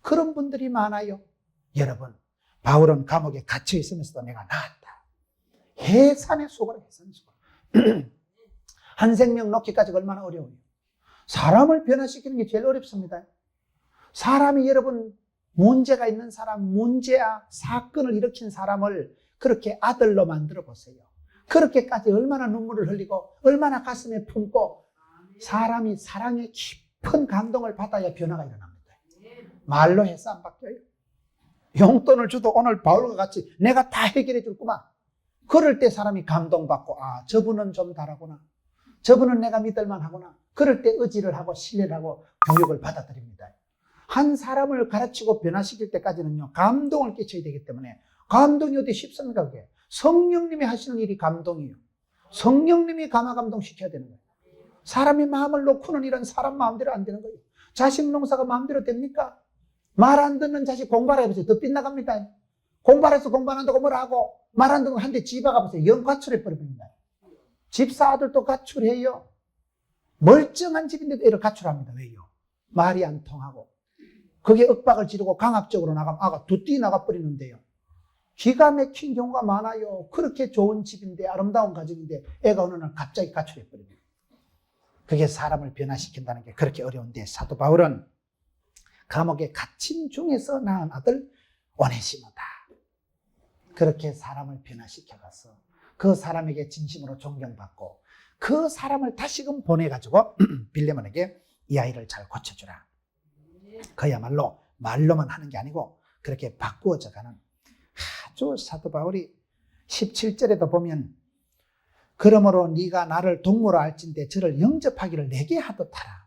그런 분들이 많아요. 여러분, 바울은 감옥에 갇혀 있으면서도 내가 나았다. 해산의 수고라, 해산의 수고. 한 생명 놓기까지가 얼마나 어려워요. 사람을 변화시키는 게 제일 어렵습니다. 사람이 여러분 문제가 있는 사람, 문제야 사건을 일으킨 사람을 그렇게 아들로 만들어 보세요. 그렇게까지 얼마나 눈물을 흘리고 얼마나 가슴에 품고 사람이 사랑의 깊은 감동을 받아야 변화가 일어납니다. 말로 해서 안 바뀌어요. 용돈을 줘도 오늘 바울과 같이 내가 다 해결해 줄 거만. 그럴 때 사람이 감동받고 아 저분은 좀 다르구나. 저분은 내가 믿을만 하구나. 그럴 때 의지를 하고 신뢰를 하고 교육을 받아들입니다. 한 사람을 가르치고 변화시킬 때까지는요 감동을 끼쳐야 되기 때문에 감동이 어디 쉽습니까? 그게 성령님이 하시는 일이 감동이에요. 성령님이 감화감동 시켜야 되는 거예요. 사람이 마음을 놓고는 이런 사람 마음대로 안 되는 거예요. 자식 농사가 마음대로 됩니까? 말 안 듣는 자식 공부하라 해보세요. 더 빗나갑니다. 공부해서 공부 안 한다고 뭘 하고 말 안 듣는 거 한 대 집어가 보세요. 영 가출해 버립니다. 집사 아들도 가출해요. 멀쩡한 집인데도 애를 가출합니다. 왜요? 말이 안 통하고 그게 윽박을 지르고 강압적으로 나가면 아가 두띠 나가버리는데요. 기가 막힌 경우가 많아요. 그렇게 좋은 집인데 아름다운 가정인데 애가 어느 날 갑자기 가출해버립니다. 그게 사람을 변화시킨다는 게 그렇게 어려운데 사도 바울은 감옥에 갇힌 중에서 낳은 아들 오네시모다. 그렇게 사람을 변화시켜가서 그 사람에게 진심으로 존경받고 그 사람을 다시금 보내가지고 빌레몬에게 이 아이를 잘 고쳐주라. 그야말로 말로만 하는 게 아니고 그렇게 바꾸어져가는 아주 사도 바울이 17절에도 보면 그러므로 네가 나를 동무로 알진대 저를 영접하기를 내게 하듯하라.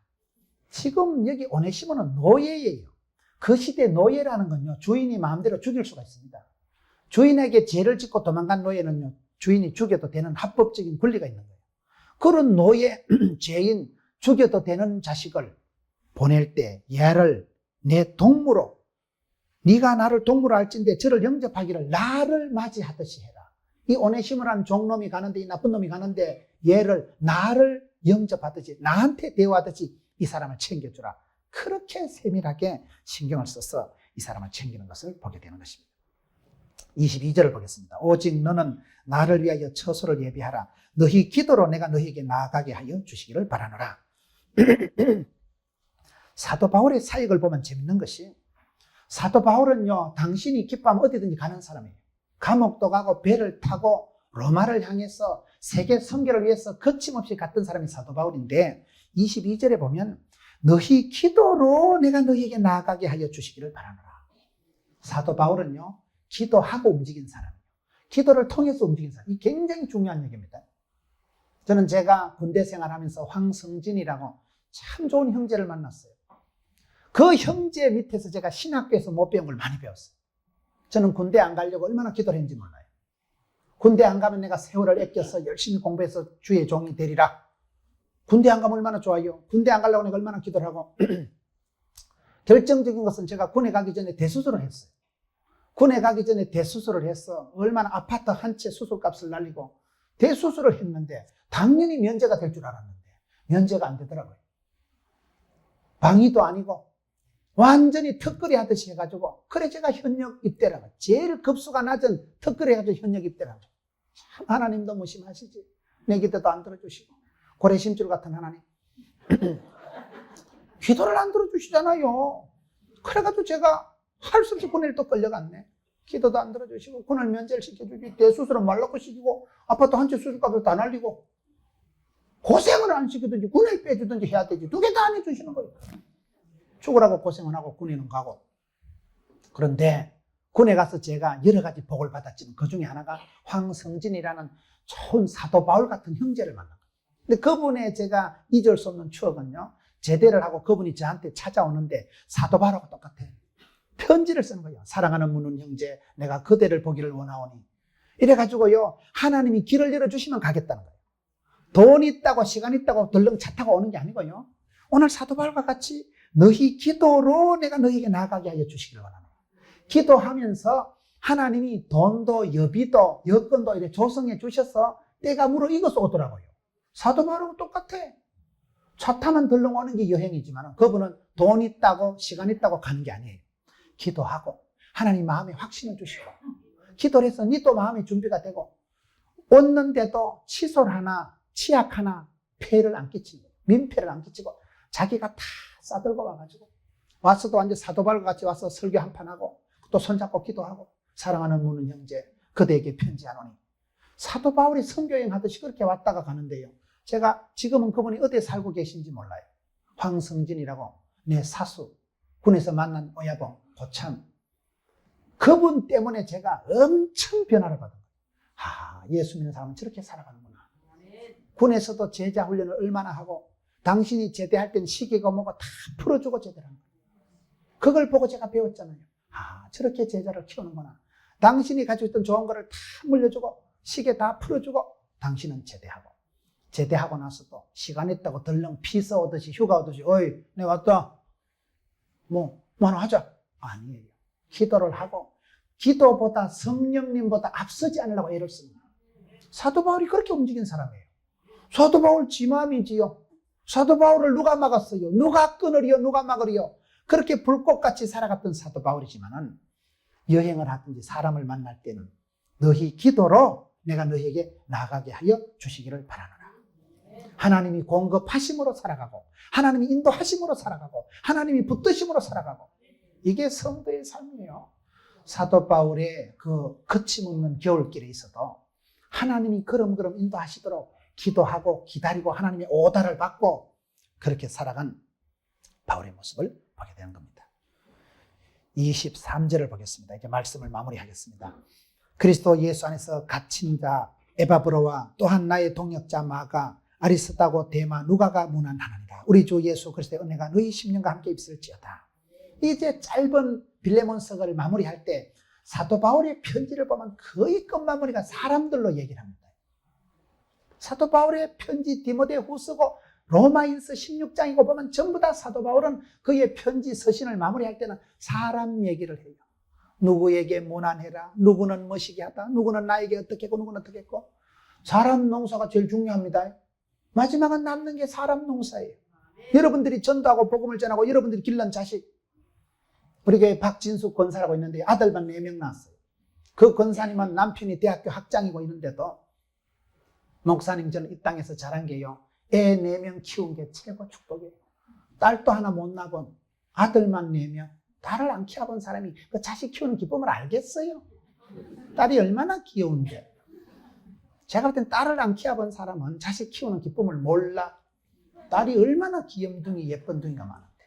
지금 여기 오네시모는 노예예요. 그 시대 노예라는 건요 주인이 마음대로 죽일 수가 있습니다. 주인에게 죄를 짓고 도망간 노예는요 주인이 죽여도 되는 합법적인 권리가 있는 거예요. 그런 노예, 죄인, 죽여도 되는 자식을 보낼 때 얘를 내 동무로 네가 나를 동무로 알진대 저를 영접하기를 나를 맞이하듯이 해라. 이 오네시모라는 종놈이 가는데 이 나쁜 놈이 가는데 얘를 나를 영접하듯이 나한테 대화하듯이 이 사람을 챙겨주라. 그렇게 세밀하게 신경을 써서 이 사람을 챙기는 것을 보게 되는 것입니다. 22절을 보겠습니다. 오직 너는 나를 위하여 처소를 예비하라. 너희 기도로 내가 너희에게 나아가게 하여 주시기를 바라노라. 사도 바울의 사역을 보면 재밌는 것이 사도 바울은요 당신이 기뻐하면 어디든지 가는 사람이에요. 감옥도 가고 배를 타고 로마를 향해서 세계 선교를 위해서 거침없이 갔던 사람이 사도 바울인데 22절에 보면 너희 기도로 내가 너희에게 나아가게 하여 주시기를 바라노라. 사도 바울은요 기도하고 움직인 사람이에요. 기도를 통해서 움직인 사람. 이 굉장히 중요한 얘기입니다. 저는 제가 군대 생활하면서 황성진이라고 참 좋은 형제를 만났어요. 그 형제 밑에서 제가 신학교에서 못 배운 걸 많이 배웠어요. 저는 군대 안 가려고 얼마나 기도를 했는지 몰라요. 군대 안 가면 내가 세월을 아껴서 열심히 공부해서 주의 종이 되리라. 군대 안 가면 얼마나 좋아요. 군대 안 가려고 내가 얼마나 기도를 하고 결정적인 것은 제가 군에 가기 전에 대수술을 했어요. 군에 가기 전에 대수술을 해서 얼마나 아파트 한 채 수술값을 날리고 대수술을 했는데 당연히 면제가 될 줄 알았는데 면제가 안 되더라고요. 방위도 아니고 완전히 턱걸이 하듯이 해가지고 그래 제가 현역 입대를 하고 제일 급수가 낮은 턱걸이 해가지고 현역 입대를 하죠. 참 하나님도 무심하시지. 내 기도도 안 들어주시고 고래심줄 같은 하나님. 기도를 안 들어주시잖아요. 그래가지고 제가 할 수 없이 군에를 또 끌려갔네. 기도도 안 들어주시고 군을 면제를 시켜주고 대수술은 말라고 시키고 아파트 한 채 수술값을 다 날리고 고생을 안 시키든지 군을 빼주든지 해야 되지. 두 개 다 안 해주시는 거예요. 죽으라고 고생을 하고 군에는 가고. 그런데 군에 가서 제가 여러 가지 복을 받았지만 그 중에 하나가 황성진이라는 좋은 사도 바울 같은 형제를 만난 거예요. 근데 그분의 제가 잊을 수 없는 추억은요. 제대를 하고 그분이 저한테 찾아오는데 사도 바울하고 똑같아. 편지를 쓰는 거예요. 사랑하는 문훈 형제, 내가 그대를 보기를 원하오니. 이래가지고요. 하나님이 길을 열어주시면 가겠다는 거예요. 돈 있다고 시간 있다고 덜렁 차 타고 오는 게 아니고요. 오늘 사도 바울과 같이 너희 기도로 내가 너희에게 나아가게 하여 주시기를 원하노라. 기도하면서 하나님이 돈도 여비도 여건도 이렇게 조성해 주셔서 때가 무르익어서 오더라고요. 사도 바울하고 똑같아. 차 타면 덜렁 오는 게 여행이지만 그분은 돈 있다고 시간 있다고 가는 게 아니에요. 기도하고 하나님 마음에 확신을 주시고 기도를 해서 니도 마음의 준비가 되고 얻는데도 칫솔 하나 치약 하나 폐를 안 끼치고 민폐를 안 끼치고 자기가 다 싸들고 와가지고 와서도 완전 사도 바울과 같이 와서 설교 한판 하고 또 손잡고 기도하고 사랑하는 문은 형제 그대에게 편지하노니. 사도 바울이 선교여행 하듯이 그렇게 왔다가 가는데요. 제가 지금은 그분이 어디에 살고 계신지 몰라요. 황성진이라고 내 사수 군에서 만난 오야봉 고참 그분 때문에 제가 엄청 변화를 받은 거예요. 예수 믿는 사람은 저렇게 살아가는구나. 군에서도 제자 훈련을 얼마나 하고 당신이 제대할 때는 시계가 뭐고 다 풀어주고 제대를 한 거예요. 그걸 보고 제가 배웠잖아요. 저렇게 제자를 키우는구나. 당신이 가지고 있던 좋은 거를 다 물려주고 시계 다 풀어주고 당신은 제대하고 제대하고 나서도 시간 있다고 덜렁 피서 오듯이 휴가 오듯이 어이 내 왔다 뭐 하나 하자. 아니에요. 기도를 하고 기도보다 성령님보다 앞서지 않으려고 애를 씁니다. 사도 바울이 그렇게 움직인 사람이에요. 사도 바울 지 마음이지요. 사도 바울을 누가 막았어요? 누가 끊으리요? 누가 막으리요? 그렇게 불꽃같이 살아갔던 사도 바울이지만은 여행을 하든지 사람을 만날 때는 너희 기도로 내가 너희에게 나아가게 하여 주시기를 바라노라. 하나님이 공급하심으로 살아가고 하나님이 인도하심으로 살아가고 하나님이 붙드심으로 살아가고 이게 성도의 삶이에요. 사도 바울의 그 거침없는 겨울길에 있어도 하나님이 그럼 인도하시도록 기도하고 기다리고 하나님의 오다를 받고 그렇게 살아간 바울의 모습을 보게 되는 겁니다. 23절을 보겠습니다. 이제 말씀을 마무리하겠습니다. 그리스도 예수 안에서 갇힌 자 에바브로와 또한 나의 동역자 마가 아리스다고 데마 누가가 문안하느니라. 우리 주 예수 그리스도의 은혜가 너희 심령과 함께 있을지어다. 이제 짧은 빌레몬서를 마무리할 때 사도 바울의 편지를 보면 거의 끝마무리가 사람들로 얘기를 합니다. 사도 바울의 편지 디모데 후서고 로마인서 16장이고 보면 전부 다 사도 바울은 그의 편지 서신을 마무리할 때는 사람 얘기를 해요. 누구에게 무난해라, 누구는 멋이게 하다, 누구는 나에게 어떻게 했고 누구는 어떻게 했고. 사람 농사가 제일 중요합니다. 마지막은 남는 게 사람 농사예요. 여러분들이 전도하고 복음을 전하고 여러분들이 길른 자식, 우리 교회 박진숙 권사라고 있는데 아들만 4명 낳았어요. 그 권사님은 남편이 대학교 학장이고 있는데도 목사님 저는 이 땅에서 자란 게요. 애 4명 키운 게 최고 축복이에요. 딸도 하나 못 낳은 아들만 4명. 딸을 안 키워본 사람이 그 자식 키우는 기쁨을 알겠어요? 딸이 얼마나 귀여운데. 제가 볼 땐 딸을 안 키워본 사람은 자식 키우는 기쁨을 몰라. 딸이 얼마나 귀염둥이 예쁜둥이가 많은데.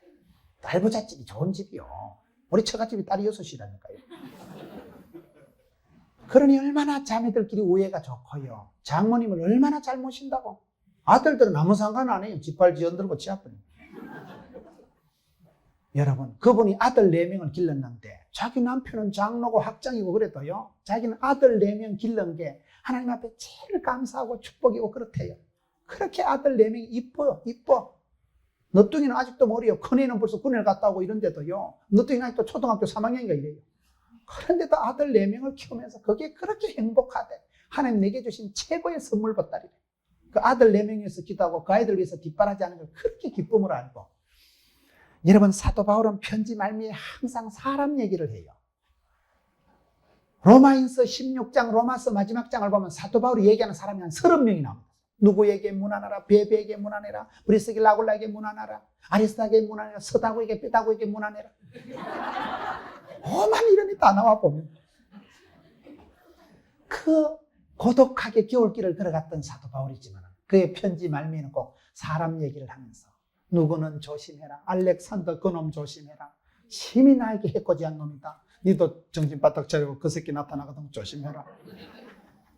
딸 부잣집이 좋은 집이요. 우리 처갓집이 딸이 6이라니까요. 그러니 얼마나 자매들끼리 우애가 좋고요. 장모님을 얼마나 잘 모신다고. 아들들은 아무 상관 안 해요. 지팔 지어들고 지 아프니. 여러분, 그분이 아들 4명을 길렀는데 자기 남편은 장로고 학장이고 그래도요. 자기는 아들 4명 길른 게 하나님 앞에 제일 감사하고 축복이고 그렇대요. 그렇게 아들 4명이 이뻐요. 이뻐. 너뚱이는 아직도 머리요. 큰애는 벌써 군에 갔다 오고 이런데도요. 너뚱이는 아직도 초등학교 3학년인가 이래요. 그런데도 아들 4명을 키우면서 그게 그렇게 행복하대. 하나님 내게 주신 최고의 선물 보따리래. 그 아들 4명에서 기도하고 그 아이들 위해서 뒷바라지 하는 걸 그렇게 기쁨으로 알고. 여러분, 사도 바울은 편지 말미에 항상 사람 얘기를 해요. 로마인서 16장, 로마서 마지막 장을 보면 사도 바울이 얘기하는 사람이 한 30명이 나옵니다. 누구에게 문안하라? 베베에게 문안해라. 브리스길라 아굴라에게 문안하라. 아리스타에게 문안해라. 서다구에게 뼈다구에게 문안해라. 오만 이름이 다 나와 보면 그 고독하게 겨울길을 걸어갔던 사도 바울이지만 그의 편지 말미에는 꼭 사람 얘기를 하면서 누구는 조심해라. 알렉산더 그놈 조심해라. 심히 나에게 해코지한 놈이다. 니도 정신 바짝 차리고 그 새끼 나타나거든 조심해라.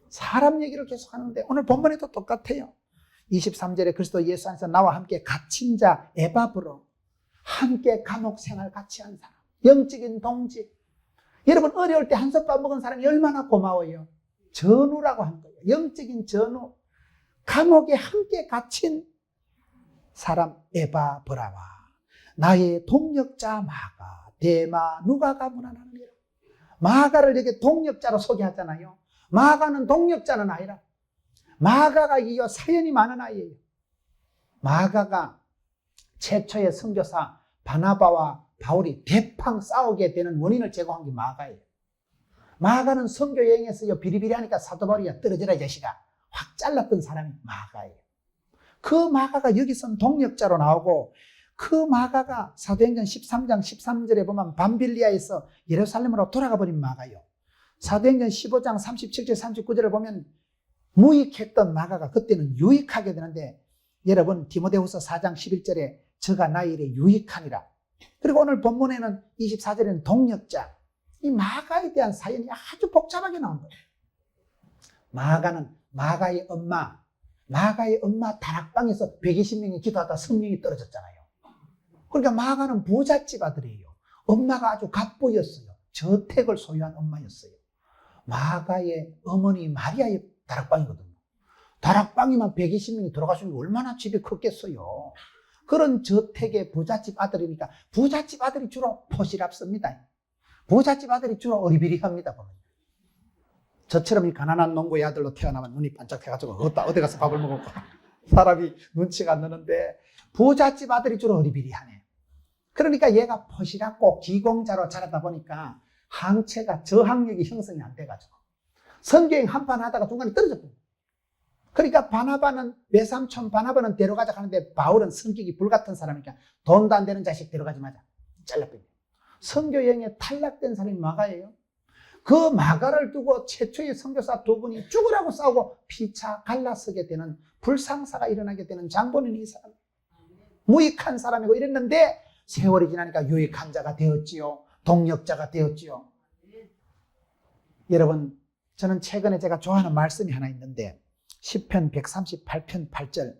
사람 얘기를 계속 하는데 오늘 본문에도 똑같아요. 23절에 그리스도 예수 안에서 나와 함께 갇힌 자 에바브로 함께 감옥 생활 같이 한 사람, 영적인 동지. 여러분 어려울 때 한솥밥 먹은 사람이 얼마나 고마워요. 전우라고 한 거예요. 영적인 전우. 감옥에 함께 갇힌 사람 에바브라와 나의 동력자 마가 데마 누가가 문안하느니라. 마가를 여기 동력자로 소개하잖아요. 마가는 동력자는 아니라 마가가 이요 사연이 많은 아이예요. 마가가 최초의 선교사 바나바와 바울이 대팡 싸우게 되는 원인을 제공한 게 마가예요. 마가는 선교 여행에서 비리비리하니까 사도 바울이 떨어져라 이 자식아 확 잘랐던 사람이 마가예요. 그 마가가 여기선 동력자로 나오고 그 마가가 사도행전 13장 13절에 보면 밤빌리아에서 예루살렘으로 돌아가 버린 마가예요. 사도행전 15장 37절 39절을 보면 무익했던 마가가 그때는 유익하게 되는데 여러분 디모데후서 4장 11절에 저가 나의 일에 유익하니라. 그리고 오늘 본문에는 24절에는 동력자. 이 마가에 대한 사연이 아주 복잡하게 나온 거예요. 마가는 마가의 엄마 다락방에서 120명이 기도하다 성령이 떨어졌잖아요. 그러니까 마가는 부잣집 아들이에요. 엄마가 아주 갑부였어요. 저택을 소유한 엄마였어요. 마가의 어머니 마리아의 다락방이거든요. 다락방에만 120명이 들어가시면 얼마나 집이 컸겠어요. 그런 저택의 부잣집 아들이니까 부잣집 아들이 주로 포시랍습니다. 부잣집 아들이 주로 어리비리합니다. 보면. 저처럼 이 가난한 농부의 아들로 태어나면 눈이 반짝해가지고 어디 가서 밥을 먹을까 사람이 눈치가 안 나는데 부잣집 아들이 주로 어리비리하네. 그러니까 얘가 포시랍고 기공자로 자라다 보니까 항체가 저항력이 형성이 안 돼가지고 선교행 한판 하다가 중간에 떨어졌거든요. 그러니까 바나바는 외삼촌 바나바는 데려가자 하는데 바울은 성격이 불같은 사람이니까 돈도 안 되는 자식 데려가지 마자 잘라버려. 선교여행에 탈락된 사람이 마가예요. 그 마가를 두고 최초의 선교사 두 분이 죽으라고 싸우고 피차 갈라서게 되는 불상사가 일어나게 되는 장본인이 이 사람. 무익한 사람이고 이랬는데 세월이 지나니까 유익한 자가 되었지요. 동력자가 되었지요. 여러분 저는 최근에 제가 좋아하는 말씀이 하나 있는데 시편 138편 8절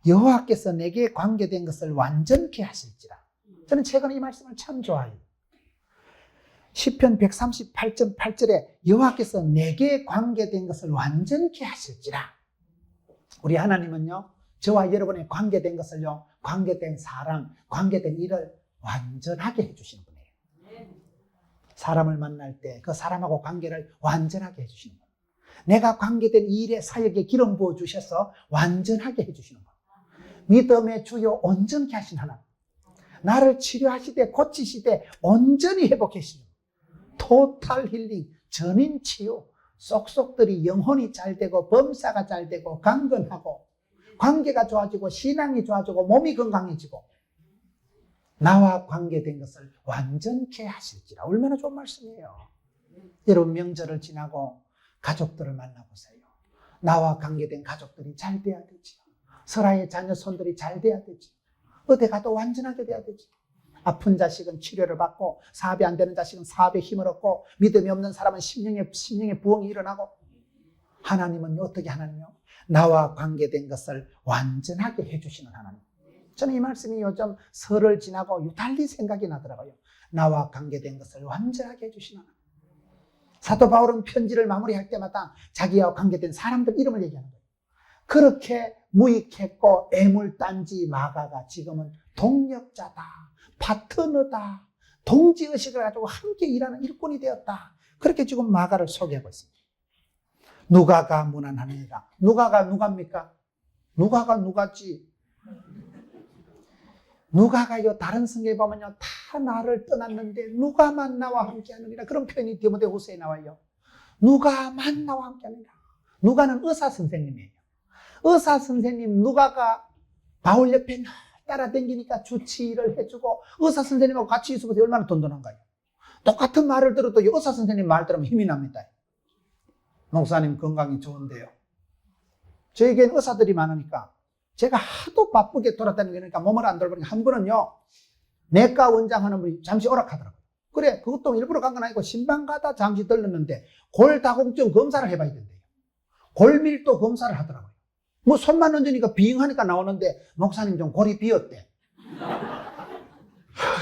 여호와께서 내게 관계된 것을 완전케 하실지라. 저는 최근에 이 말씀을 참 좋아해요. 시편 138편 8절에 여호와께서 내게 관계된 것을 완전케 하실지라. 우리 하나님은요 저와 여러분의 관계된 것을요 관계된 사람, 관계된 일을 완전하게 해주시는 분이에요. 사람을 만날 때 그 사람하고 관계를 완전하게 해주시는 분. 내가 관계된 일에 사역에 기름 부어주셔서 완전하게 해주시는 분. 믿음의 주요 온전케 하신 하나님. 나를 치료하시되 고치시되 온전히 회복해 주시는 분. 토탈 힐링, 전인 치유. 쏙쏙들이 영혼이 잘 되고 범사가 잘 되고 강건하고 관계가 좋아지고 신앙이 좋아지고 몸이 건강해지고 나와 관계된 것을 완전케 하실지라. 얼마나 좋은 말씀이에요. 여러분 명절을 지나고 가족들을 만나보세요. 나와 관계된 가족들이 잘 돼야 되지. 설아의 자녀 손들이 잘 돼야 되지. 어디 가도 완전하게 돼야 되지. 아픈 자식은 치료를 받고 사업이 안 되는 자식은 사업에 힘을 얻고 믿음이 없는 사람은 심령의 부흥이 일어나고 하나님은 어떻게 하나님요? 나와 관계된 것을 완전하게 해주시는 하나님. 저는 이 말씀이 요즘 설을 지나고 유달리 생각이 나더라고요. 나와 관계된 것을 완전하게 해주시는 하나님. 사도 바울은 편지를 마무리할 때마다 자기와 관계된 사람들 이름을 얘기하는 거예요. 그렇게 무익했고 애물단지 마가가 지금은 동력자다, 파트너다, 동지의식을 가지고 함께 일하는 일꾼이 되었다. 그렇게 지금 마가를 소개하고 있습니다. 누가가 문안하느니라. 누가가 누갑니까? 누가가 누가지. 누가가요 다른 성경에 보면요 다 나를 떠났는데 누가만 나와 함께하느니라. 그런 표현이 디모데후서에 나와요. 누가만 나와 함께하느니라. 누가는 의사 선생님이에요. 의사 선생님 누가가 바울 옆에 따라다니니까 주치의를 해주고 의사 선생님하고 같이 있으면서 얼마나 든든한가요? 똑같은 말을 들어도 의사 선생님 말 들으면 힘이 납니다. 목사님 건강이 좋은데요. 저에겐 의사들이 많으니까 제가 하도 바쁘게 돌아다니니까 몸을 안 돌보니까 한 번은요, 내과 원장하는 분이 잠시 오락하더라고요. 그래, 그것도 일부러 간 건 아니고 신방 가다 잠시 들렀는데 골다공증 검사를 해봐야 된대요. 골밀도 검사를 하더라고요. 뭐 손만 얹으니까 빙하니까 나오는데 목사님 좀 골이 비었대.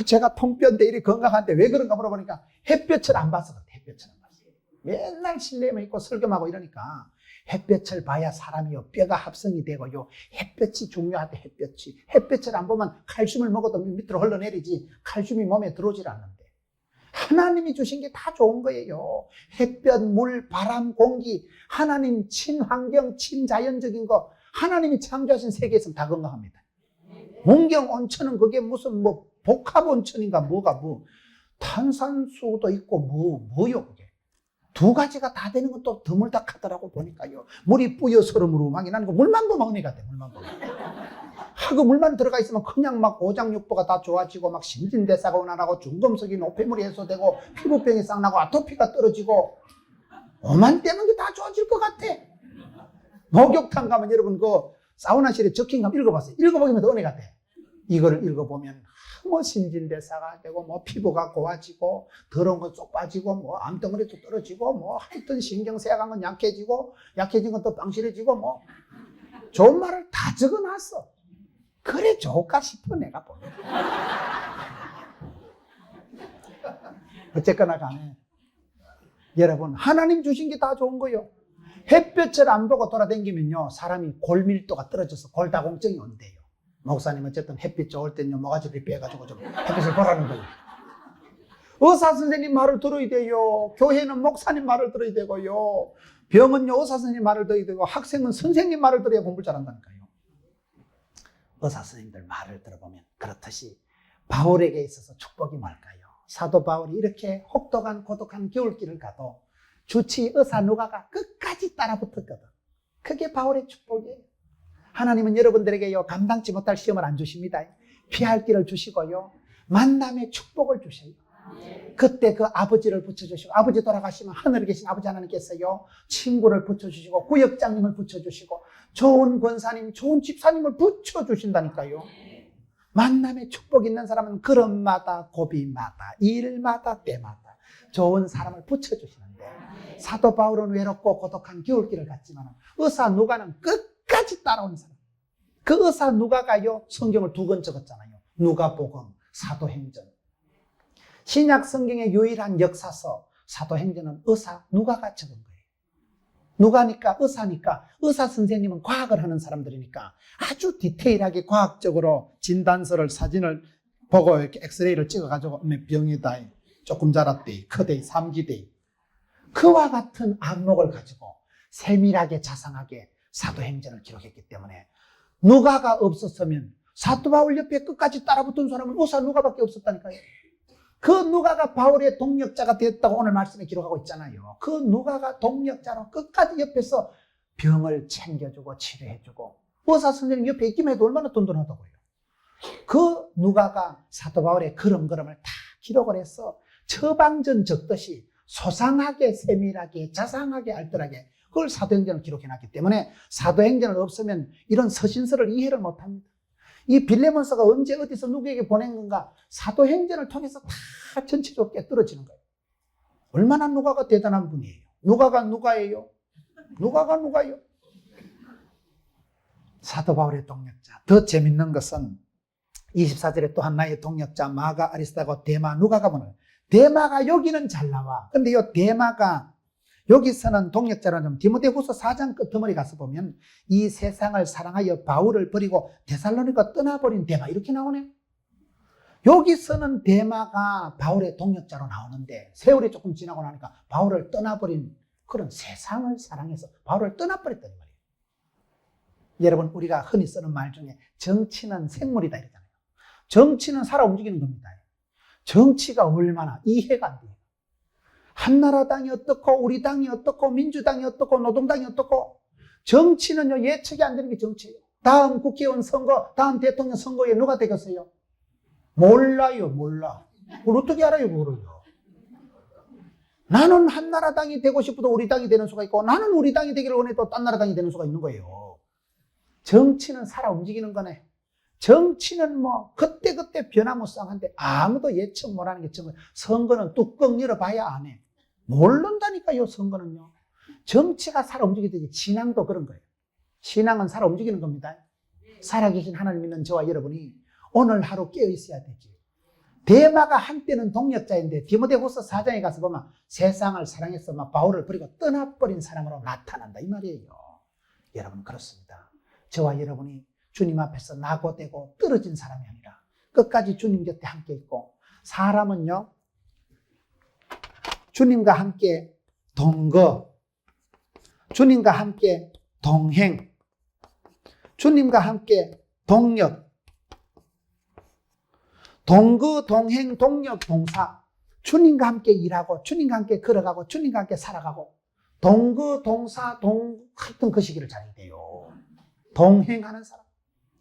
제가 통뼈인데 이리 건강한데 왜 그런가 물어보니까 햇볕을 안 봐서 그래. 햇볕을 안 봐서. 맨날 실내에만 있고 설교하고 이러니까 햇볕을 봐야 사람이요 뼈가 합성이 되고요 햇볕이 중요하대. 햇볕을 안 보면 칼슘을 먹어도 밑으로 흘러내리지 칼슘이 몸에 들어오질 않는데 하나님이 주신 게 다 좋은 거예요. 햇볕, 물, 바람, 공기, 하나님 친환경, 친자연적인 거 하나님이 창조하신 세계에서는 다 건강합니다. 문경 온천은 그게 무슨 뭐 복합 온천인가 뭐가 탄산수도 있고 뭐요 그게. 두 가지가 다 되는 건 또 드물닥하더라고 보니까요. 물이 뿌여서 무르막이 나는 거 물만 보면 은혜가 돼. 물만 보면. 그 물만 들어가 있으면 그냥 막 오장육부가 다 좋아지고 막 신진대사가 원활하고 중금속이 노폐물이 해소되고 피부병이 싹 나고 아토피가 떨어지고 오만 떼는 게 다 좋아질 것 같아. 목욕탕 가면 여러분 그 사우나실에 적힌 거 읽어봤어요. 읽어보면 더 은혜가 돼. 이거를 읽어보면 뭐 신진대사가 되고 뭐 피부가 고와지고 더러운 건 쏙 빠지고 뭐 암덩어리도 떨어지고 뭐 하여튼 신경 쇠약한 건 약해진 건 또 빵실해지고 뭐 좋은 말을 다 적어놨어. 그래 좋을까 싶어 내가 보면. 어쨌거나 간에 여러분 하나님 주신 게 다 좋은 거예요. 햇볕을 안 보고 돌아다니면요 사람이 골밀도가 떨어져서 골다공증이 온대요. 목사님 어쨌든 햇빛 좋을 때는요 모가지를 빼가지고 좀 햇빛을 보라는 거예요. 의사 선생님 말을 들어야 돼요. 교회는 목사님 말을 들어야 되고요. 병은요 의사 선생님 말을 들어야 되고 학생은 선생님 말을 들어야 공부를 잘한다니까요. 의사 선생님들 말을 들어보면 그렇듯이 바울에게 있어서 축복이 뭘까요? 사도 바울이 이렇게 혹독한 고독한 겨울길을 가도 주치 의사 누가가 끝까지 따라붙었거든. 그게 바울의 축복이에요. 하나님은 여러분들에게요 감당치 못할 시험을 안 주십니다. 피할 길을 주시고요 만남의 축복을 주셔요. 그때 그 아버지를 붙여주시고 아버지 돌아가시면 하늘에 계신 아버지 하나님께서요 친구를 붙여주시고 구역장님을 붙여주시고 좋은 권사님 좋은 집사님을 붙여주신다니까요. 만남의 축복 있는 사람은 걸음마다 고비마다 일마다 때마다 좋은 사람을 붙여주시는데 사도 바울은 외롭고 고독한 겨울길을 갔지만 의사 누가는 끝까지 따라온 사람. 그 의사 누가가요 성경을 두 권 적었잖아요. 누가복음, 사도행전. 신약 성경의 유일한 역사서 사도행전은 의사 누가가 적은 거예요. 누가니까 의사니까 의사 선생님은 과학을 하는 사람들이니까 아주 디테일하게 과학적으로 진단서를 사진을 보고 이렇게 엑스레이를 찍어가지고 병이다 조금 자랐대 크대 3기대 그와 같은 안목을 가지고 세밀하게 자상하게 사도행전을 기록했기 때문에 누가가 없었으면 사도 바울 옆에 끝까지 따라붙은 사람은 의사 누가밖에 없었다니까요. 그 누가가 바울의 동력자가 되었다고 오늘 말씀에 기록하고 있잖아요. 그 누가가 동력자로 끝까지 옆에서 병을 챙겨주고 치료해주고 의사 선생님 옆에 있기만 해도 얼마나 든든하다고요. 그 누가가 사도 바울의 걸음걸음을 다 기록을 해서 처방전 적듯이 소상하게 세밀하게 자상하게 알뜰하게 그걸 사도행전을 기록해놨기 때문에 사도행전을 없으면 이런 서신서를 이해를 못합니다. 이 빌레몬서가 언제 어디서 누구에게 보낸 건가 사도행전을 통해서 다 전체적으로 깨뚫어지는 거예요. 얼마나 누가가 대단한 분이에요. 누가가 누가예요? 누가가 누가요? 사도 바울의 동력자. 더 재밌는 것은 24절에 또 하나의 동력자 마가 아리스타고 데마 누가가 보는 거예요. 데마가 여기는 잘 나와. 근데 이 데마가 여기서는 동력자라는 디모데후서 4장 끝머리 가서 보면 이 세상을 사랑하여 바울을 버리고 데살로니가 떠나버린 데마 이렇게 나오네요. 여기서는 데마가 바울의 동력자로 나오는데 세월이 조금 지나고 나니까 바울을 떠나버린 그런 세상을 사랑해서 바울을 떠나버렸단 말이에요. 여러분 우리가 흔히 쓰는 말 중에 정치는 생물이다 이러잖아요. 정치는 살아 움직이는 겁니다. 정치가 얼마나 이해가 안 돼요. 한나라당이 어떻고 우리 당이 어떻고 민주당이 어떻고 노동당이 어떻고 정치는요, 예측이 안 되는 게 정치예요. 다음 국회의원 선거, 다음 대통령 선거에 누가 되겠어요? 몰라요, 몰라. 그걸 어떻게 알아요, 그거를요? 나는 한나라당이 되고 싶어도 우리 당이 되는 수가 있고, 나는 우리 당이 되기를 원해도 딴 나라 당이 되는 수가 있는 거예요. 정치는 살아 움직이는 거네. 정치는 뭐 그때그때 변화무쌍한데 아무도 예측 못하는 게 정말, 선거는 뚜껑 열어봐야 안 해. 모른다니까요, 선거는요. 정치가 살아 움직이듯이 신앙도 그런 거예요. 신앙은 살아 움직이는 겁니다. 살아계신 하나님 믿는 저와 여러분이 오늘 하루 깨어 있어야 되지. 데마가 한때는 동력자인데 디모데후서 4장에 가서 보면 세상을 사랑해서 막 바울을 버리고 떠나버린 사람으로 나타난다 이 말이에요. 여러분 그렇습니다. 저와 여러분이 주님 앞에서 낙오되고 떨어진 사람이 아니라 끝까지 주님 곁에 함께 있고, 사람은요 주님과 함께 동거, 주님과 함께 동행, 주님과 함께 동력, 동거, 동행, 동력, 동사. 주님과 함께 일하고 주님과 함께 걸어가고 주님과 함께 살아가고, 동거, 동사, 하여튼 그 시기를 잘해야 돼요. 동행하는 사람.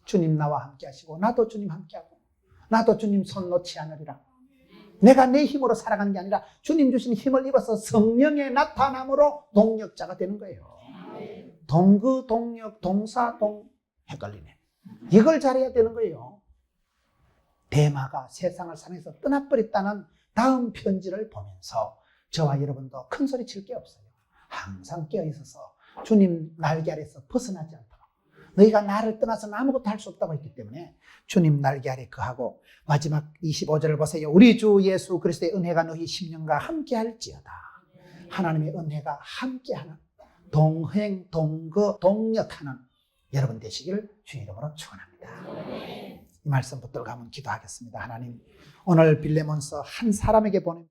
주님 나와 함께 하시고 나도 주님 함께 하고 나도 주님 손 놓지 않으리라. 내가 내 힘으로 살아가는 게 아니라 주님 주신 힘을 입어서 성령의 나타남으로 동력자가 되는 거예요. 동거, 동력, 동사, 헷갈리네. 이걸 잘해야 되는 거예요. 데마가 세상을 사랑해서 떠나버렸다는 다음 편지를 보면서 저와 여러분도 큰 소리 칠 게 없어요. 항상 깨어있어서 주님 날개 아래서 벗어나지 않도록, 너희가 나를 떠나서는 아무것도 할 수 없다고 했기 때문에 주님 날개 아래 거하고, 마지막 25절을 보세요. 우리 주 예수 그리스도의 은혜가 너희 심령과 함께 할지어다. 하나님의 은혜가 함께하는, 동행, 동거, 동력하는 여러분 되시기를 주의 이름으로 축원합니다. 이 말씀 붙들고 한번 기도하겠습니다. 하나님, 오늘 빌레몬서 한 사람에게 보낸